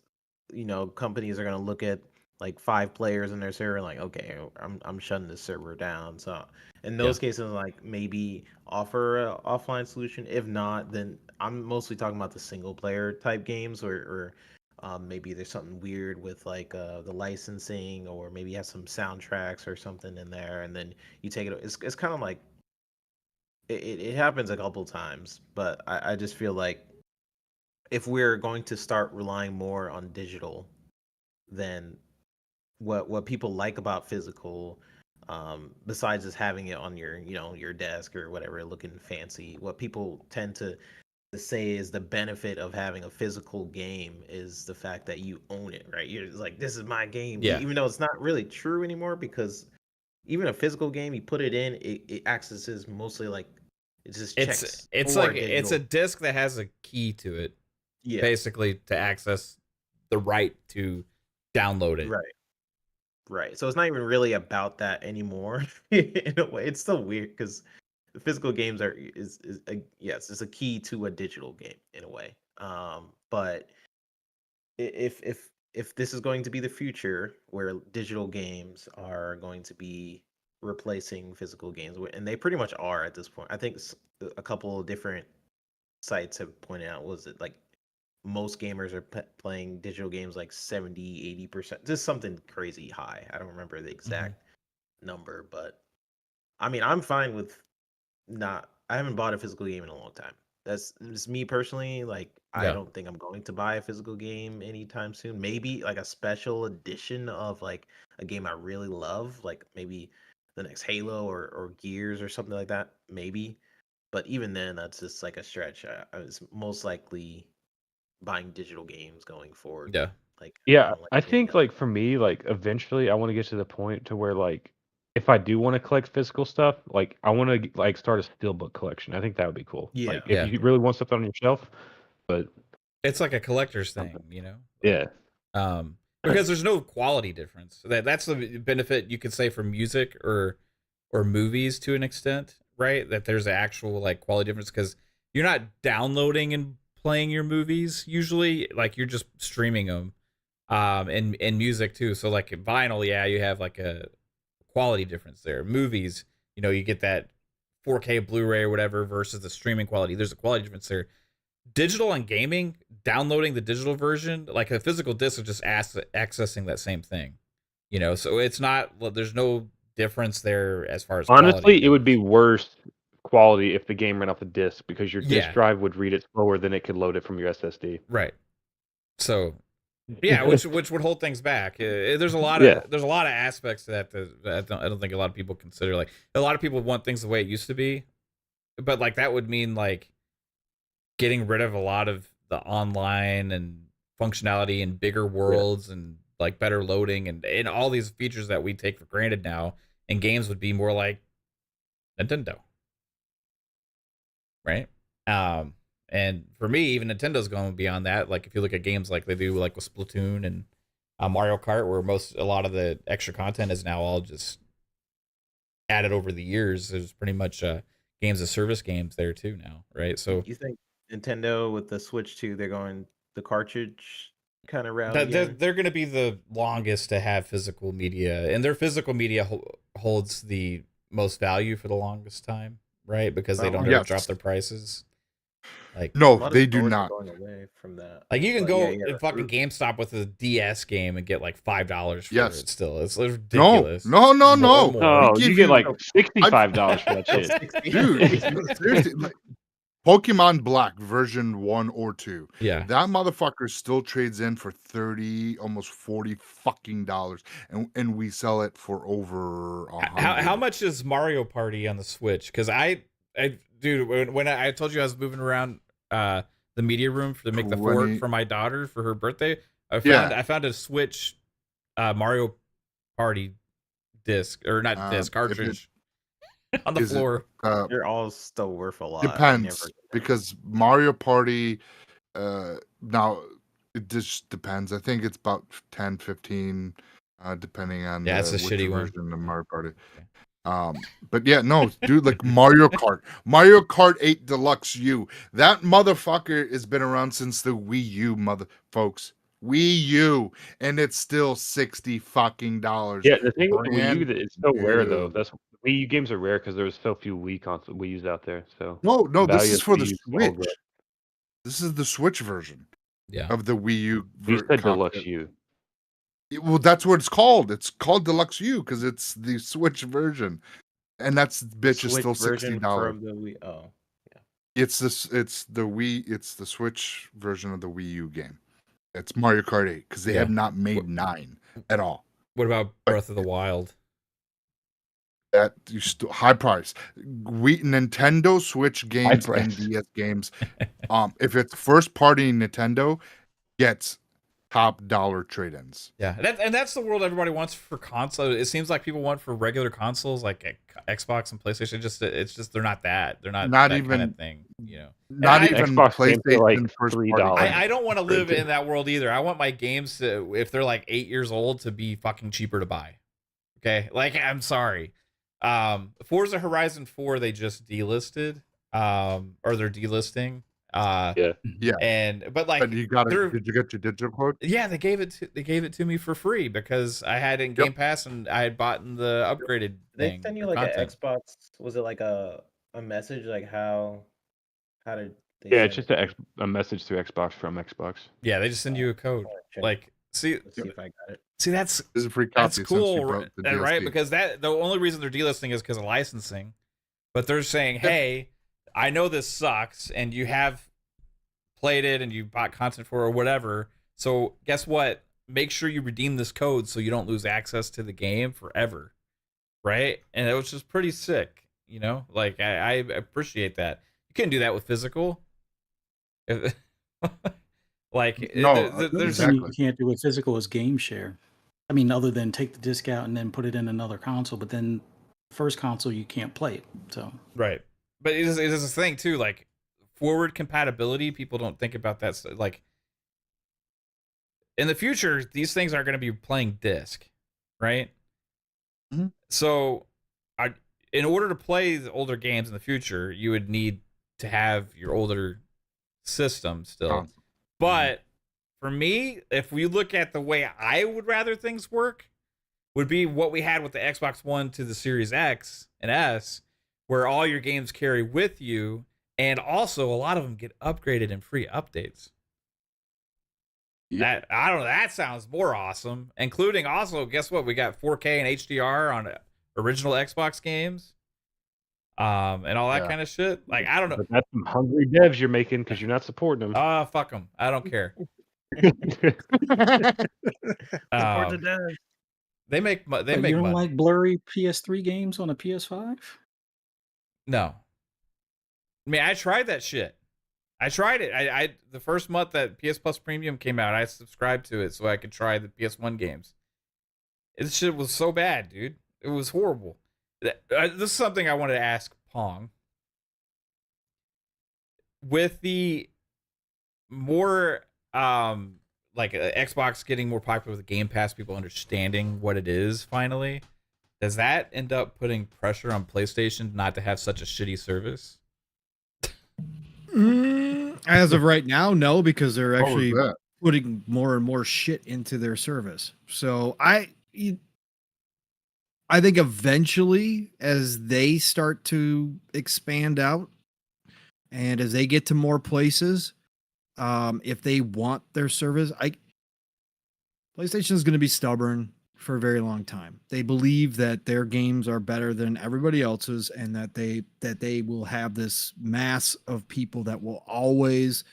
companies are going to look at like 5 players in their server, like, okay, I'm shutting this server down. So in those cases, like maybe offer a offline solution. If not, then I'm mostly talking about the single player type games, or maybe there's something weird with the licensing, or maybe you have some soundtracks or something in there, and then you take it. It's kind of like it happens a couple times, but I just feel like if we're going to start relying more on digital, then what people like about physical, besides just having it on your desk or whatever, looking fancy, what people tend to say is the benefit of having a physical game is the fact that you own it, right? You're like, this is my game, even though it's not really true anymore, because even a physical game, you put it in, it accesses mostly like it just checks. It's for like it's a disc that has a key to it, yeah, basically to access the right to download it. right, right. So it's not even really about that anymore. In a way, it's still weird because the physical games is yes, it's a key to a digital game in a way. But if this is going to be the future where digital games are going to be replacing physical games, and they pretty much are at this point. I think a couple of different sites have pointed out was it like most gamers are playing digital games like 70-80%, just something crazy high. I don't remember the exact number, but I mean, I'm fine with not. I haven't bought a physical game in a long time. That's just me personally. Like, I Yeah. don't think I'm going to buy a physical game anytime soon. Maybe like a special edition of like a game I really love, like maybe the next Halo or Gears or something like that. Maybe, but even then, that's just like a stretch. I was most likely buying digital games going forward. Yeah. Like, Yeah, don't like I getting think like for me, like eventually I want to get to the point to where like if I do want to collect physical stuff, like I want to like start a steelbook collection. I think that would be cool. Yeah. Like Yeah. if you really want something on your shelf, but It's like a collector's thing, you know? yeah. Because there's no quality difference. That's the benefit you could say for music or movies to an extent, right? That there's an actual like quality difference because you're not downloading and playing your movies usually, like you're just streaming them. And music too. So like vinyl, yeah, you have like a quality difference there. Movies, you know, you get that 4K Blu-ray or whatever versus the streaming quality. There's a quality difference there. Digital and gaming, downloading the digital version, like a physical disc is just accessing that same thing, you know. So it's not. There's no difference there as far as Honestly, it would goes. be worse quality if the game ran off the disc because your disk Yeah. drive would read it slower than it could load it from your SSD. Right. So yeah, which would hold things back. There's a lot Yeah. of aspects to that I don't think a lot of people consider. Like a lot of people want things the way it used to be, but like that would mean like getting rid of a lot of the online and functionality and bigger worlds and like better loading and all these features that we take for granted now. And games would be more like Nintendo, right? And for me, even Nintendo's going beyond that. Like if you look at games like they do like with Splatoon and Mario Kart, where a lot of the extra content is now all just added over the years. There's pretty much games as service games there too now, right? So You think Nintendo with the Switch 2, they're going the cartridge kind of route they're going to be the longest to have physical media, and their physical media holds the most value for the longest time, right? Because they don't ever drop their prices. Like no, they do not. Going away from that. Like you can go in fucking GameStop with a DS game and get like $5 for it. Still, it's ridiculous. No. Oh, you get like $65 for that shit, dude. Seriously, like, Pokemon Black version 1 or 2. Yeah, that motherfucker still trades in for $30, almost $40 fucking dollars, and we sell it for over $100. How much is Mario Party on the Switch? Because dude, when I told you I was moving around the media room to make the fork for my daughter for her birthday, I found a Switch Mario Party disc, or not disc, cartridge on the floor. They're all still worth a lot. Depends, because Mario Party now it just depends. I think it's about 10, 15 depending on it's a shitty version of Mario Party. But yeah, no, dude, like Mario Kart 8 Deluxe U. That motherfucker has been around since the Wii U, folks. Wii U, and it's still $60 fucking dollars. Yeah, the thing with the Wii U that it's so rare though. That's Wii U games are rare because there was so few Wii U's out there. So no, this is for the Switch. This is the Switch version. Yeah. Of the Wii U. You said Deluxe U. Well, that's what it's called. It's called Deluxe U because it's the Switch version, and that's bitch is still $60. Oh, yeah. It's the Switch version of the Wii U game. It's Mario Kart 8 because they have not made 9 at all. What about Breath of the Wild? That you still high price. Nintendo Switch games and DS games. If it's first party Nintendo, gets top dollar trade-ins. Yeah, that's the world everybody wants for console. It seems like people want for regular consoles like Xbox and PlayStation. It's just they're not that. They're not that even kind of thing. You know, not I- even Xbox games are like PlayStation first $3. party. I don't want to live in that world either. I want my games to, if they're like 8 years old, to be fucking cheaper to buy. Okay, like I'm sorry. Forza Horizon 4 they just delisted, or they're delisting. Yeah. But like, But you got they're- it. Did you get your digital code? yeah, they gave it to me for free because I had it in Game Pass and I had bought in the upgraded They thing. send you or like an content. Xbox. Was it like a message? Like how did they? Yeah, it's send just a message through Xbox from Xbox. Yeah, they just send you a code. check. Like, see, Let's see if I got it. that's This is a free copy. that's since cool, you bought the right? DLC. Because the only reason they're delisting is because of licensing. But they're saying, hey, I know this sucks, and you have played it and you bought content for it or whatever. So guess what? Make sure you redeem this code so you don't lose access to the game forever, right? And it was just pretty sick, you know. Like I appreciate that. You couldn't do that with physical. Like No, there's The thing exactly. you can't do with physical is game share. I mean, other than take the disc out and then put it in another console, but then first console you can't play it. So right, but it is a thing too. Like forward compatibility, people don't think about that. Like in the future, these things aren't going to be playing disc, right? Mhm. So, in order to play the older games in the future, you would need to have your older system still. Console. But for me, if we look at the way I would rather things work, would be what we had with the Xbox One to the Series X and S, where all your games carry with you, and also a lot of them get upgraded and free updates. Yeah. That I don't know. That sounds more awesome. Including also, guess what? We got 4K and HDR on original Xbox games, and all that Yeah. kind of shit. Like I don't know. But that's some hungry devs you're making because you're not supporting them. Oh, fuck them. I don't care. Support the devs. They make But make you don't money. like blurry PS3 games on a PS5? No. I mean, I tried that shit. I tried it. I the first month that PS Plus Premium came out, I subscribed to it so I could try the PS1 games. This shit was so bad, dude. It was horrible. This is something I wanted to ask Pong. With the more like Xbox getting more popular with Game Pass, people understanding what it is finally, does that end up putting pressure on PlayStation not to have such a shitty service? As of right now, no, because they're What was actually that? putting more and more shit into their service. So I think eventually, as they start to expand out, and as they get to more places, if they want their service, PlayStation is going to be stubborn for a very long time. They believe that their games are better than everybody else's, and that they will have this mass of people that will always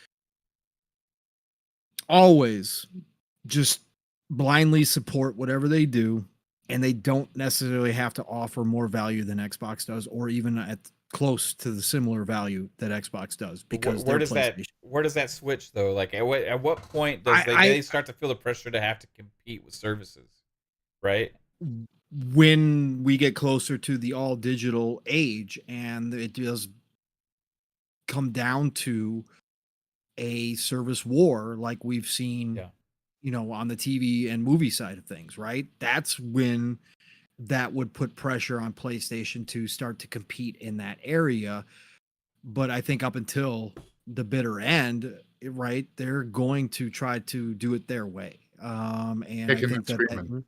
just blindly support whatever they do, and they don't necessarily have to offer more value than Xbox does, or even at close to the similar value that Xbox does, because where they're does that switch though? Like at what point does they start to feel the pressure to have to compete with services, right? when we get closer to the all digital age, and it does come down to a service war like we've seen, on the TV and movie side of things, right? That's when that would put pressure on PlayStation to start to compete in that area. But I think up until the bitter end, right, they're going to try to do it their way. And Kicking I think and screaming.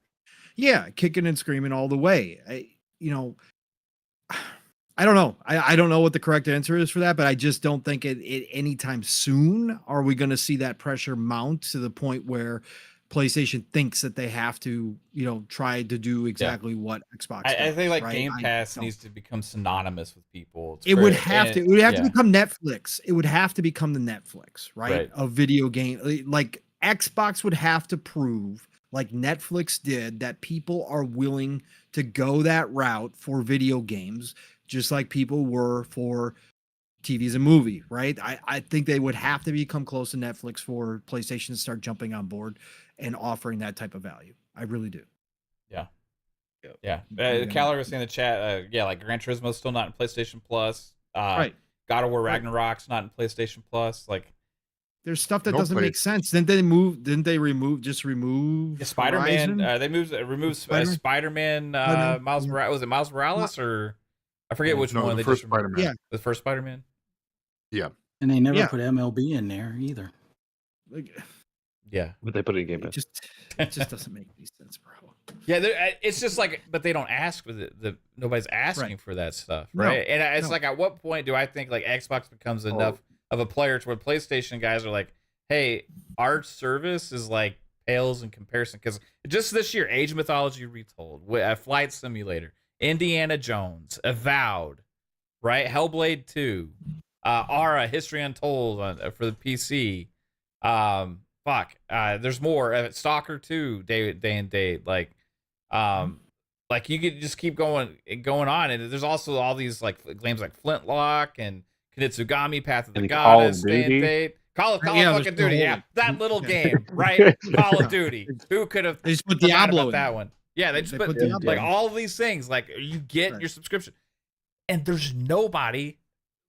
kicking and screaming all the way. I don't know. I don't know what the correct answer is for that, but I just don't think it anytime soon are we going to see that pressure mount to the point where PlayStation thinks that they have to, try to do exactly what Xbox does. I think like right? Game Pass needs to become synonymous with people. It would have to. It would have to become Netflix. It would have to become the Netflix, right? Of video game. Like Xbox would have to prove, like Netflix did, that people are willing to go that route for video games, just like people were for TV's a movie, right? I think they would have to become close to Netflix for PlayStation to start jumping on board and offering that type of value. I really do. Yeah. Yep. Yeah. Calorie was saying in the chat, yeah, like Gran Turismo's still not in PlayStation Plus. Right. God of War Ragnarok's not in PlayStation Plus. Like, there's stuff that No doesn't play- make sense. Didn't they remove Spider-Man, Horizon? they removed Spider-Man? Spider-Man, Spider-Man, Miles yeah. Morales. Was it Miles Morales or I forget which No, one the they first just removed. Spider-Man. Yeah. The first Spider-Man. And they never Yeah. put MLB in there either. Like, Yeah. But they put it in Game it Pass. just doesn't make any sense, bro. Yeah, it's just like, but they don't ask for nobody's asking Right. for that stuff, No, right? And it's no. like, at what point do I think like Xbox becomes enough of a player to where PlayStation guys are like, hey, our service is like pales in comparison? Because just this year, Age of Mythology Retold, Flight Simulator, Indiana Jones, Avowed, right? Hellblade 2, Ara, History Untold for the PC. There's more. Stalker 2, day and date. Like you could just keep going on, and there's also all these like games like Flintlock and Kunitsugami, Path of the And Call of Goddess, day and Duty. date. Call of Yeah, fucking there's Duty, the yeah, whole- that little yeah. game, right? Call of Duty. Who could have They just put forgot Diablo about in that there. one? Yeah, they just They put put Diablo like in. all of these things. Like you get Right. your subscription, and there's nobody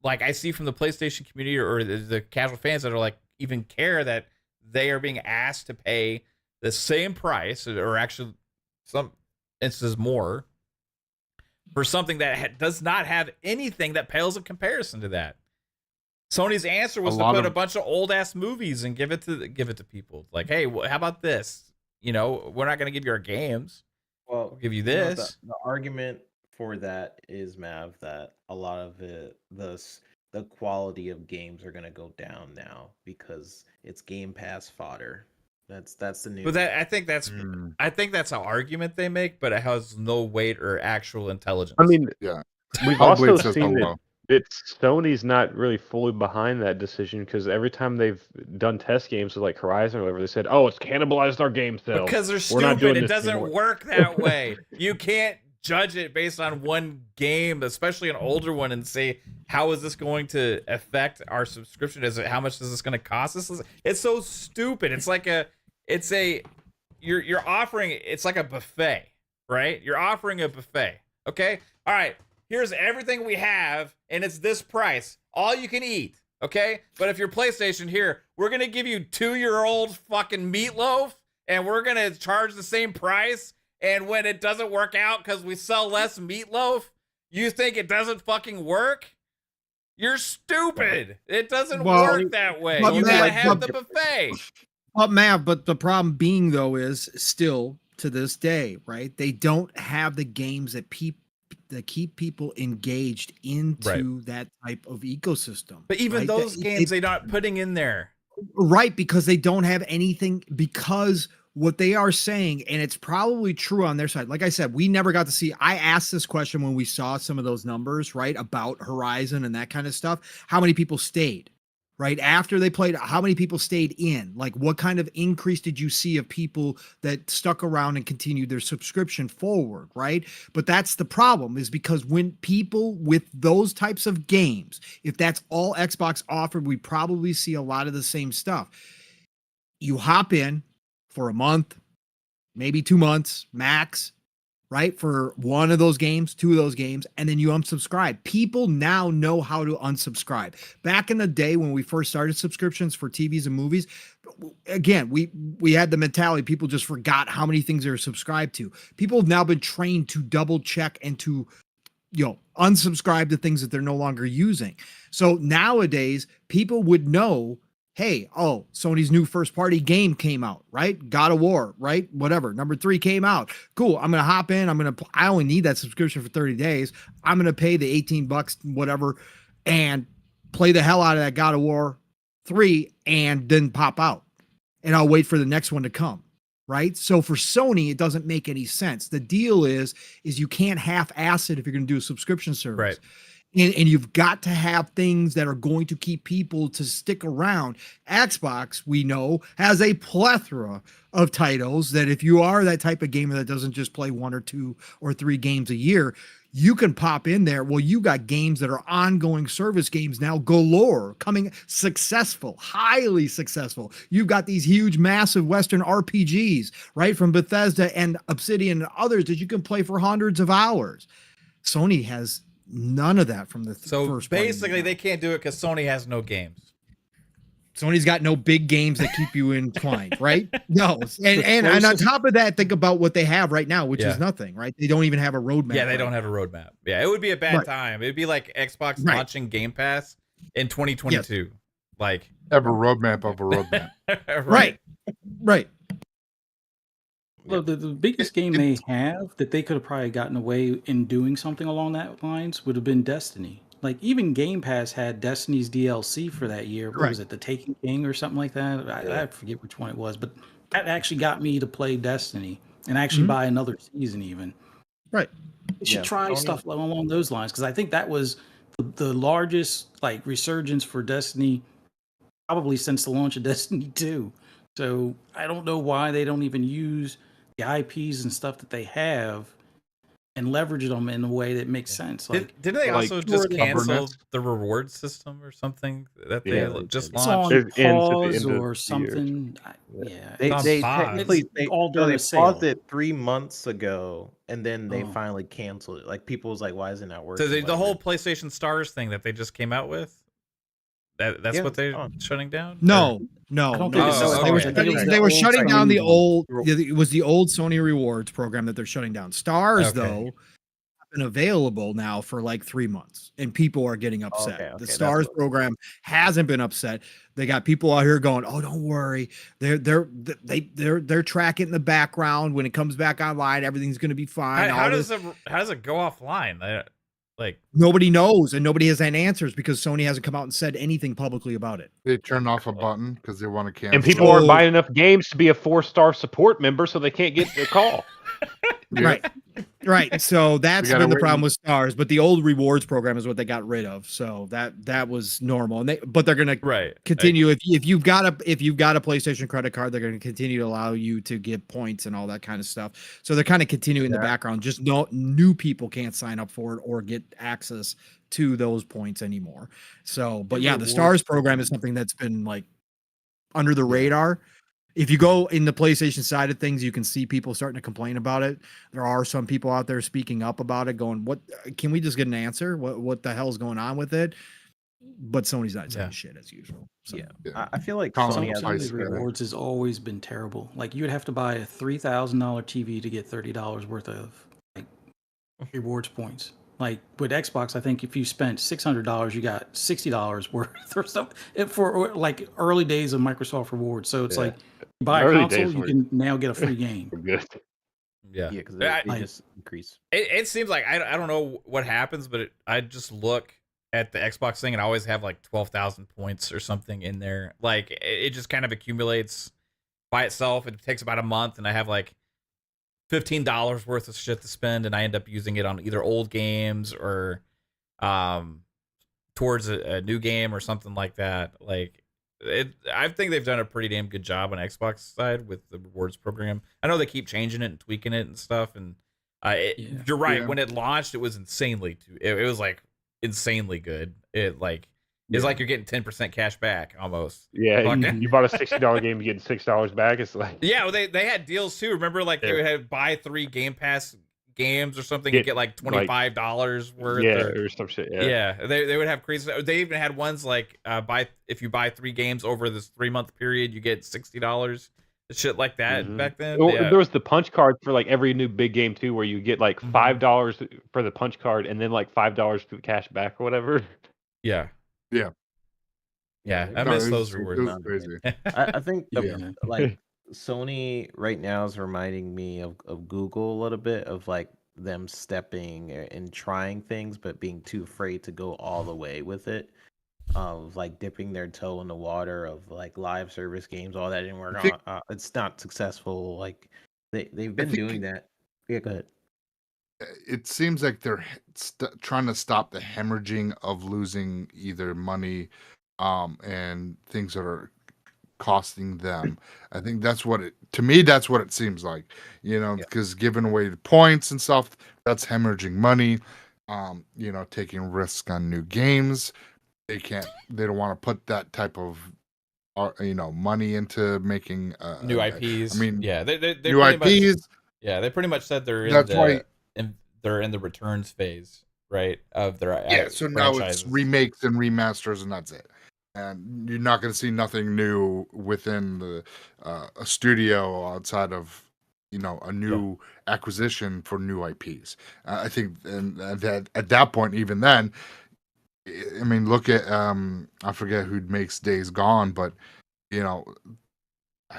like I see from the PlayStation community or the casual fans that are like even care that they are being asked to pay the same price, or actually some instances more, for something that does not have anything that pales in comparison to that. Sony's answer was to put a bunch of old ass movies and give it to people. Like, hey, how about this? You know, we're not going to give you our games. Well, We'll give you know, this. the argument for that is, Mav, that a lot of it, the quality of games are going to go down now because it's Game Pass fodder. That's the news. But I think that's Mm. an argument they make, but it has no weight or actual intelligence. I mean, Yeah. we've Hellblade also says seen hello. that Sony's not really fully behind that decision, because every time they've done test games with like Horizon or whatever, they said, "Oh, it's cannibalized our game sales." Because they're We're not doing stupid. It this doesn't anymore. work that way. You can't judge it based on one game, especially an older one, and say, how is this going to affect our subscription? How much is this going to cost us? It's so stupid. It's like you're offering, it's like a buffet, right? You're offering a buffet. Okay. All right. Here's everything we have, and it's this price. All you can eat. Okay. But if you're PlayStation, here, we're going to give you 2-year-old fucking meatloaf, and we're going to charge the same price. And when it doesn't work out because we sell less meatloaf, you think it doesn't fucking work? You're stupid. It doesn't work that way. but You Matt, gotta have but- the buffet. But the problem being though is still to this day, right? They don't have the games that keep people engaged into that type of ecosystem. But even right? those games they're not putting in there. Right, because they don't have anything, because what they are saying, and it's probably true on their side. Like I said, we never got to see, I asked this question when we saw some of those numbers, right, about Horizon and that kind of stuff. How many people stayed, right? After they played, how many people stayed in? Like, what kind of increase did you see of people that stuck around and continued their subscription forward, right? But that's the problem, is because when people with those types of games, if that's all Xbox offered, we probably see a lot of the same stuff. You hop in for a month, maybe 2 months max, right? For one of those games, 2 of those games, and then you unsubscribe. People now know how to unsubscribe. Back in the day when we first started subscriptions for TVs and movies, again, we had the mentality, people just forgot how many things they're subscribed to. People have now been trained to double check and to, unsubscribe to things that they're no longer using. So nowadays, people would know, hey, Sony's new first party game came out, right? God of War, right? Whatever. Number 3 came out. Cool. I'm going to hop in. I only need that subscription for 30 days. I'm going to pay the $18, whatever, and play the hell out of that God of War 3 and then pop out. And I'll wait for the next one to come. Right. So for Sony, it doesn't make any sense. The deal is you can't half-ass it if you're going to do a subscription service. Right. And you've got to have things that are going to keep people to stick around. Xbox, we know, has a plethora of titles that if you are that type of gamer that doesn't just play 1 or 2 or 3 games a year, you can pop in there. Well, you got games that are ongoing service games now galore, coming successful, highly successful. You've got these huge, massive Western RPGs, right, from Bethesda and Obsidian and others that you can play for hundreds of hours. Sony has none of that from the So first party basically, now. they can't do it because Sony has no games. Sony's got no big games that keep you entwined, right? No, and on top of that, think about what they have right now, which Yeah. is nothing, right? They don't even have a roadmap. Yeah, they right don't have a roadmap. Yeah, it would be a bad Right. time. It'd be like Xbox Right. launching Game Pass in 2022. Like, Have a roadmap of a roadmap. right, right. Well, the biggest game they have that they could have probably gotten away in doing something along that lines would have been Destiny. Like even Game Pass had Destiny's DLC for that year. What was it, The Taken King or something like that? I forget which one it was, but that actually got me to play Destiny and actually buy another season even. Right. You should try stuff along those lines because I think that was the largest like resurgence for Destiny probably since the launch of Destiny 2. So I don't know why they don't even use the IPs and stuff that they have and leverage them in a way that makes sense. Like, didn't they like also just cancel Stubbornness. the reward system or something that they Yeah, just it's launched? on It ends at the pause end of or the year. something. They on they pause. technically they, all no, during they a paused sale. it 3 months ago, and then they Oh. finally canceled it. Like people was like, "Why isn't that So working?" the whole whatever. PlayStation Stars thing that they just came out with, that's Yeah, what they're it's on. shutting down? No, Or- no, I don't no. think it's Oh, Stars. okay. I think it was They the were old shutting down the Sony old. one. Yeah, it was the old Sony Rewards program that they're shutting down. Stars Okay. though have been available now for like 3 months, and people are getting upset. Okay, The that's Stars what- program hasn't been upset. They got people out here going, "Oh, don't worry, they're tracking in the background. When it comes back online, everything's going to be fine." How All does this- how does it go offline? Like, Nobody knows, and nobody has any answers because Sony hasn't come out and said anything publicly about it. They turn off a button because they want to cancel. And people it. aren't buying enough games to be a 4-star support member, so they can't get the call. Yeah. Right. Right. So that's gotta been the wait problem and- with Stars, but the old rewards program is what they got rid of. So that was normal. And but they're going to right. continue if you've got a PlayStation credit card, they're going to continue to allow you to get points and all that kind of stuff. So they're kind of continuing in the background. Just new people can't sign up for it or get access to those points anymore. So, but yeah, the Stars program is something that's been like under the radar. If you go in the PlayStation side of things, you can see people starting to complain about it. There are some people out there speaking up about it, going, "What can we just get an answer? What the hell's going on with it?" But Sony's not saying shit as usual. So. Yeah, I feel like Console Sony has price Sony's better. rewards has always been terrible. Like you would have to buy a $3,000 TV to get $30 worth of like rewards points. Like with Xbox, I think if you spent $600, you got $60 worth or something for like early days of Microsoft rewards. So it's like you buy a Early console, days you were- can now get a free game. We're good. Yeah. Yeah, because I- they just increase. It seems like I don't know what happens, but I just look at the Xbox thing and I always have like 12,000 points or something in there. Like it just kind of accumulates by itself. It takes about a month, and I have like $15 worth of shit to spend, and I end up using it on either old games or towards a new game or something like that. Like I think they've done a pretty damn good job on Xbox side with the rewards program. I know they keep changing it and tweaking it and stuff, and you're right. Yeah. When it launched, it was insanely it was like insanely good. It's like you're getting 10% cash back almost. Yeah, Fucking- you bought a $60 game, you get $6 back. It's like, Yeah, well, they had deals too. Remember, like they had buy 3 Game Pass games or something and get like $25 worth. yeah, or some shit. Yeah, they would have crazy. They even had ones like if you buy 3 games over this 3-month period, you get $60. Shit like that back then. Or Yeah. there was the punch card for like every new big game too, where you get like $5 for the punch card and then like $5 for the cash back or whatever. Yeah. Yeah. Yeah, I No, miss it those was rewards. crazy. I think Yeah. like Sony right now is reminding me of Google a little bit of like them stepping and trying things, but being too afraid to go all the way with it. Of like dipping their toe in the water of like live service games, all that didn't work. It's not successful. Like they've been think- doing that. Yeah, go ahead. it seems like they're trying to stop the hemorrhaging of losing either money, and things that are costing them. I think that's what to me, that's what it seems like, Yeah. because giving away the points and stuff, that's hemorrhaging money. Taking risk on new games. They don't want to put that type of, money into making, New IPs. I mean, they new pretty much IPs. they pretty much said That's why. they're in the returns phase, right, of their Yeah, so now it's franchises. remakes and remasters, and that's it. And you're not going to see nothing new within the a studio outside of a new acquisition for new IPs. I think, and that at that point, even then, I mean, look at I forget who makes Days Gone, but you know, I-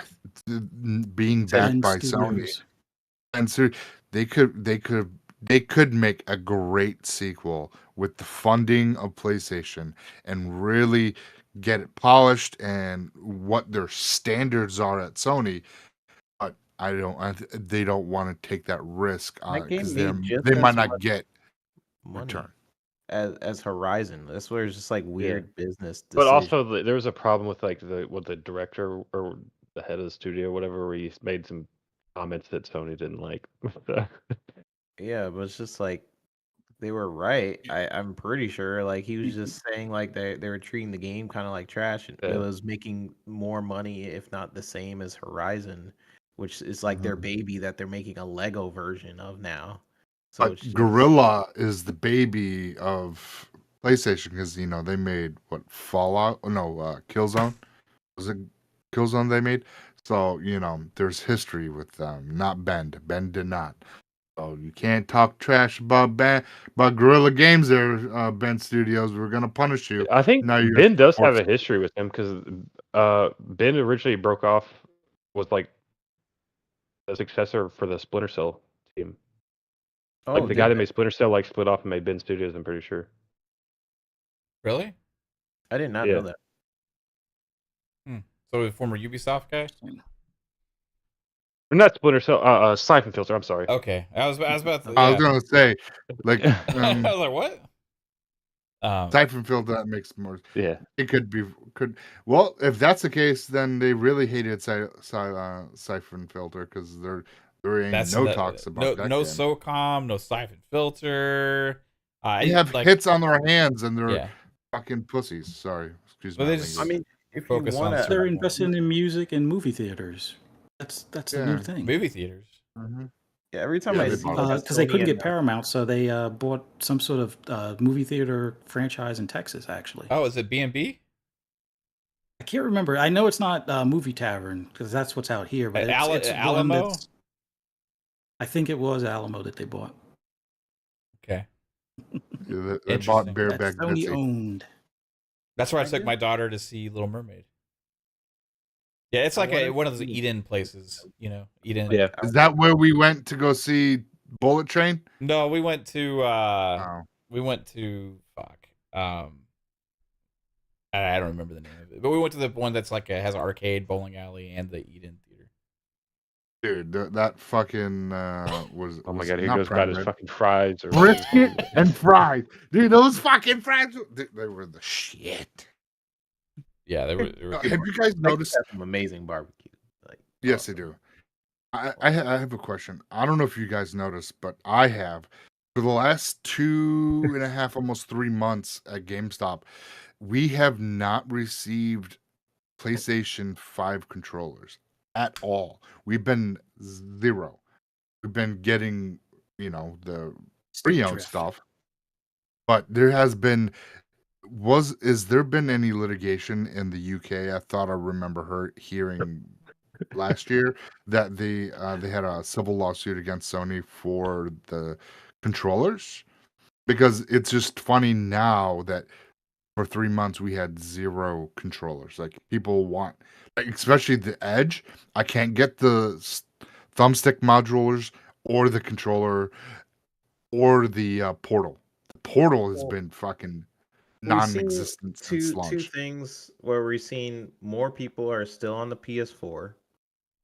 being backed Zen by Sony, Studios. and so they could make a great sequel with the funding of PlayStation and really get it polished and what their standards are at Sony. But they don't want to take that risk That game because made just they might as not much get money return. as Horizon. That's where it's just like Yeah. weird business But decisions. also, there was a problem with like the director or the head of the studio, whatever, where he made some comments that Sony didn't like. Yeah, but it's just like they were right. I'm pretty sure. Like he was just saying like they were treating the game kind of like trash, and it Yeah. was making more money, if not the same as Horizon, which is like their baby that they're making a Lego version of now. So But it's just Gorilla is the baby of PlayStation because they made what Fallout? Oh, no, Killzone. Was it Killzone they made? So there's history with them. Not Bend. Bend did not. So you can't talk trash about Guerrilla Games there, Bend Studios. We're gonna punish you. I think Now you're Ben does have forced. a history with him because Ben originally broke off, was like the successor for the Splinter Cell team. Like the guy that made Splinter Cell like split off and made Ben Studios, I'm pretty sure. Really? I did not Yeah. know that. So the former Ubisoft guy. Or not Splinter Cell, Siphon Filter, I'm sorry. Okay, I was about to. I Yeah. was gonna say, like, I was like, what? Siphon Filter, that makes more. Yeah. It could. Well, if that's the case, then they really hated Siphon Filter because there ain't That's no talks about that no game. SOCOM, no Siphon Filter. They have hits on their hands and they're Yeah. fucking pussies. Sorry, excuse But my they just- language. I mean, if you Focus want on to, They're investing in music and movie theaters. That's the new Yeah. thing. movie theaters. every time Yeah, I they see bought Because they couldn't Sony get Paramount, so they bought some sort of movie theater franchise in Texas. Actually, Oh, is it B&B? I can't remember. I know it's not Movie Tavern because that's what's out here, but it's one Alamo? that's. I think it was Alamo that they bought. Okay. Yeah, they Interesting. bought That's Bareback Sony Bitsy. owned. That's where I I took guess- my daughter to see Little Mermaid. Yeah, it's I like wanted one of to those see- Eden places, Eden. Yeah. Is that where we went to go see Bullet Train? No, we went to Oh. fuck. I don't remember the name of it, but we went to the one that's like has an arcade, bowling alley, and the Eden Theater. Dude, that fucking was. Oh my was god, here not goes prime about his rib. fucking fries or Brisket and fries. Dude, those fucking fries, they were the shit. Yeah, they were Have you guys Texas noticed? has some amazing barbecue. Like, Yes, they do. I have a question. I don't know if you guys noticed, but I have. For the last 2.5, almost 3 months at GameStop, we have not received PlayStation 5 controllers at all. We've been zero. We've been getting, the pre-owned drift. stuff. But there has been is there been any litigation in the UK? I thought I remember hearing last year that they had a civil lawsuit against Sony for the controllers, because it's just funny now that for 3 months we had 0 controllers. Like people want, like, especially the Edge. I can't get the thumbstick modulars or the controller or the Portal. The Portal has been fucking we've seen non-existent since two launch. things where we've seen more people are still on the PS4,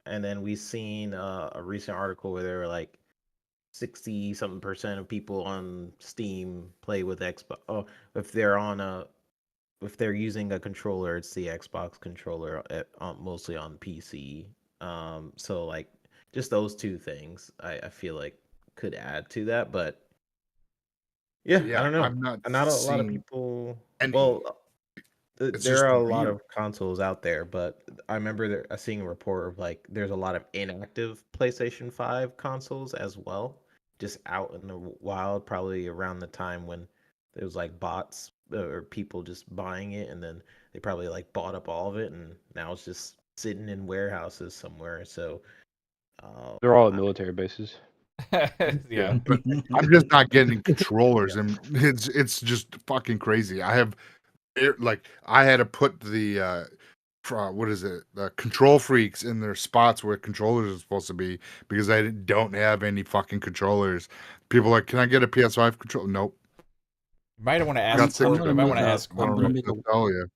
and then we've seen a recent article where they were like 60 something% of people on Steam play with Xbox. Oh, if they're if they're using a controller, it's the Xbox controller, mostly on PC. So like just those two things, I feel like could add to that, but yeah, I don't know. I'm not Not a lot of seeing people. any. Well, It's there just are a lot weird. of consoles out there, but I remember seeing a report of like there's a lot of inactive PlayStation 5 consoles as well, just out in the wild, probably around the time when there was like bots or people just buying it, and then they probably like bought up all of it, and now it's just sitting in warehouses somewhere. So They're all at military bases. Yeah. But I'm just not getting controllers, and it's just fucking crazy. I have I had to put the what is it, the control freaks in their spots where controllers are supposed to be because I don't have any fucking controllers. People are like, can I get a PS5 controller? Nope. You might want to I got ask six. I'm Corbin. gonna You might make want to a ask I don't I'm know gonna Corbin. what make a to tell you.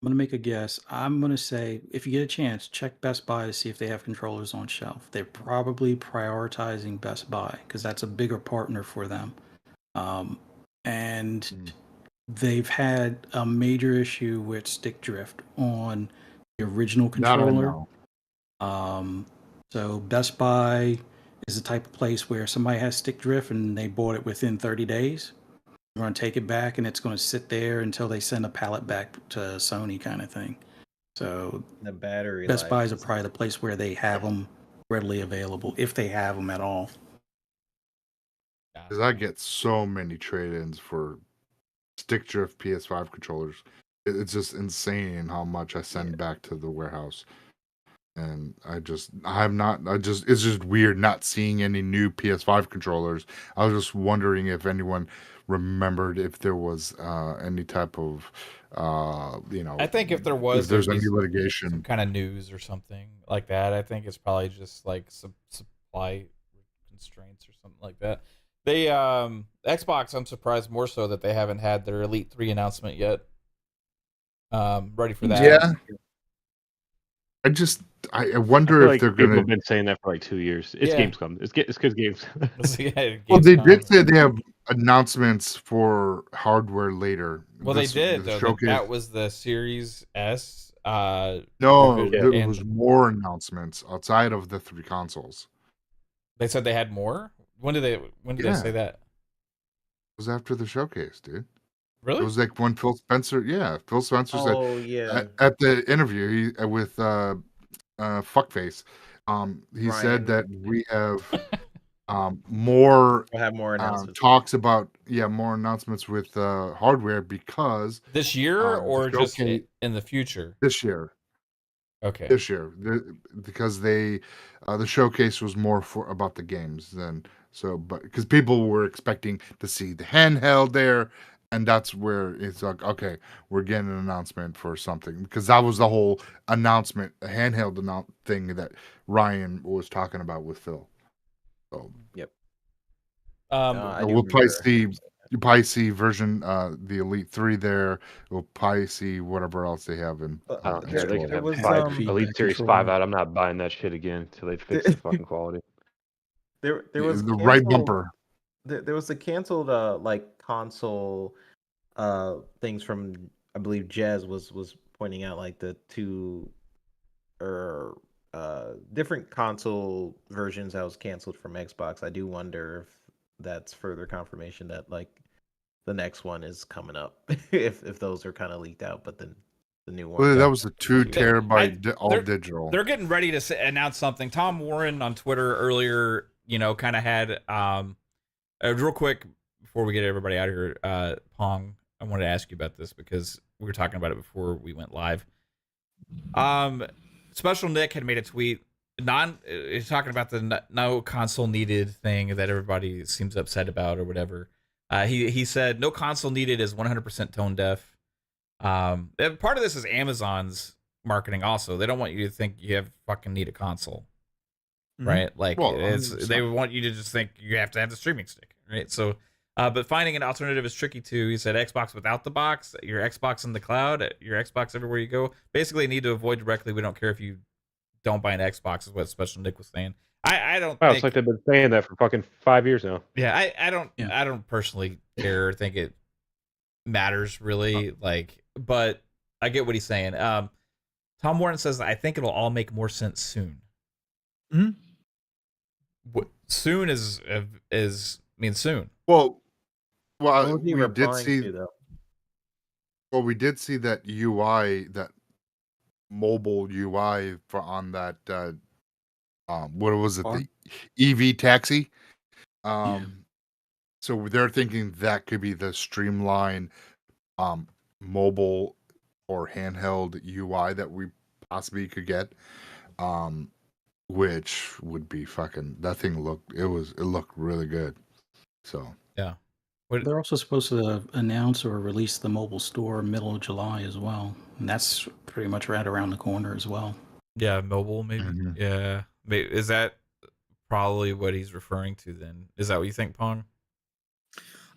I'm gonna make a guess. I'm gonna say if you get a chance, check Best Buy to see if they have controllers on shelf. They're probably prioritizing Best Buy because that's a bigger partner for them. And Mm. they've had a major issue with stick drift on the original That I controller. know. So Best Buy is the type of place where somebody has stick drift and they bought it within 30 days. They're going to take it back and it's going to sit there until they send a pallet back to Sony kind of thing. So the battery Best life Buys are is probably the place where they have them readily available, if they have them at all. Because I get so many trade-ins for stick drift PS5 controllers. It's just insane how much I send back to the warehouse. And it's just weird not seeing any new PS5 controllers. I was just wondering if anyone remembered if there was any type of, I think if there if was, there's there'd be any some litigation. kind of news or something like that. I think it's probably just like some supply constraints or something like that. They Xbox, I'm surprised more so that they haven't had their Elite 3 announcement yet. Ready for that. Yeah. I I wonder feel if like they're people gonna. have been saying that for like 2 years. It's Yeah. Gamescom. It's good games. Yeah, Well, they Gamescom. did say they have announcements for hardware later. Well, they This- did the though. showcase. That was the Series S. No, revision, there and was more announcements outside of the 3 consoles. they said they had more. When did they say that? It was after the showcase, dude. Really? It was like when Phil Spencer said Oh yeah, at the interview with Fuckface, he said that Ryan. we have more We'll have more announcements. talks about more announcements with hardware because This year the or just showcase in the future? this year. Okay. This year, because the showcase was more about the games than but because people were expecting to see the handheld there, and that's where it's like, okay, we're getting an announcement for something, because that was the whole announcement, a handheld thing that Ryan was talking about with Phil. So Yep. I we'll probably see. You probably see version the Elite 3 there. We'll probably see whatever else they have in. I don't care. They can There have was, Elite Series 5 out. I'm not buying that shit again until they fix the fucking quality. There was the right bumper. There was the canceled like console things from, I believe Jez was pointing out, like the 2 or different console versions that was canceled from Xbox. I do wonder if that's further confirmation that like the next one is coming up if those are kind of leaked out, but then the new one. Well, that was a 2 They- terabyte all they're- digital. They're getting ready to announce something. Tom Warren on Twitter earlier, kind of had real quick before we get everybody out of here. Pong, I wanted to ask you about this because we were talking about it before we went live. Special Nick had made a tweet. He's talking about the no console needed thing that everybody seems upset about or whatever. He said no console needed is 100% tone deaf. Part of this is Amazon's marketing also. They don't want you to think you have fucking need a console, right? Like Well, they want you to just think you have to have the streaming stick, right? So, but finding an alternative is tricky too. He said Xbox without the box, your Xbox in the cloud, your Xbox everywhere you go. Basically, need to avoid directly. We don't care if you don't buy an Xbox, is what Special Nick was saying. I don't Wow, think. it's like they've been saying that for fucking 5 years now. Yeah, I don't. Yeah. I don't personally care or think it matters really. Like, but I get what he's saying. Tom Warren says I think it'll all make more sense soon. Mhm. Soon means soon. Well, What was he we did replying see. to, though? Well, we did see that UI, that mobile UI for on that. What was it? Car? The EV taxi. So they're thinking that could be the streamlined, mobile or handheld UI that we possibly could get. Which would be fucking. That thing it looked really good. So Yeah. They're also supposed to announce or release the mobile store middle of July as well. And that's pretty much right around the corner as well. Yeah, mobile maybe. Mhm. Yeah. Is that probably what he's referring to then? Is that what you think, Pong?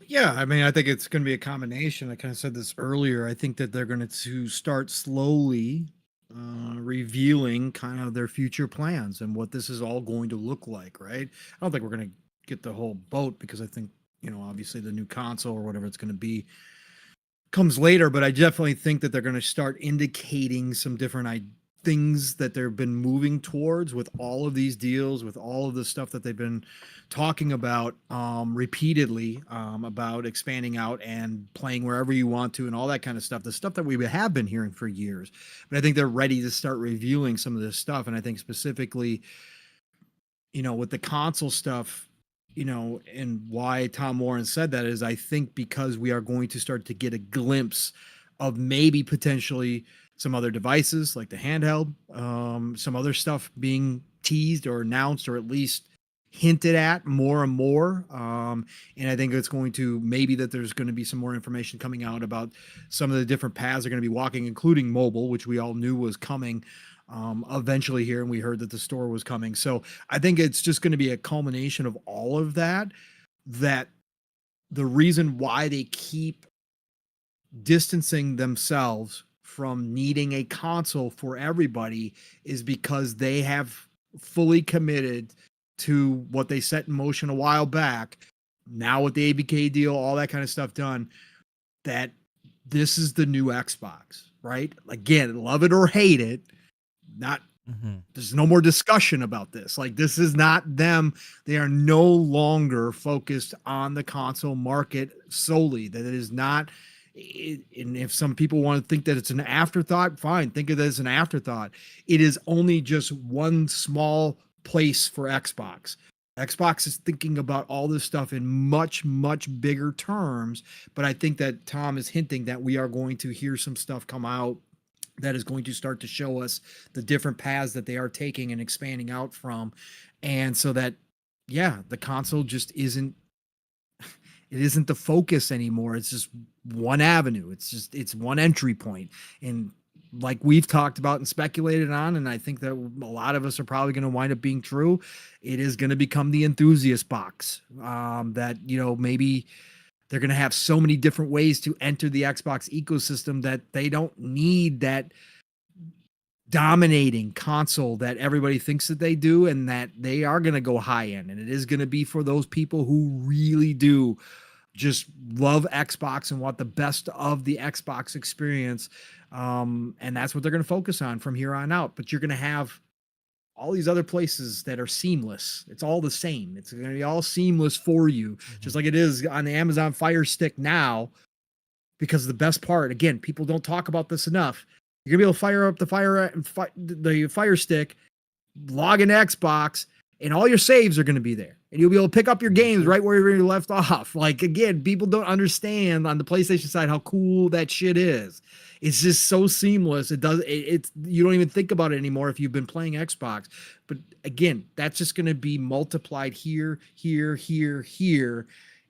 Yeah, I mean, I think it's going to be a combination. I kind of said this earlier. I think that they're going to start slowly revealing kind of their future plans and what this is all going to look like, right? I don't think we're going to get the whole boat because I think, obviously the new console or whatever it's going to be comes later, but I definitely think that they're going to start indicating some different things that they've been moving towards with all of these deals, with all of the stuff that they've been talking about repeatedly about expanding out and playing wherever you want to and all that kind of stuff, the stuff that we have been hearing for years. But I think they're ready to start reviewing some of this stuff. And I think specifically, with the console stuff, and why Tom Warren said that is I think because we are going to start to get a glimpse of maybe potentially some other devices like the handheld, some other stuff being teased or announced or at least hinted at more and more. And I think it's going to maybe that there's going to be some more information coming out about some of the different paths they're going to be walking, including mobile, which we all knew was coming eventually here. And we heard that the store was coming. So I think it's just going to be a culmination of all of that, that the reason why they keep distancing themselves from needing a console for everybody is because they have fully committed to what they set in motion a while back. Now with the ABK deal, all that kind of stuff done, that this is the new Xbox, right? Again, love it or hate it, there's no more discussion about this. Like, this is not them. They are no longer focused on the console market solely. That it is not. And if some people want to think that it's an afterthought, fine. Think of it as an afterthought. It is only just one small place for Xbox. Xbox is thinking about all this stuff in much, much bigger terms. But I think that Tom is hinting that we are going to hear some stuff come out that is going to start to show us the different paths that they are taking and expanding out from. And so that, yeah, the console just isn't the focus anymore. It's just one avenue. It's one entry point. And like we've talked about and speculated on, and I think that a lot of us are probably going to wind up being true, it is going to become the enthusiast box. That, maybe they're going to have so many different ways to enter the Xbox ecosystem that they don't need that dominating console that everybody thinks that they do, and that they are going to go high end. And it is going to be for those people who really do just love Xbox and want the best of the Xbox experience. And that's what they're going to focus on from here on out. But you're going to have all these other places that are seamless. It's all the same. It's going to be all seamless for you, just like it is on the Amazon Fire Stick now. Because the best part, again, people don't talk about this enough. You're gonna be able to fire up the Fire Stick, log into Xbox, and all your saves are gonna be there, and you'll be able to pick up your games right where you left off. Like, again, people don't understand on the PlayStation side how cool that shit is. It's just so seamless. It's you don't even think about it anymore if you've been playing Xbox. But again, that's just going to be multiplied here.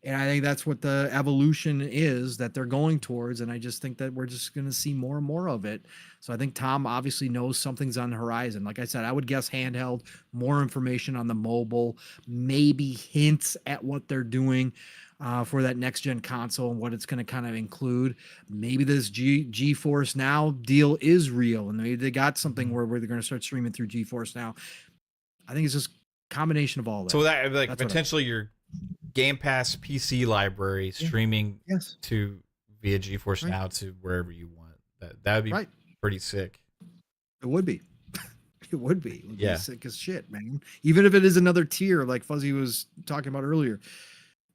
And I think that's what the evolution is that they're going towards. And I just think that we're just going to see more and more of it. So I think Tom obviously knows something's on the horizon. Like I said, I would guess handheld, more information on the mobile, maybe hints at what they're doing for that next gen console and what it's going to kind of include. Maybe this GeForce Now deal is real, and maybe they got something where they're going to start streaming through GeForce Now. I think it's just combination of all that. So that like That's what potentially your Game Pass PC library streaming Yes. to via GeForce Right. Now to wherever you want. That would be Right. pretty sick. It would be. It would be. It would Yeah. be sick as shit, man. Even if it is another tier, like Fuzzy was talking about earlier,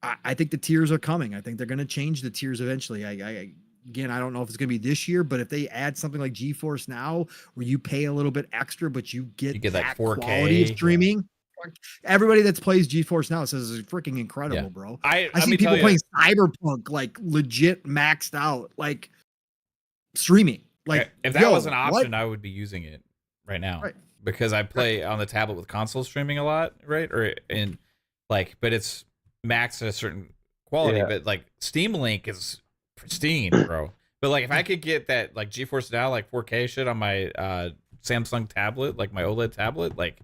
I think the tiers are coming. I think they're going to change the tiers eventually. Again, I don't know if it's going to be this year, but if they add something like GeForce Now, where you pay a little bit extra, but you get like that 4K, quality of streaming. Everybody that's plays GeForce Now says it's freaking incredible, bro. I see people playing Cyberpunk like legit maxed out, like streaming. Like if that was an option, I would be using it right now, because I play on the tablet with console streaming a lot, right? But it's maxed at a certain quality. But like Steam Link is pristine, bro. But like if I could get that like GeForce Now like 4K shit on my Samsung tablet, like my OLED tablet, like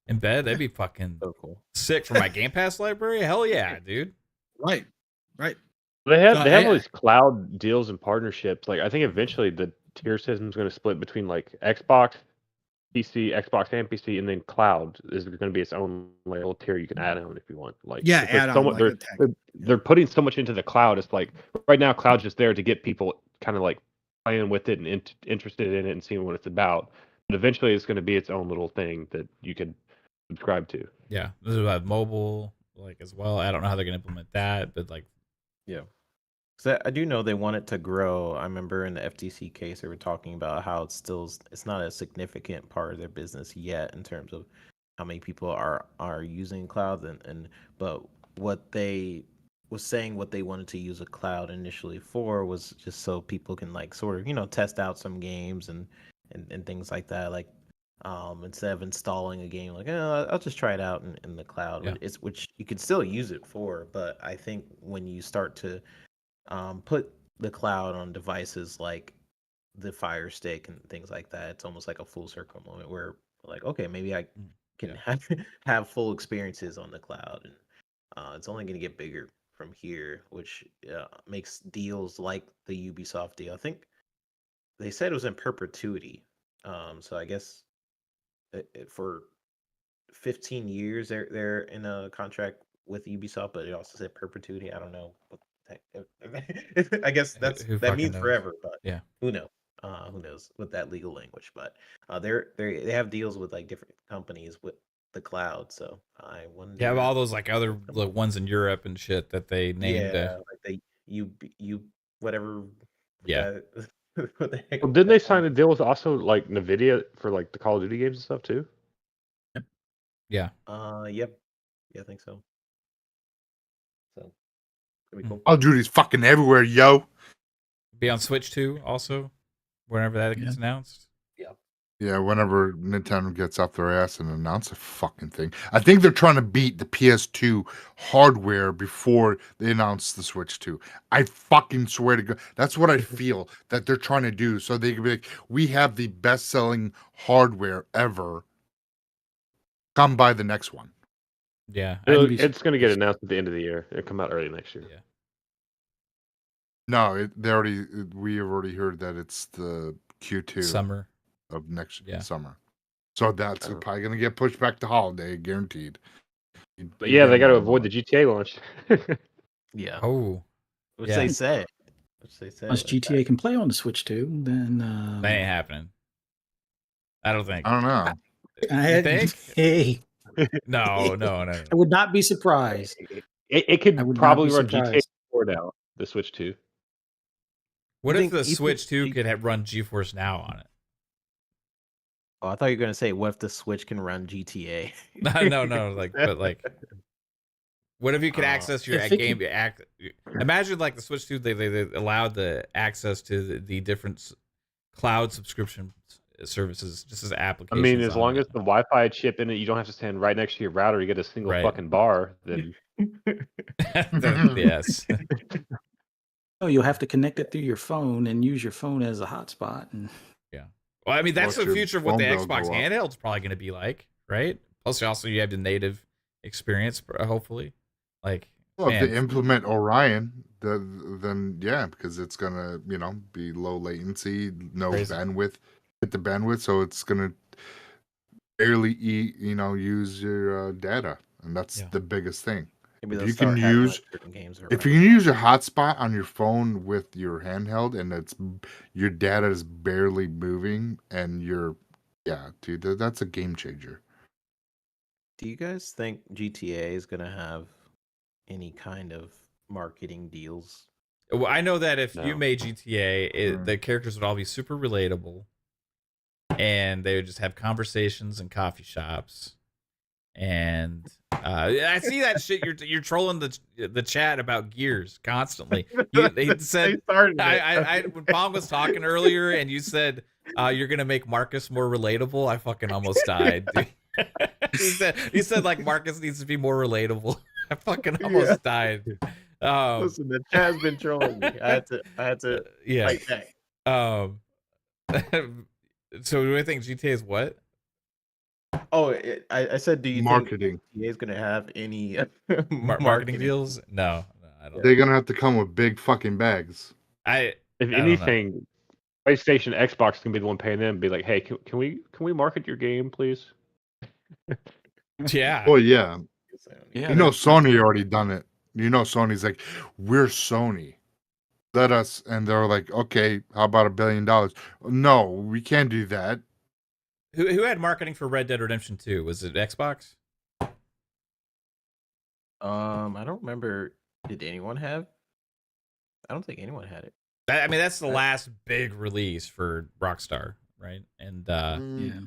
in bed, that'd be fucking So cool. sick for my Game Pass library. Hell yeah, dude. Right. They have all these cloud deals and partnerships. Like I think eventually the tier system is going to split between like Xbox and PC, and then cloud is going to be its own little tier you can add on if you want. Like add on. Like they're putting so much into the cloud. It's like right now cloud's just there to get people kind of like playing with it and interested in it and seeing what it's about. But eventually it's going to be its own little thing that you can subscribe to. Yeah, this is about mobile like as well. I don't know how they're going to implement that, but like So I do know they want it to grow. I remember in the FTC case they were talking about how it's not a significant part of their business yet in terms of how many people are using cloud but what they was saying what they wanted to use a cloud initially for was just so people can like sort of test out some games and things like that, like instead of installing a game like I'll just try it out in the cloud, which you can still use it for. But I think when you start to put the cloud on devices like the Fire Stick and things like that, it's almost like a full circle moment where like, okay, maybe I can have full experiences on the cloud, and it's only going to get bigger from here, which makes deals like the Ubisoft deal. I think they said it was in perpetuity, so I guess for 15 years they're in a contract with Ubisoft, but it also said perpetuity. I don't know what I guess that means forever, but who knows? Who knows with that legal language? But they have deals with like different companies with the cloud. So I wonder. Yeah, all those like other ones in Europe and shit that they named. Like they you whatever. Yeah. What the heck? Well, didn't they sign a deal with also like Nvidia for like the Call of Duty games and stuff too? Yeah. Yep. Yeah, I think so. So. Cool. Call of Duty's fucking everywhere, yo. Be on Switch 2 also, whenever that gets announced. Yeah, whenever Nintendo gets up their ass and announce a fucking thing. I think they're trying to beat the PS2 hardware before they announce the Switch 2. I fucking swear to God. That's what I feel that they're trying to do. So they can be like, we have the best-selling hardware ever. Come buy the next one. Yeah. It's going to get announced at the end of the year. It'll come out early next year. Yeah. No, we have already heard that it's the Q2 summer of next summer. So that's probably going to get pushed back to holiday, guaranteed. But yeah, they got to avoid the GTA launch. Yeah. Oh. Which they say. Once GTA can play on the Switch too, then that ain't happening. I don't think. I don't know. You think? Hey. No. I would not be surprised. It could probably run GTA 4 now, the Switch 2. What if the Switch 2 could run GeForce Now on it? Oh, I thought you were gonna say, what if the Switch can run GTA? No. But what if you could access your game? Imagine like the Switch 2, they allowed the access to the different cloud subscription services just as applications. I mean, as long as the Wi-Fi chip in it, you don't have to stand right next to your router to get a single fucking bar. Then yes. Oh, you'll have to connect it through your phone and use your phone as a hotspot. And well, I mean, that's the future of what the Xbox handheld's probably going to be like, right? Plus, also you have the native experience, hopefully. Like, well, if they implement Orion, then yeah, because it's gonna be low latency, no bandwidth, hit the bandwidth, so it's gonna barely use your data, and that's Yeah. the biggest thing. Maybe If they'll you can start having use like certain games are if you running. can use your hotspot on your phone with your handheld, and your data is barely moving, and dude, that's a game changer. Do you guys think GTA is gonna have any kind of marketing deals? Well, I know that if you No. made GTA, the characters would all be super relatable, and they would just have conversations in coffee shops. And I see that shit. You're trolling the chat about Gears constantly. He said when Pong was talking earlier, and you said you're gonna make Marcus more relatable. I fucking almost died, dude. he said like Marcus needs to be more relatable. I fucking almost died. Listen, the chat's been trolling me. I had to Yeah. fight back. So do I think GTA is what? Oh, I said, do you Marketing. think GTA is gonna have any Marketing deals? No, I don't. They're gonna have to come with big fucking bags. If don't know. anything, PlayStation, Xbox can be the one paying them. Be like, hey, can we market your game, please? Yeah. Oh yeah. Yeah, You know Sony already done it. You know Sony's like, we're Sony. Let us, and they're like, okay, how about $1 billion? No, we can't do that. Who had marketing for Red Dead Redemption 2? Was it Xbox? I don't remember. Did anyone have? I don't think anyone had it. I mean, that's the last big release for Rockstar, right? And yeah.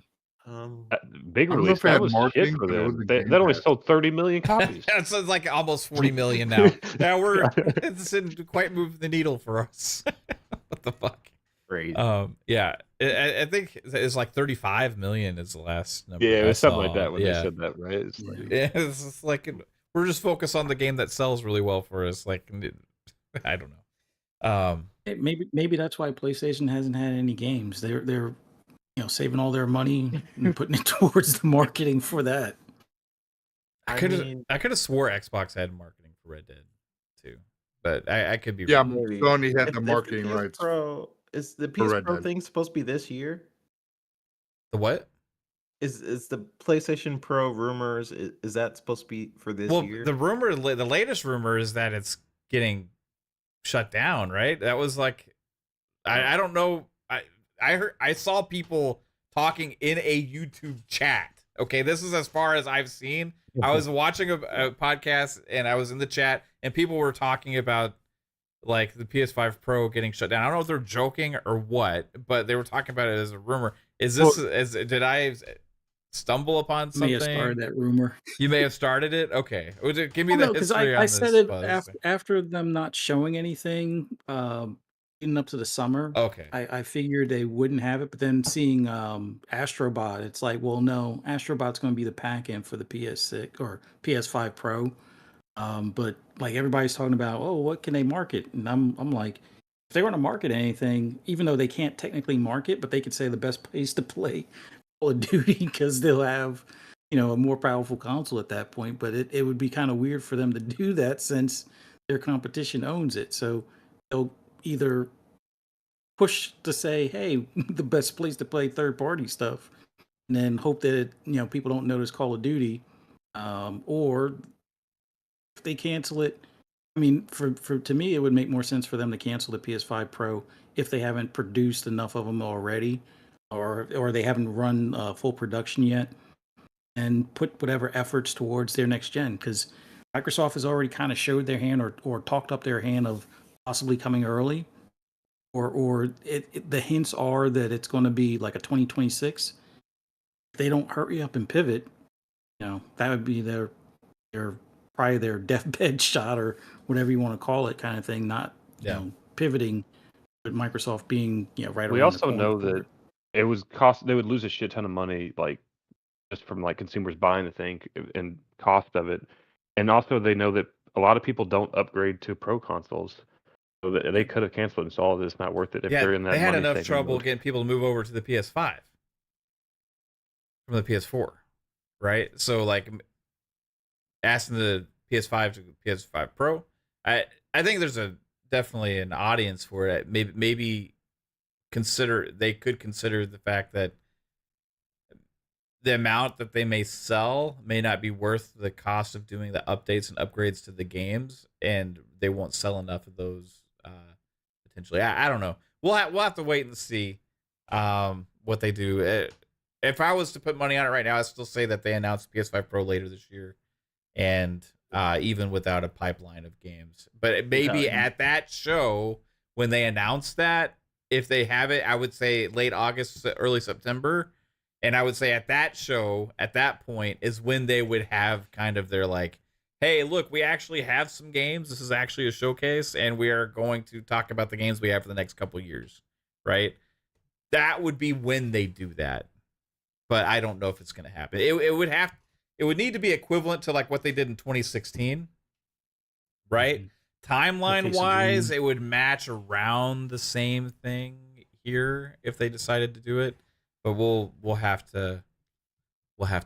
Big I don't know release. if it had That was marketing, shit for but it was them. a That Game only Pass. sold 30 million copies. it's like almost 40 million now. Now it didn't quite move the needle for us. What the fuck? Crazy. Yeah, I think it's like 35 million is the last number. Yeah, it I was something like saw. that when they said that, right? It's like, Yeah, it's just like we're just focused on the game that sells really well for us. Like, I don't know. Maybe that's why PlayStation hasn't had any games. They're saving all their money and putting it towards the marketing for that. I could have swore Xbox had marketing for Red Dead too, but I could be Yeah, wrong. Maybe. Sony had If the PS marketing rights. Pro, is the for PS Red Pro Dead. thing supposed to be this year? The what? Is the PlayStation Pro rumors? Is that supposed to be for this year? The latest rumor is that it's getting shut down. Right? That was like, I don't know. I saw people talking in a YouTube chat. Okay, this is as far as I've seen. I was watching a podcast and I was in the chat and people were talking about like the PS5 Pro getting shut down. I don't know if they're joking or what, but they were talking about it as a rumor. Is this did I stumble upon something? May have started that rumor. You may have started it. Okay, give me Well, the no, because history on I this. said it Buzz. after them not showing anything leading up to the summer. Okay. I figured they wouldn't have it, but then seeing Astrobot, it's like, well, no, Astrobot's going to be the pack-in for the PS6 or PS5 Pro. But like everybody's talking about, oh, what can they market? And I'm like, if they want to market anything, even though they can't technically market, but they could say the best place to play Call of Duty because they'll have a more powerful console at that point. But it would be kind of weird for them to do that since their competition owns it. So they'll either push to say, hey, the best place to play third party stuff, and then hope that people don't notice Call of Duty, or if they cancel it. I mean, for to me, it would make more sense for them to cancel the PS5 Pro if they haven't produced enough of them already, or they haven't run full production yet, and put whatever efforts towards their next gen. Because Microsoft has already kind of showed their hand or talked up their hand of possibly coming early, or the hints are that it's going to be like a 2026. If they don't hurry up and pivot, that would be their probably their deathbed shot or whatever you want to call it, kind of thing. Not pivoting, but Microsoft being right. We around also know that it was they would lose a shit ton of money, like just from like consumers buying the thing and cost of it, and also they know that a lot of people don't upgrade to pro consoles, so that they could have canceled it and saw all this not worth it if they're in that. They had enough money-saving trouble mode. getting people to move over to the PS5 from the PS4, right? So like asking the PS5 to PS5 Pro, I think there's definitely an audience for it. Maybe they could consider the fact that the amount that they may sell may not be worth the cost of doing the updates and upgrades to the games, and they won't sell enough of those potentially. I don't know. We'll have to wait and see what they do. If I was to put money on it right now, I'd still say that they announced PS5 Pro later this year, and even without a pipeline of games. But maybe at that show when they announce that, if they have it, I would say late August, early September. And I would say at that show, at that point, is when they would have kind of their like, hey, look, we actually have some games. This is actually a showcase, and we are going to talk about the games we have for the next couple of years, right? That would be when they do that. But I don't know if it's going to happen. It would need to be equivalent to like what they did in 2016, right? Mm-hmm. Timeline-wise, it would match around the same thing here if they decided to do it. But we'll have to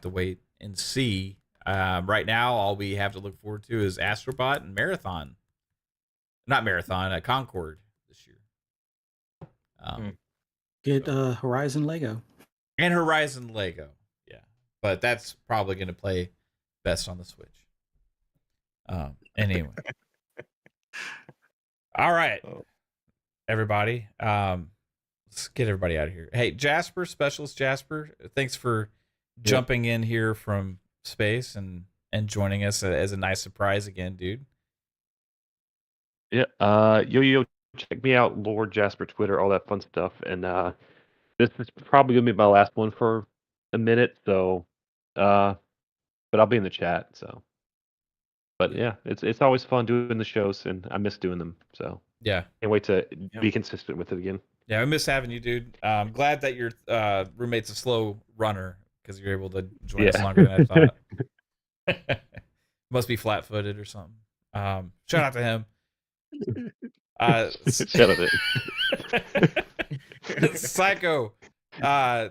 wait and see. Right now, all we have to look forward to is Astrobot and Marathon. Not Marathon, Concord this year. Get Horizon Lego. And Horizon Lego, yeah. But that's probably going to play best on the Switch. Anyway. All right, everybody. Let's get everybody out of here. Hey, Jasper, Specialist Jasper, thanks for jumping in here from space and joining us as a nice surprise again, dude. Yeah, yo, check me out, Lord Jasper Twitter, all that fun stuff. And this is probably gonna be my last one for a minute, so but I'll be in the chat. So, but yeah, it's always fun doing the shows, and I miss doing them. So yeah, can't wait to be consistent with it again. Yeah, I miss having you, dude. I'm glad that your roommate's a slow runner because you're able to join us longer than I thought. Must be flat-footed or something. Shout out to him. Shout out Psycho.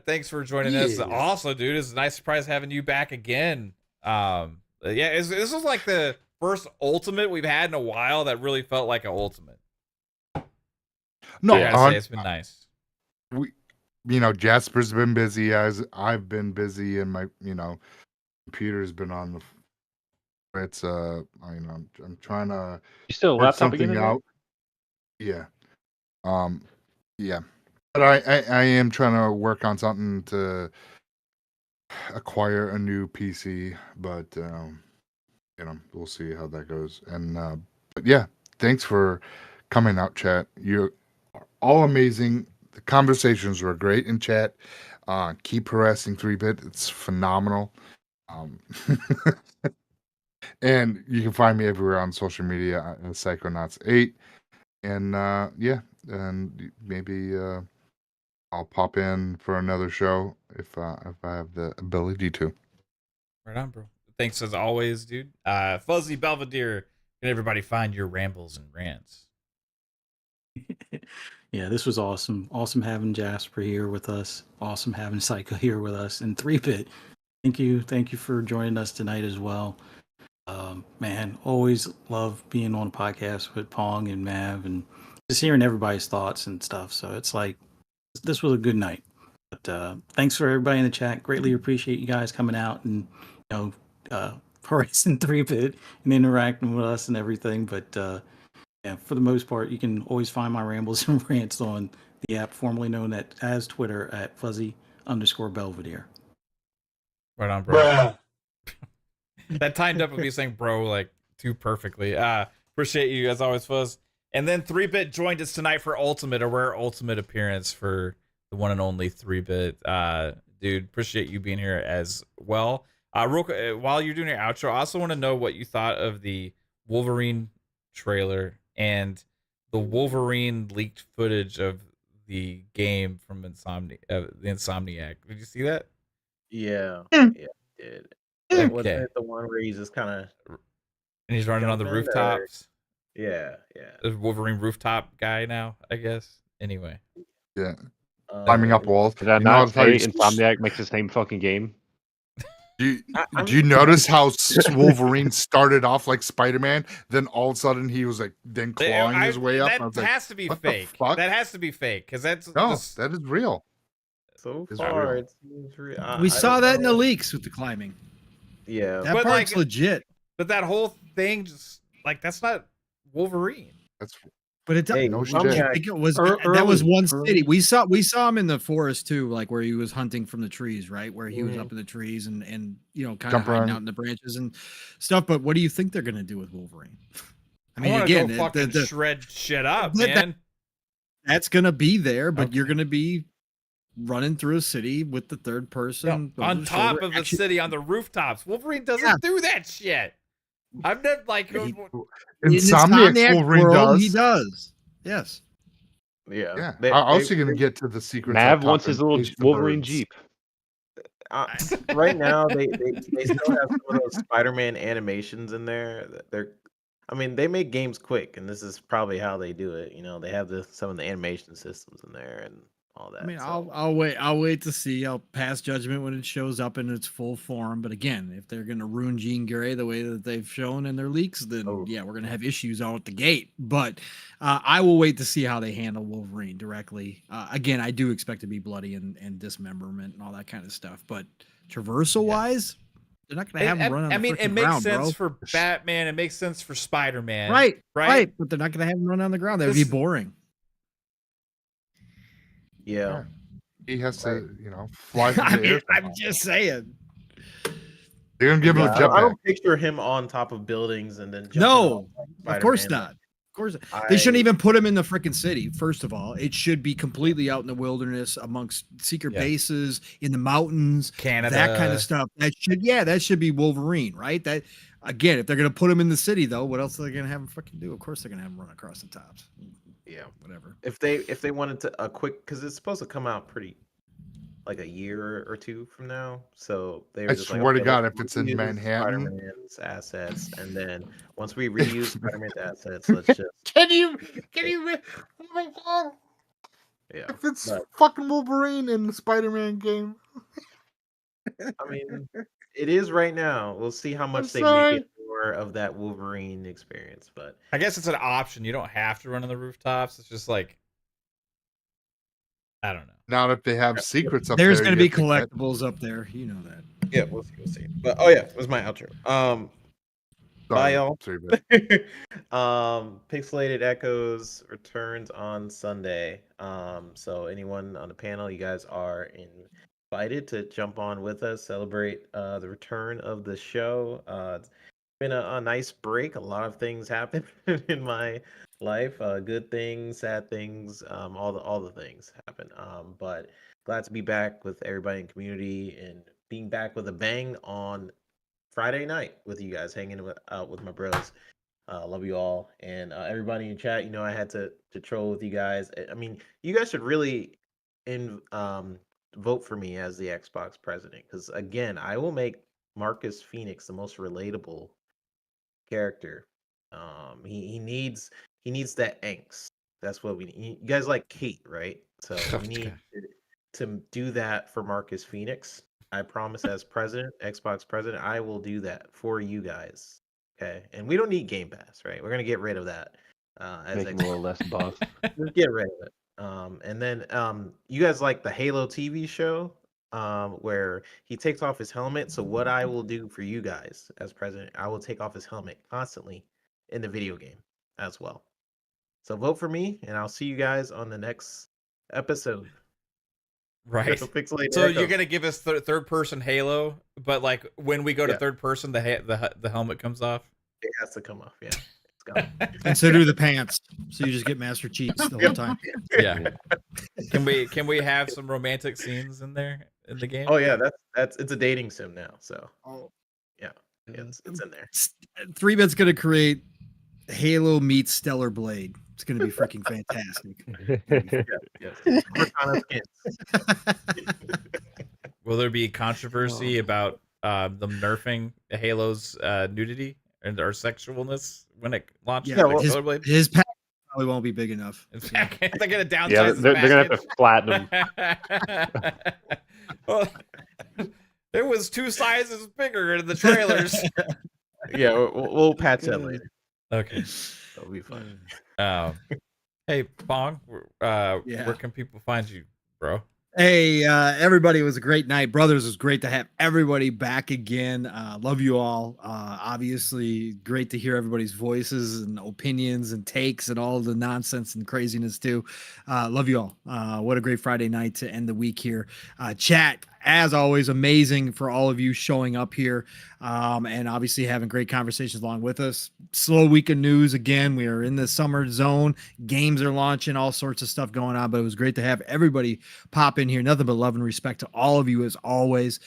Thanks for joining us. Also, dude, it's a nice surprise having you back again. This was like the first Ultimate we've had in a while that really felt like an Ultimate. No, it's been nice. Jasper's been busy as I've been busy, and my computer's been on the. It's I'm trying to. You still work something out. Yeah, yeah, but I am trying to work on something to acquire a new PC, but we'll see how that goes. And but yeah, thanks for coming out, chat. You're all amazing. The conversations were great in chat. Keep harassing 3-Bit. It's phenomenal. And you can find me everywhere on social media, Psychonauts8. And and maybe I'll pop in for another show if I have the ability to. Right on, bro. Thanks as always, dude. Fuzzy Belvedere, can everybody find your rambles and rants? Yeah, this was awesome. Awesome having Jasper here with us. Awesome having Psycho here with us. And 3-Bit, thank you for joining us tonight as well. Man, always love being on a podcast with Pong and Mav and just hearing everybody's thoughts and stuff. So it's like, this was a good night. But thanks for everybody in the chat. Greatly appreciate you guys coming out and, harassing 3-Bit and interacting with us and everything. But yeah, for the most part, you can always find my rambles and rants on the app formerly known as Twitter at @fuzzy_Belvedere. Right on, bro. That timed up with me saying bro like too perfectly. Appreciate you as always, Fuzz. And then 3-Bit joined us tonight for Ultimate, a rare Ultimate appearance for the one and only 3-Bit. Dude, appreciate you being here as well. Real quick, while you're doing your outro, I also want to know what you thought of the Wolverine trailer and the Wolverine leaked footage of the game from the Insomniac. Did you see that? Yeah, yeah, I did. Okay. Was that the one where he's just kind of and he's running on the rooftops? Yeah. The Wolverine rooftop guy now, I guess. Anyway. Yeah. Climbing up walls. Did I not say Insomniac makes the same fucking game? Do you notice how Wolverine started off like Spider-Man, then all of a sudden he was like then clawing his way up? That has to be fake. That has to be fake because that's that is real. So It's far, real. it seems We I saw don't that in the know. leaks with the climbing. Yeah, That But, part's like- legit. But that whole thing just like that's not Wolverine. That's But it Hey, no I shit. think it was Ear- that was early, one early. city. We saw him in the forest too, like where he was hunting from the trees, right? Where he was Mhm. up in the trees and kind of Jump hiding around. out in the branches and stuff. But what do you think they're gonna do with Wolverine? I mean, I want again, to go fucking shred shit up, that- man. that's gonna be there, but Okay. you're gonna be running through a city with the third person over On the top shoulder of the action. city, on the rooftops. Wolverine doesn't Yeah. do that shit. I've never like. He- Insomniac Insomniac Wolverine world, does. he does. Yes. yeah. Yeah. They- How else they- are you gonna they- get to the secrets? Mav up top wants his and little chase the Wolverine birds? Jeep. Right now they still have some of those Spider-Man animations in there. I mean, they make games quick, and this is probably how they do it. You know, they have some of the animation systems in there and all that. I mean, so. I'll wait to see. I'll pass judgment when it shows up in its full form. But again, if they're gonna ruin Jean Grey the way that they've shown in their leaks, then Oh. yeah, we're gonna have issues out the gate. But I will wait to see how they handle Wolverine directly. Again, I do expect to be bloody and dismemberment and all that kind of stuff. But traversal wise, they're not gonna have him run on I the mean, it frickin' makes ground, sense bro. for Batman. It makes sense for Spider-Man. Right, Right. right. But they're not gonna have him run on the ground. That would be This- boring. Yeah. He has to, fly through I the air. mean, I'm somehow. just saying. They're gonna give him a Yeah, I jetpack. don't picture him on top of buildings and then jumping No, off like of course Spider-Man. not. Of course, they shouldn't I- even put him in the freaking city. First of all, it should be completely out in the wilderness, amongst secret Yeah. bases, in the mountains, Canada, that kind of stuff. That should be Wolverine, right? That again, if they're gonna put him in the city, though, what else are they gonna have him freaking do? Of course, they're gonna have him run across the tops. Yeah. Whatever. If they wanted to a quick, because it's supposed to come out pretty like a year or two from now, so they were I just swear to okay, God, let's if it's in reuse Manhattan. Spider-Man's assets, and then once we reuse Spider-Man's assets, let's just Can you? Oh my God! yeah. If it's But, fucking Wolverine in the Spider-Man game, I mean, it is right now. We'll see how much they sorry. make it more of that Wolverine experience, but I guess it's an option. You don't have to run on the rooftops. It's just like, I don't know. not if they have secrets up There's there. gonna you be have to get- collectibles up there. You know that. yeah, we'll see. But oh yeah, it was my outro. Bye, y'all. Sorry, but Pixelated Echoes returns on Sunday. So anyone on the panel, you guys are invited to jump on with us, celebrate the return of the show. It's been a nice break. A lot of things happened in my life. Good things, sad things, all the things happen. But glad to be back with everybody in community and being back with a bang on Friday night with you guys, hanging out with my bros. Love you all, and everybody in chat. I had to troll with you guys. I mean, you guys should really vote for me as the Xbox president, because again, I will make Marcus Phoenix the most relatable character. He needs that angst. That's what we need. You guys like Kate, right? So we need to do that for Marcus Phoenix. I promise, as president, Xbox president, I will do that for you guys. Okay, and we don't need Game Pass, right? We're gonna get rid of that. As Make him a little less buff. Just get rid of it. And then you guys like the Halo TV show, where he takes off his helmet. So what I will do for you guys as president, I will take off his helmet constantly in the video game as well. So vote for me, and I'll see you guys on the next episode. Right. Pixelated So you're Echoes. gonna give us third person Halo, but like when we go to Yeah. third person, the helmet comes off. It has to come off. Yeah, it's gone. And so do the pants. So you just get Master Cheats the whole time. Yeah. Can we have some romantic scenes in there in the game? Oh yeah, it's a dating sim now. So Oh. yeah, it's in there. 3-Bit's gonna create Halo meets Stellar Blade. It's gonna be freaking fantastic. Yes. Cortana skins. Will there be controversy about them nerfing Halo's nudity and or sexualness when it launches? Yeah, like well, Solar Blade? His pack probably won't be big enough. In fact, they're gonna downsize. Yeah, the they're gonna have to flatten them. package. Well, it was 2 sizes bigger in the trailers. Yeah, we'll patch that later. Okay. That'll be fun. Hey, Bong, Yeah. where can people find you, bro? Hey, everybody, it was a great night. Brothers, it was great to have everybody back again. Love you all. Obviously, great to hear everybody's voices and opinions and takes and all the nonsense and craziness, too. Love you all. What a great Friday night to end the week here. Chat, as always, amazing for all of you showing up here and obviously having great conversations along with us. Slow week of news again. We are in the summer zone. Games are launching, all sorts of stuff going on, but it was great to have everybody pop in here. Nothing but love and respect to all of you as always.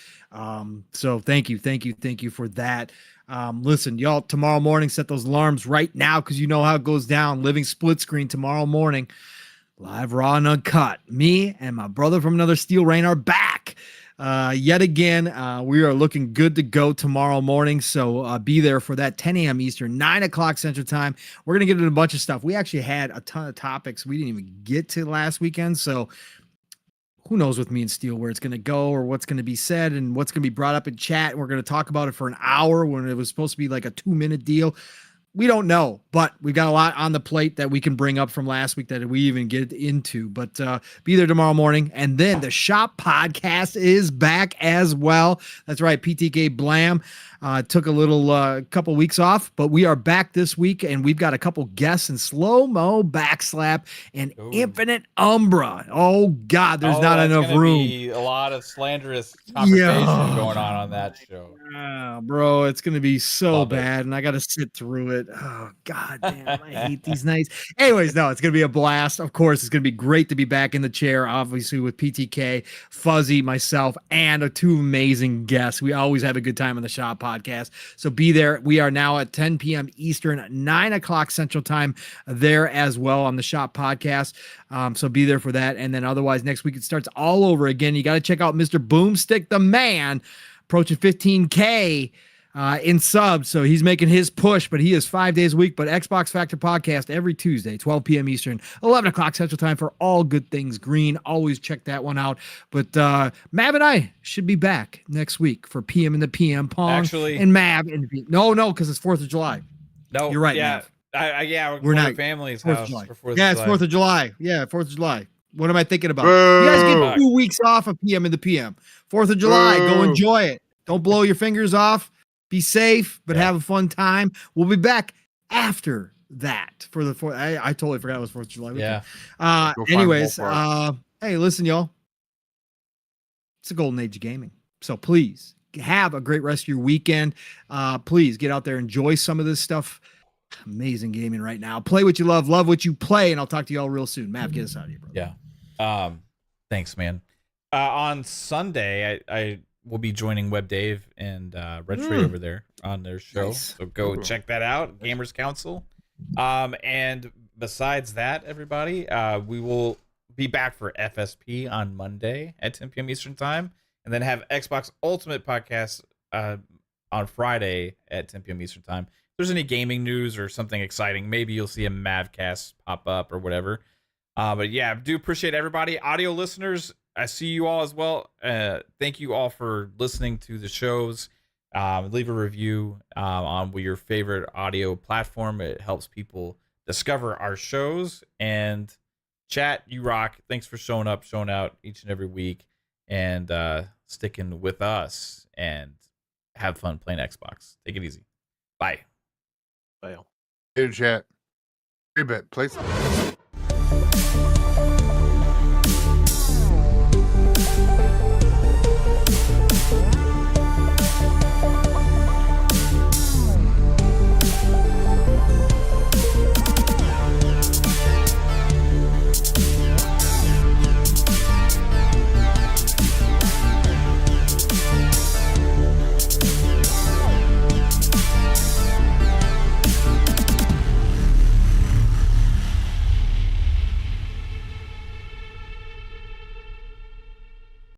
So thank you for that. Listen, y'all, tomorrow morning, set those alarms right now because you know how it goes down. Living split screen tomorrow morning. Live, raw, and uncut. Me and my brother from another steel rain are back. Yet again, we are looking good to go tomorrow morning. So be there for that 10 a.m. Eastern, 9 o'clock Central Time. We're going to get into a bunch of stuff. We actually had a ton of topics we didn't even get to last weekend. So who knows with me and Steel where it's going to go or what's going to be said and what's going to be brought up in chat. And we're going to talk about it for an hour when it was supposed to be like a 2-minute deal. We don't know, but we've got a lot on the plate that we can bring up from last week that we even get into. But be there tomorrow morning. And then the Shop podcast is back as well. That's right. PTK Blam took a little couple weeks off, but we are back this week, and we've got a couple guests in Slow-Mo, Backslap, and Infinite Umbra. Oh, God, there's not enough room. Be a lot of slanderous conversation going on that show. Bro, it's going to be so bad, and I got to sit through it. Oh, God damn, I hate these nights. Anyways, no, it's going to be a blast. Of course, it's going to be great to be back in the chair, obviously, with PTK, Fuzzy, myself, and two amazing guests. We always have a good time on the Shop podcast. So be there. We are now at 10 p.m. Eastern, 9 o'clock Central Time there as well on the Shop podcast. So be there for that. And then otherwise, next week it starts all over again. You got to check out Mr. Boomstick, the man, approaching 15K in subs. So he's making his push, but he is 5 days a week. But Xbox Factor podcast every Tuesday, 12 p.m. Eastern, 11 o'clock Central Time for all good things green. Always check that one out. But Mav and I should be back next week for PM in the PM Pong. Actually, and Mav in the PM. No, because it's 4th of July. No, you're right. Yeah, Mav. we're not family's house for 4th of July. Yeah, it's 4th of July. Yeah, 4th of July. What am I thinking about? You guys get 2 weeks off of PM in the PM. 4th of July, go enjoy it. Don't blow your fingers off. Be safe, but have a fun time. We'll be back after that for the 4th. I totally forgot it was 4th of July weekend. Yeah. Anyways, hey, listen, y'all. It's a golden age of gaming. So please have a great rest of your weekend. Please get out there, enjoy some of this stuff. Amazing gaming right now. Play what you love what you play, and I'll talk to you all real soon. Matt, get us out of here, bro. Yeah. Thanks, man. On Sunday, I will be joining Web Dave and Red Trade over there on their show. Nice. So go check that out, Gamers Council. And besides that, everybody, we will be back for FSP on Monday at 10 p.m. Eastern Time, and then have Xbox Ultimate Podcast on Friday at 10 p.m. Eastern Time. If there's any gaming news or something exciting, maybe you'll see a Mavcast pop up or whatever. But yeah, I do appreciate everybody. Audio listeners, I see you all as well. Thank you all for listening to the shows. Leave a review on your favorite audio platform. It helps people discover our shows. And chat, you rock. Thanks for showing up, showing out each and every week, and sticking with us. And have fun playing Xbox. Take it easy. Bye. Bye. Hey, chat. 3-bit, play something.